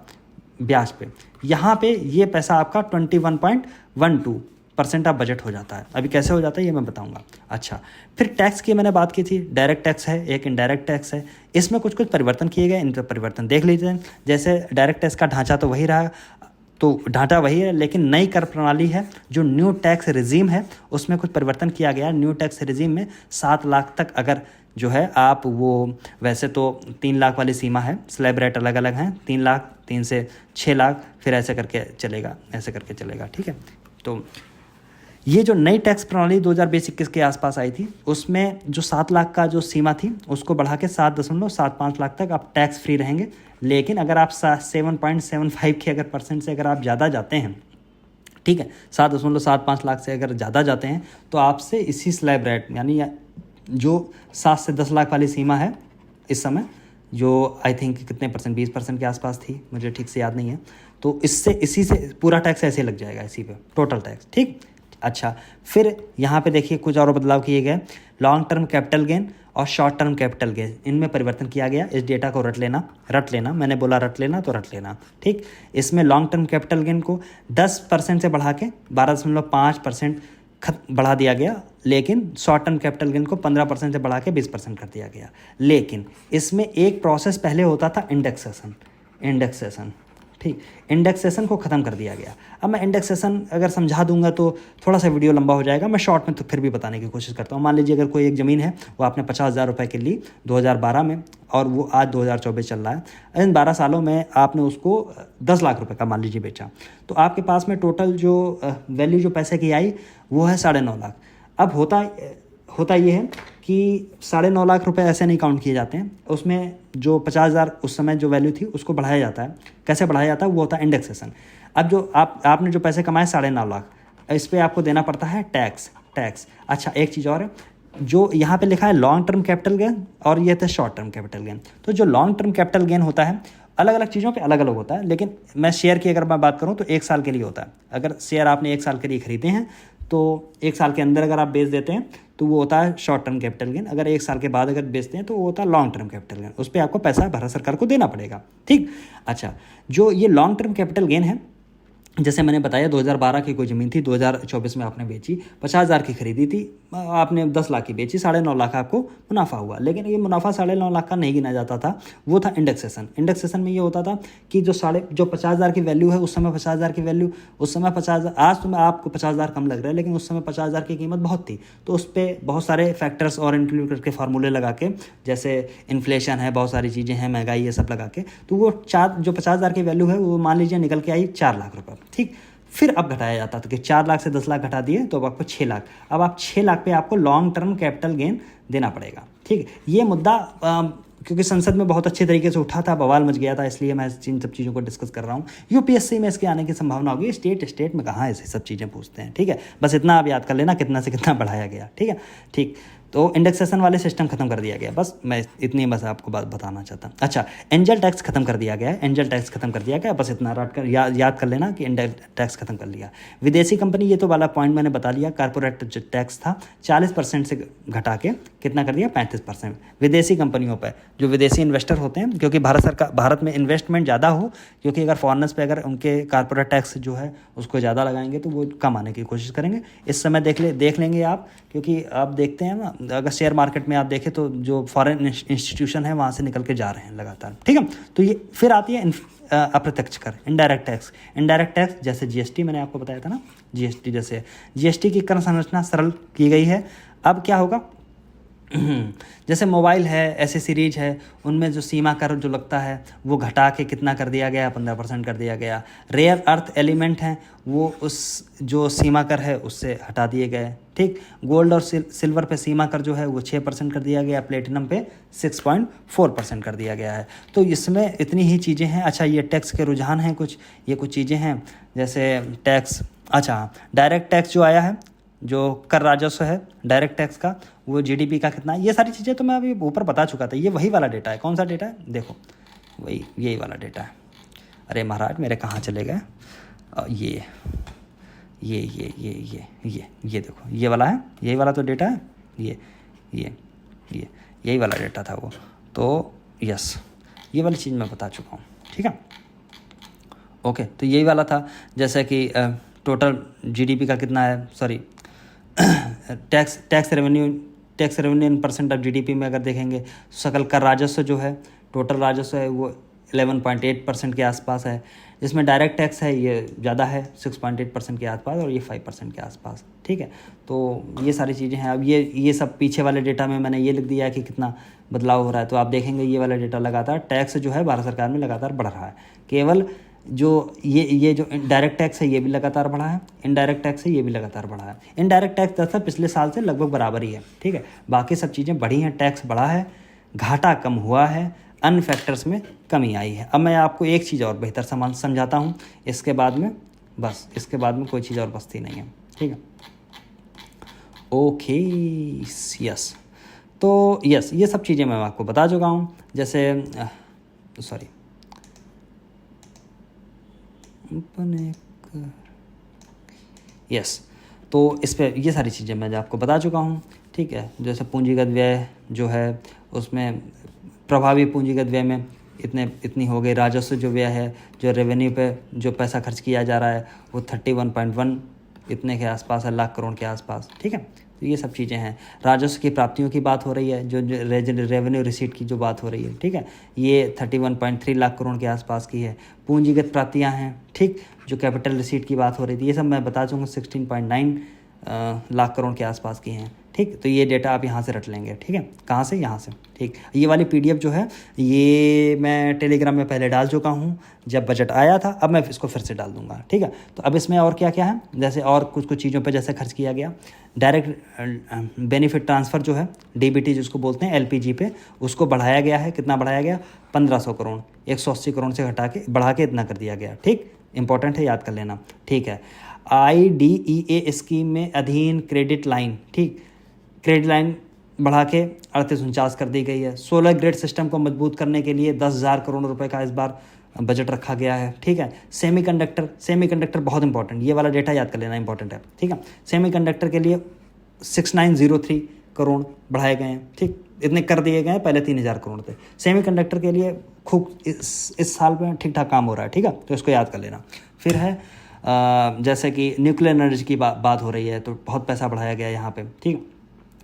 ब्याज पे। यहाँ पे ये पैसा आपका 21.12% ऑफ बजट हो जाता है। अभी कैसे हो जाता है ये मैं बताऊंगा। अच्छा, फिर टैक्स की मैंने बात की थी, डायरेक्ट टैक्स है, एक इनडायरेक्ट टैक्स है। इसमें कुछ परिवर्तन किए गए, इन पर परिवर्तन देख लीजिए। जैसे डायरेक्ट टैक्स का ढांचा तो वही रहा, तो ढांचा वही है, लेकिन नई कर प्रणाली है जो न्यू टैक्स रिजीम है, उसमें कुछ परिवर्तन किया गया। न्यू टैक्स रिजीम में 7 लाख तक अगर जो है आप वो, वैसे तो 3 लाख वाली सीमा है, स्लैब रेट अलग अलग हैं, 3 लाख, 3 से 6 लाख, फिर ऐसे करके चलेगा, ऐसे करके चलेगा, ठीक है। तो ये जो नई टैक्स प्रणाली 2020-21 के आसपास आई थी, उसमें जो 7 लाख का जो सीमा थी उसको बढ़ा के 7.75 लाख तक आप टैक्स फ्री रहेंगे। लेकिन अगर आप 7.75 के अगर % से अगर आप ज़्यादा जाते हैं, ठीक है, 7.75 लाख से अगर ज़्यादा जाते हैं तो आपसे इसी स्लैब रेट यानी जो 7 से 10 लाख वाली सीमा है इस समय, जो आई थिंक कितने %, 20% के आसपास थी, मुझे ठीक से याद नहीं है, तो इसी से पूरा टैक्स ऐसे लग जाएगा, इसी पे टोटल टैक्स, ठीक। अच्छा, फिर यहाँ पे देखिए कुछ और बदलाव किए गए। लॉन्ग टर्म कैपिटल गेन और शॉर्ट टर्म कैपिटल गेन, इनमें परिवर्तन किया गया। इस डेटा को रट लेना, मैंने बोला रट लेना तो रट लेना, ठीक। इसमें लॉन्ग टर्म कैपिटल गेन को 10% से बढ़ा के 12.5% बढ़ा दिया गया, लेकिन शॉर्ट टर्म कैपिटल गेन को 15% से बढ़ा के 20% कर दिया गया। लेकिन इसमें एक प्रोसेस पहले होता था, इंडेक्सेशन, ठीक, इंडेक्सेशन को ख़त्म कर दिया गया। अब मैं इंडेक्सेशन अगर समझा दूंगा तो थोड़ा सा वीडियो लंबा हो जाएगा, मैं शॉर्ट में तो फिर भी बताने की कोशिश करता हूँ। मान लीजिए अगर कोई एक ज़मीन है, वो आपने 50,000 रुपये की ली 2012 में, और वो आज 2024 चल रहा है। इन 12 सालों में आपने उसको 10 लाख रुपए का मान लीजिए बेचा, तो आपके पास में टोटल जो वैल्यू जो पैसे की आई वो है 9.5 लाख। अब होता ये है कि 9.5 लाख रुपए ऐसे नहीं काउंट किए जाते हैं, उसमें जो 50,000 उस समय जो वैल्यू थी उसको बढ़ाया जाता है। कैसे बढ़ाया जाता है? वो होता है इंडेक्सेशन। अब जो आपने जो पैसे कमाए 9.5 लाख, इस पर आपको देना पड़ता है टैक्स। अच्छा, एक चीज़ और है, जो यहाँ पे लिखा है लॉन्ग टर्म कैपिटल गेन और ये था शॉर्ट टर्म कैपिटल गेन। तो जो लॉन्ग टर्म कैपिटल गेन होता है, अलग अलग चीज़ों पे अलग अलग होता है, लेकिन मैं शेयर की अगर मैं बात करूँ तो 1 साल के लिए होता है। अगर शेयर आपने 1 साल के लिए खरीदे हैं तो 1 साल के अंदर अगर आप बेच देते हैं तो वो होता है शॉर्ट टर्म कैपिटल गेन। अगर 1 साल के बाद अगर बेचते हैं तो वो होता है लॉन्ग टर्म कैपिटल गेन। उस पर आपको पैसा भारत सरकार को देना पड़ेगा, ठीक। अच्छा, जो ये लॉन्ग टर्म कैपिटल गेन है, जैसे मैंने बताया 2012 की कोई ज़मीन थी, 2024 में आपने बेची, 50,000 की खरीदी थी, आपने 10 लाख की बेची, 9.5 लाख आपको मुनाफा हुआ। लेकिन ये मुनाफा 9.5 लाख का नहीं गिना जाता था, वो था इंडेक्सेशन में ये होता था कि जो 50,000 की वैल्यू है, उस समय 50,000 की वैल्यू, उस समय 50,000, आज तो मैं आपको 50,000 कम लग रहा है, लेकिन उस समय 50,000 की कीमत बहुत थी। तो उस पर बहुत सारे फैक्टर्स और इंक्लूड करके फार्मूले लगा के, जैसे इन्फ्लेशन है, बहुत सारी चीज़ें हैं, महंगाई, ये सब लगा के, तो वो जो 50,000 की वैल्यू है वो मान लीजिए निकल के आई 4 लाख रुपये, ठीक। फिर अब घटाया जाता था कि 4 लाख से 10 लाख घटा दिए तो अब आपको 6 लाख। अब आप 6 लाख पे आपको लॉन्ग टर्म कैपिटल गेन देना पड़ेगा, ठीक है। ये मुद्दा क्योंकि संसद में बहुत अच्छे तरीके से उठा था, बवाल मच गया था, इसलिए मैं इन सब चीज़ों को डिस्कस कर रहा हूँ। यूपीएससी में इसके आने की संभावना होगी। स्टेट में कहाँ ऐसी सब चीज़ें पूछते हैं, ठीक है। बस इतना आप याद कर लेना कितना से कितना बढ़ाया गया, ठीक है, ठीक। तो इंडेक्सेशन वाले सिस्टम खत्म कर दिया गया, बस मैं इतनी बस आपको बात बताना चाहता हूँ। अच्छा, एंजल टैक्स खत्म कर दिया गया है, बस इतना याद कर लेना कि एंजल टैक्स खत्म कर लिया। विदेशी कंपनी, ये तो वाला पॉइंट मैंने बता लिया। कारपोरेट जो टैक्स था 40% से घटा के कितना कर दिया, 35%। विदेशी कंपनियों पर जो विदेशी इन्वेस्टर होते हैं, क्योंकि भारत में इन्वेस्टमेंट ज़्यादा हो, क्योंकि अगर फॉरनर्स पे अगर उनके कारपोरेट टैक्स जो है उसको ज़्यादा लगाएंगे तो वो कम आने की कोशिश करेंगे। इस समय देख लेंगे आप, क्योंकि आप देखते हैं ना, अगर शेयर मार्केट में आप देखें तो जो फॉरेन इंस्टीट्यूशन है वहाँ से निकल के जा रहे हैं लगातार, ठीक है। तो ये फिर आती है अप्रत्यक्ष कर, इनडायरेक्ट टैक्स, जैसे जीएसटी मैंने आपको बताया था ना, जीएसटी की कर संरचना सरल की गई है। अब क्या होगा, जैसे मोबाइल है, ऐसे सीरीज है, उनमें जो सीमा कर जो लगता है वो घटा के कितना कर दिया गया, 15% कर दिया गया। रेयर अर्थ एलिमेंट हैं, वो उस जो सीमा कर है उससे हटा दिए गए, ठीक। गोल्ड और सिल्वर पे सीमा कर जो है वो 6% कर दिया गया, प्लेटिनम पे 6.4% कर दिया गया है। तो इसमें इतनी ही चीज़ें हैं। अच्छा, ये टैक्स के रुझान हैं कुछ चीज़ें हैं, जैसे टैक्स। अच्छा, डायरेक्ट टैक्स जो आया है, जो कर राजस्व है डायरेक्ट टैक्स का, वो जीडीपी का कितना है, ये सारी चीज़ें तो मैं अभी ऊपर बता चुका था। ये वही वाला डेटा है। कौन सा डेटा है? देखो, यही वाला डेटा है। अरे महाराज मेरे कहाँ चले गए? ये देखो, ये वाला है, यही वाला तो डेटा है, यही वाला डेटा था वो। तो यस, ये वाली चीज़ मैं बता चुका हूँ, ठीक है, ओके। तो यही वाला था, जैसे कि टोटल जीडीपी का कितना है, sorry tax revenue in percent of GDP में अगर देखेंगे, सकल कर राजस्व जो है, टोटल राजस्व है वो 11.8% के आसपास है। जिसमें डायरेक्ट टैक्स है ये ज़्यादा है, 6.8% के आसपास, और ये 5% के आसपास, ठीक है। तो ये सारी चीज़ें हैं। अब ये सब पीछे वाले डेटा में मैंने ये लिख दिया है कि कितना बदलाव हो रहा है। तो आप देखेंगे ये वाला डेटा लगातार टैक्स जो है भारत सरकार में लगातार बढ़ रहा है। केवल जो ये जो डायरेक्ट टैक्स है ये भी लगातार बढ़ा है, इनडायरेक्ट टैक्स है ये भी लगातार बढ़ा है। इनडायरेक्ट टैक्स दरअसल पिछले साल से लगभग बराबर ही है, ठीक है। बाकी सब चीज़ें बढ़ी हैं, टैक्स बढ़ा है, घाटा कम हुआ है, अन्य फैक्टर्स में कमी आई है। अब मैं आपको एक चीज़ और बेहतर समझाता हूँ, इसके बाद में कोई चीज़ और बचती नहीं है, ठीक है, ओके। यस, तो यस, ये सब चीज़ें मैं आपको बता चुका हूँ। जैसे सॉरी, यस, तो इस पर ये सारी चीज़ें मैं आपको बता चुका हूँ, ठीक है। जैसे पूंजीगत व्यय जो है उसमें प्रभावी पूंजीगत व्यय में इतनी हो गई। राजस्व जो व्यय है, जो रेवेन्यू पे जो पैसा खर्च किया जा रहा है वो 31.1 इतने के आसपास है, लाख करोड़ के आसपास, ठीक है। तो ये सब चीज़ें हैं। राजस्व की प्राप्तियों की बात हो रही है, जो रेवेन्यू रिसीट की जो बात हो रही है, ठीक है, ये 31.3 लाख करोड़ के आसपास की है। पूंजीगत प्राप्तियाँ हैं, ठीक, जो कैपिटल रिसीट की बात हो रही थी, ये सब मैं बता दूँगा 16.9 लाख करोड़ के आसपास की हैं, ठीक। तो ये डेटा आप यहाँ से रट लेंगे, ठीक है। कहाँ से? यहाँ से, ठीक। ये वाली PDF जो है ये मैं टेलीग्राम में पहले डाल चुका हूँ जब बजट आया था, अब मैं इसको फिर से डाल दूँगा, ठीक है। तो अब इसमें और क्या क्या है, जैसे और कुछ कुछ चीज़ों पे जैसे खर्च किया गया। डायरेक्ट बेनिफिट ट्रांसफ़र जो है, DBT जिसको बोलते हैं, LPG पे, उसको बढ़ाया गया है। कितना बढ़ाया गया? 1500 करोड़, 180 करोड़ से घटा के बढ़ा के इतना कर दिया गया, ठीक। इंपॉर्टेंट है, याद कर लेना, ठीक है। IDEA स्कीम में अधीन क्रेडिट लाइन, ठीक, क्रेडिट लाइन बढ़ा के 3849 कर दी गई है। सोलर ग्रिड सिस्टम को मजबूत करने के लिए 10,000 करोड़ रुपए का इस बार बजट रखा गया है, ठीक है। सेमीकंडक्टर बहुत इंपॉर्टेंट, ये वाला डेटा याद कर लेना, इंपॉर्टेंट है, ठीक है। सेमीकंडक्टर के लिए 6903 करोड़ बढ़ाए गए हैं, ठीक। इतने कर दिए गए हैं, पहले 3000 करोड़ थे। सेमीकंडक्टर के लिए खूब इस साल में ठीक ठाक काम हो रहा है, ठीक है, तो इसको याद कर लेना। फिर है जैसे कि न्यूक्लियर एनर्जी की बात हो रही है, तो बहुत पैसा बढ़ाया गया है यहाँ पे, ठीक,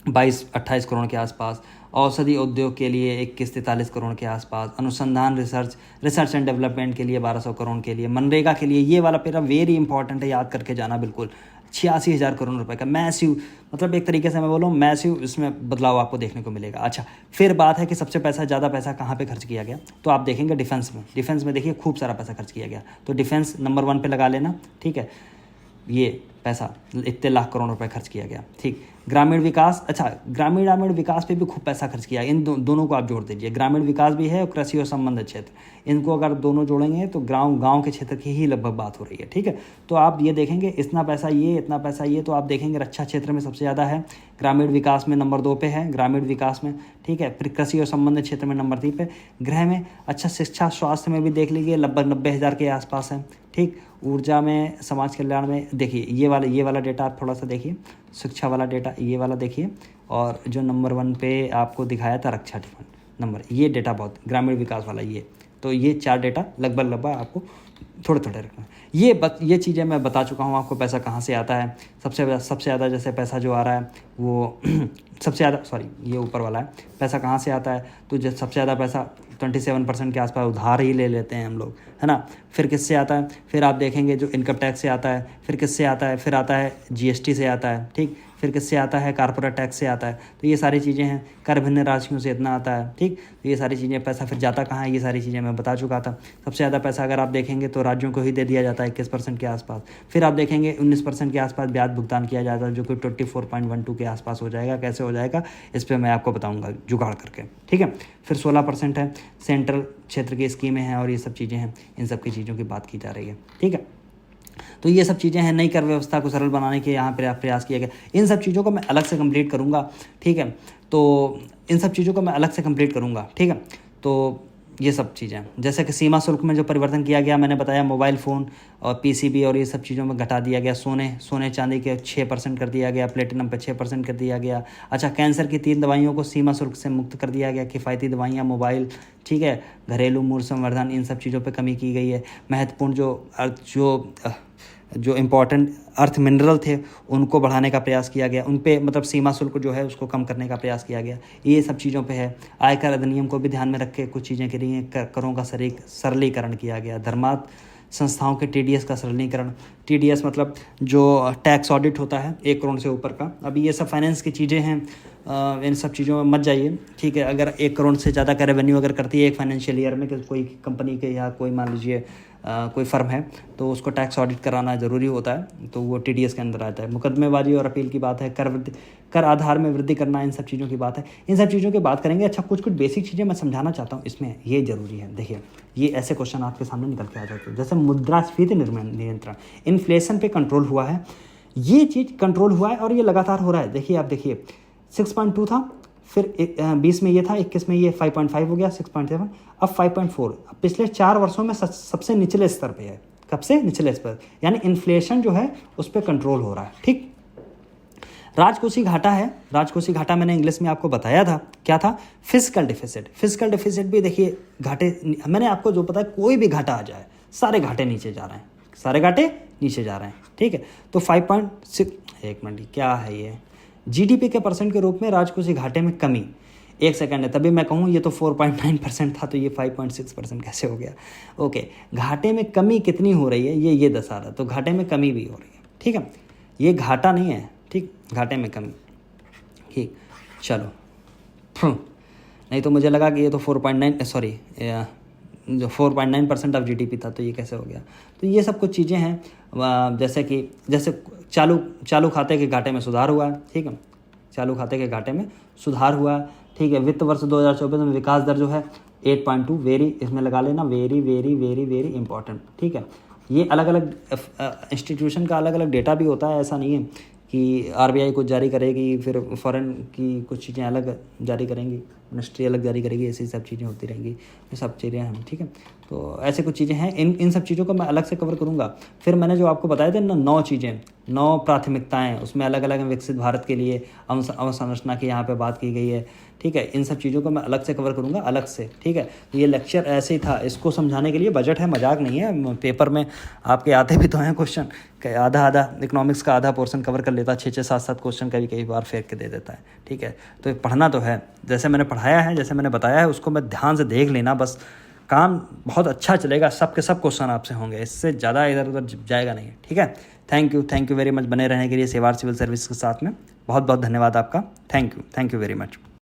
22-28 करोड़ के आसपास। औषधि उद्योग के लिए 21-43 करोड़ के आसपास। अनुसंधान रिसर्च एंड डेवलपमेंट के लिए 1200 करोड़ के लिए। मनरेगा के लिए ये वाला पेरा वेरी इंपॉर्टेंट है, याद करके जाना बिल्कुल। 86,000 करोड़ रुपए का मैसिव, मतलब एक तरीके से मैं बोलूँ मैसिव इसमें बदलाव आपको देखने को मिलेगा। अच्छा, फिर बात है कि सबसे ज़्यादा पैसा कहाँ पे खर्च किया गया, तो आप देखेंगे डिफेंस में देखिए खूब सारा पैसा खर्च किया गया। तो डिफेंस नंबर 1 पे लगा लेना, ठीक है। ये पैसा इतने लाख करोड़ रुपए खर्च किया गया, ठीक। ग्रामीण विकास, अच्छा, ग्रामीण विकास पे भी खूब पैसा खर्च किया। इन दोनों को आप जोड़ दीजिए, ग्रामीण विकास भी है और कृषि और संबंधित क्षेत्र, इनको अगर दोनों जोड़ेंगे तो गांव के क्षेत्र की ही लगभग बात हो रही है, ठीक है। तो आप ये देखेंगे इतना पैसा ये, तो आप देखेंगे रक्षा क्षेत्र में सबसे ज़्यादा है, ग्रामीण विकास में नंबर 2 पे है, ग्रामीण विकास में, ठीक है। फिर कृषि और संबंधित क्षेत्र में नंबर 3 पे, गृह में, अच्छा, शिक्षा स्वास्थ्य में भी देख लीजिए लगभग 90,000 के आसपास है, ठीक। ऊर्जा में, समाज कल्याण में देखिए ये वाला डेटा आप थोड़ा सा देखिए, शिक्षा वाला डेटा ये वाला देखिए, और जो नंबर 1 पे आपको दिखाया था रक्षा नंबर, ये डेटा बहुत, ग्रामीण विकास वाला ये, तो ये 4 डेटा लगभग आपको थोड़े रखना है। ये चीज़ें मैं बता चुका हूँ आपको, पैसा कहाँ से आता है। सबसे ज़्यादा जैसे पैसा जो आ रहा है वो सबसे ज़्यादा, सॉरी ये ऊपर वाला है, पैसा कहाँ से आता है, तो जो सबसे ज़्यादा पैसा 27% के आसपास उधार ही ले लेते हैं हम लोग, है ना। फिर किससे आता है, फिर आप देखेंगे जो इनकम टैक्स से आता है, फिर किससे आता है, फिर आता है GST से आता है, ठीक। फिर किससे आता है, कारपोरेट टैक्स से आता है। तो ये सारी चीज़ें हैं, कर भिन्न राशियों से इतना आता है, ठीक। तो ये सारी चीज़ें, पैसा फिर जाता कहाँ है, ये सारी चीज़ें मैं बता चुका था। सबसे ज़्यादा पैसा अगर आप देखेंगे तो राज्यों को ही दे दिया जाता है 21% के आसपास। फिर आप देखेंगे 19% के आसपास ब्याज भुगतान किया जाता है, जो कि 24.12 के आसपास हो जाएगा। कैसे हो जाएगा इस पर मैं आपको बताऊँगा जुगाड़ करके, ठीक है। फिर 16% है, सेंट्रल क्षेत्र की स्कीमें हैं और ये सब चीज़ें हैं, इन सब की चीज़ों की बात की जा रही है, ठीक है। तो ये सब चीज़ें हैं, नई कर व्यवस्था को सरल बनाने के यहाँ पर प्रयास किया गया। इन सब चीज़ों को मैं अलग से कंप्लीट करूँगा, ठीक है। तो इन सब चीज़ों को मैं अलग से कंप्लीट करूँगा, ठीक है। तो ये सब चीज़ें, जैसे कि सीमा शुल्क में जो परिवर्तन किया गया, मैंने बताया मोबाइल फ़ोन और PCB और ये सब चीज़ों में घटा दिया गया। सोने चांदी के 6% कर दिया गया, प्लेटिनम पे 6% कर दिया गया। अच्छा, कैंसर की 3 दवाइयों को सीमा शुल्क से मुक्त कर दिया गया, किफ़ायती दवाइयाँ, मोबाइल, ठीक है, घरेलू मूल्य संवर्धन, इन सब चीज़ों पर कमी की गई है। महत्वपूर्ण जो इम्पॉर्टेंट अर्थ मिनरल थे उनको बढ़ाने का प्रयास किया गया, उन पे मतलब सीमा शुल्क जो है उसको कम करने का प्रयास किया गया। ये सब चीज़ों पे है। आयकर अधिनियम को भी ध्यान में रख के कुछ चीज़ें के लिए करों का सरलीकरण किया गया। धर्मार्थ संस्थाओं के TDS का सरलीकरण, TDS मतलब जो टैक्स ऑडिट होता है 1 करोड़ से ऊपर का। अभी ये सब फाइनेंस की चीज़ें हैं, इन सब चीज़ों में मत जाइए, ठीक है। अगर 1 करोड़ से ज़्यादा का रेवेन्यू अगर करती है एक फाइनेंशियल ईयर में कोई कंपनी के या कोई मान लीजिए कोई फर्म है, तो उसको टैक्स ऑडिट कराना ज़रूरी होता है, तो वो TDS के अंदर आता है। मुकदमेबाजी और अपील की बात है, कर आधार में वृद्धि करना, इन सब चीज़ों की बात है। इन सब चीज़ों की बात करेंगे। अच्छा, कुछ बेसिक चीज़ें मैं समझाना चाहता हूँ इसमें, ये ज़रूरी है। देखिए, ये ऐसे क्वेश्चन आपके सामने निकल के आ जाते हैं, जैसे मुद्रास्फीति नियंत्रण, इन्फ्लेशन पे कंट्रोल हुआ है, ये चीज़ कंट्रोल हुआ है और ये लगातार हो रहा है। देखिए, आप देखिए 6.2 था, फिर 20 में ये था, 21 में ये 5.5 हो गया, 6.7, अब 5.4। अब पिछले 4 वर्षों में सबसे निचले स्तर पे है। कब से? निचले स्तर, यानी इन्फ्लेशन जो है उस पर कंट्रोल हो रहा है, ठीक। राजकोषीय घाटा है, राजकोषीय घाटा मैंने इंग्लिश में आपको बताया था, क्या था? फिस्कल डिफिसिट भी देखिए घाटे, मैंने आपको जो पता है कोई भी घाटा आ जाए सारे घाटे नीचे जा रहे हैं, सारे घाटे नीचे जा रहे हैं, ठीक है। तो 5.6, एक मिनट क्या है ये, जीडीपी के परसेंट के रूप में राजकोषीय घाटे में कमी, एक सेकंड है, तभी मैं कहूँ ये तो 4.9% था, तो ये 5.6% कैसे हो गया। ओके, घाटे में कमी कितनी हो रही है ये दर्शा रहा है, तो घाटे में कमी भी हो रही है, ठीक है। ये घाटा नहीं है, ठीक, घाटे में कमी, ठीक। चलो, नहीं तो मुझे लगा कि ये तो 4.9% ऑफ जीडीपी था, तो ये कैसे हो गया। तो ये सब कुछ चीज़ें हैं, जैसे चालू खाते के घाटे में सुधार हुआ, ठीक है, चालू खाते के घाटे में सुधार हुआ, ठीक है। वित्त वर्ष 2024 में विकास दर जो है 8.2, वेरी, इसमें लगा लेना, very very very very important, ठीक है। ये अलग अलग इंस्टीट्यूशन का अलग अलग डेटा भी होता है, ऐसा नहीं है कि आरबीआई कुछ जारी करेगी फिर फॉरेन की कुछ चीज़ें अलग जारी करेंगी, मिनिस्ट्री अलग जारी करेगी, ऐसी सब चीज़ें होती रहेंगी, ये सब चीज़ें हैं, ठीक है। तो ऐसे कुछ चीज़ें हैं, इन सब चीज़ों को मैं अलग से कवर करूँगा। फिर मैंने जो आपको बताया था ना 9 चीज़ें, 9 प्राथमिकताएं, उसमें अलग अलग विकसित भारत के लिए अवसंरचना की यहाँ पे बात की गई है, ठीक है। इन सब चीज़ों को मैं अलग से कवर करूँगा, अलग से, ठीक है। तो ये लेक्चर ऐसे ही था, इसको समझाने के लिए बजट है, मजाक नहीं है। पेपर में आपके आते भी तो हैं क्वेश्चन, आधा इकोनॉमिक्स का आधा पोर्शन कवर कर लेता, 6 7 क्वेश्चन कई बार फेंक के दे देता है, ठीक है। तो पढ़ना तो है, जैसे मैंने पढ़ाया है, जैसे मैंने बताया है, उसको मैं ध्यान से देख लेना, बस काम बहुत अच्छा चलेगा, सब के सब क्वेश्चन आपसे होंगे, इससे ज़्यादा इधर उधर जाएगा नहीं, ठीक है। थैंक यू वेरी मच बने रहने के लिए सेवार सिविल सर्विस के साथ में। बहुत बहुत धन्यवाद आपका, थैंक यू वेरी मच।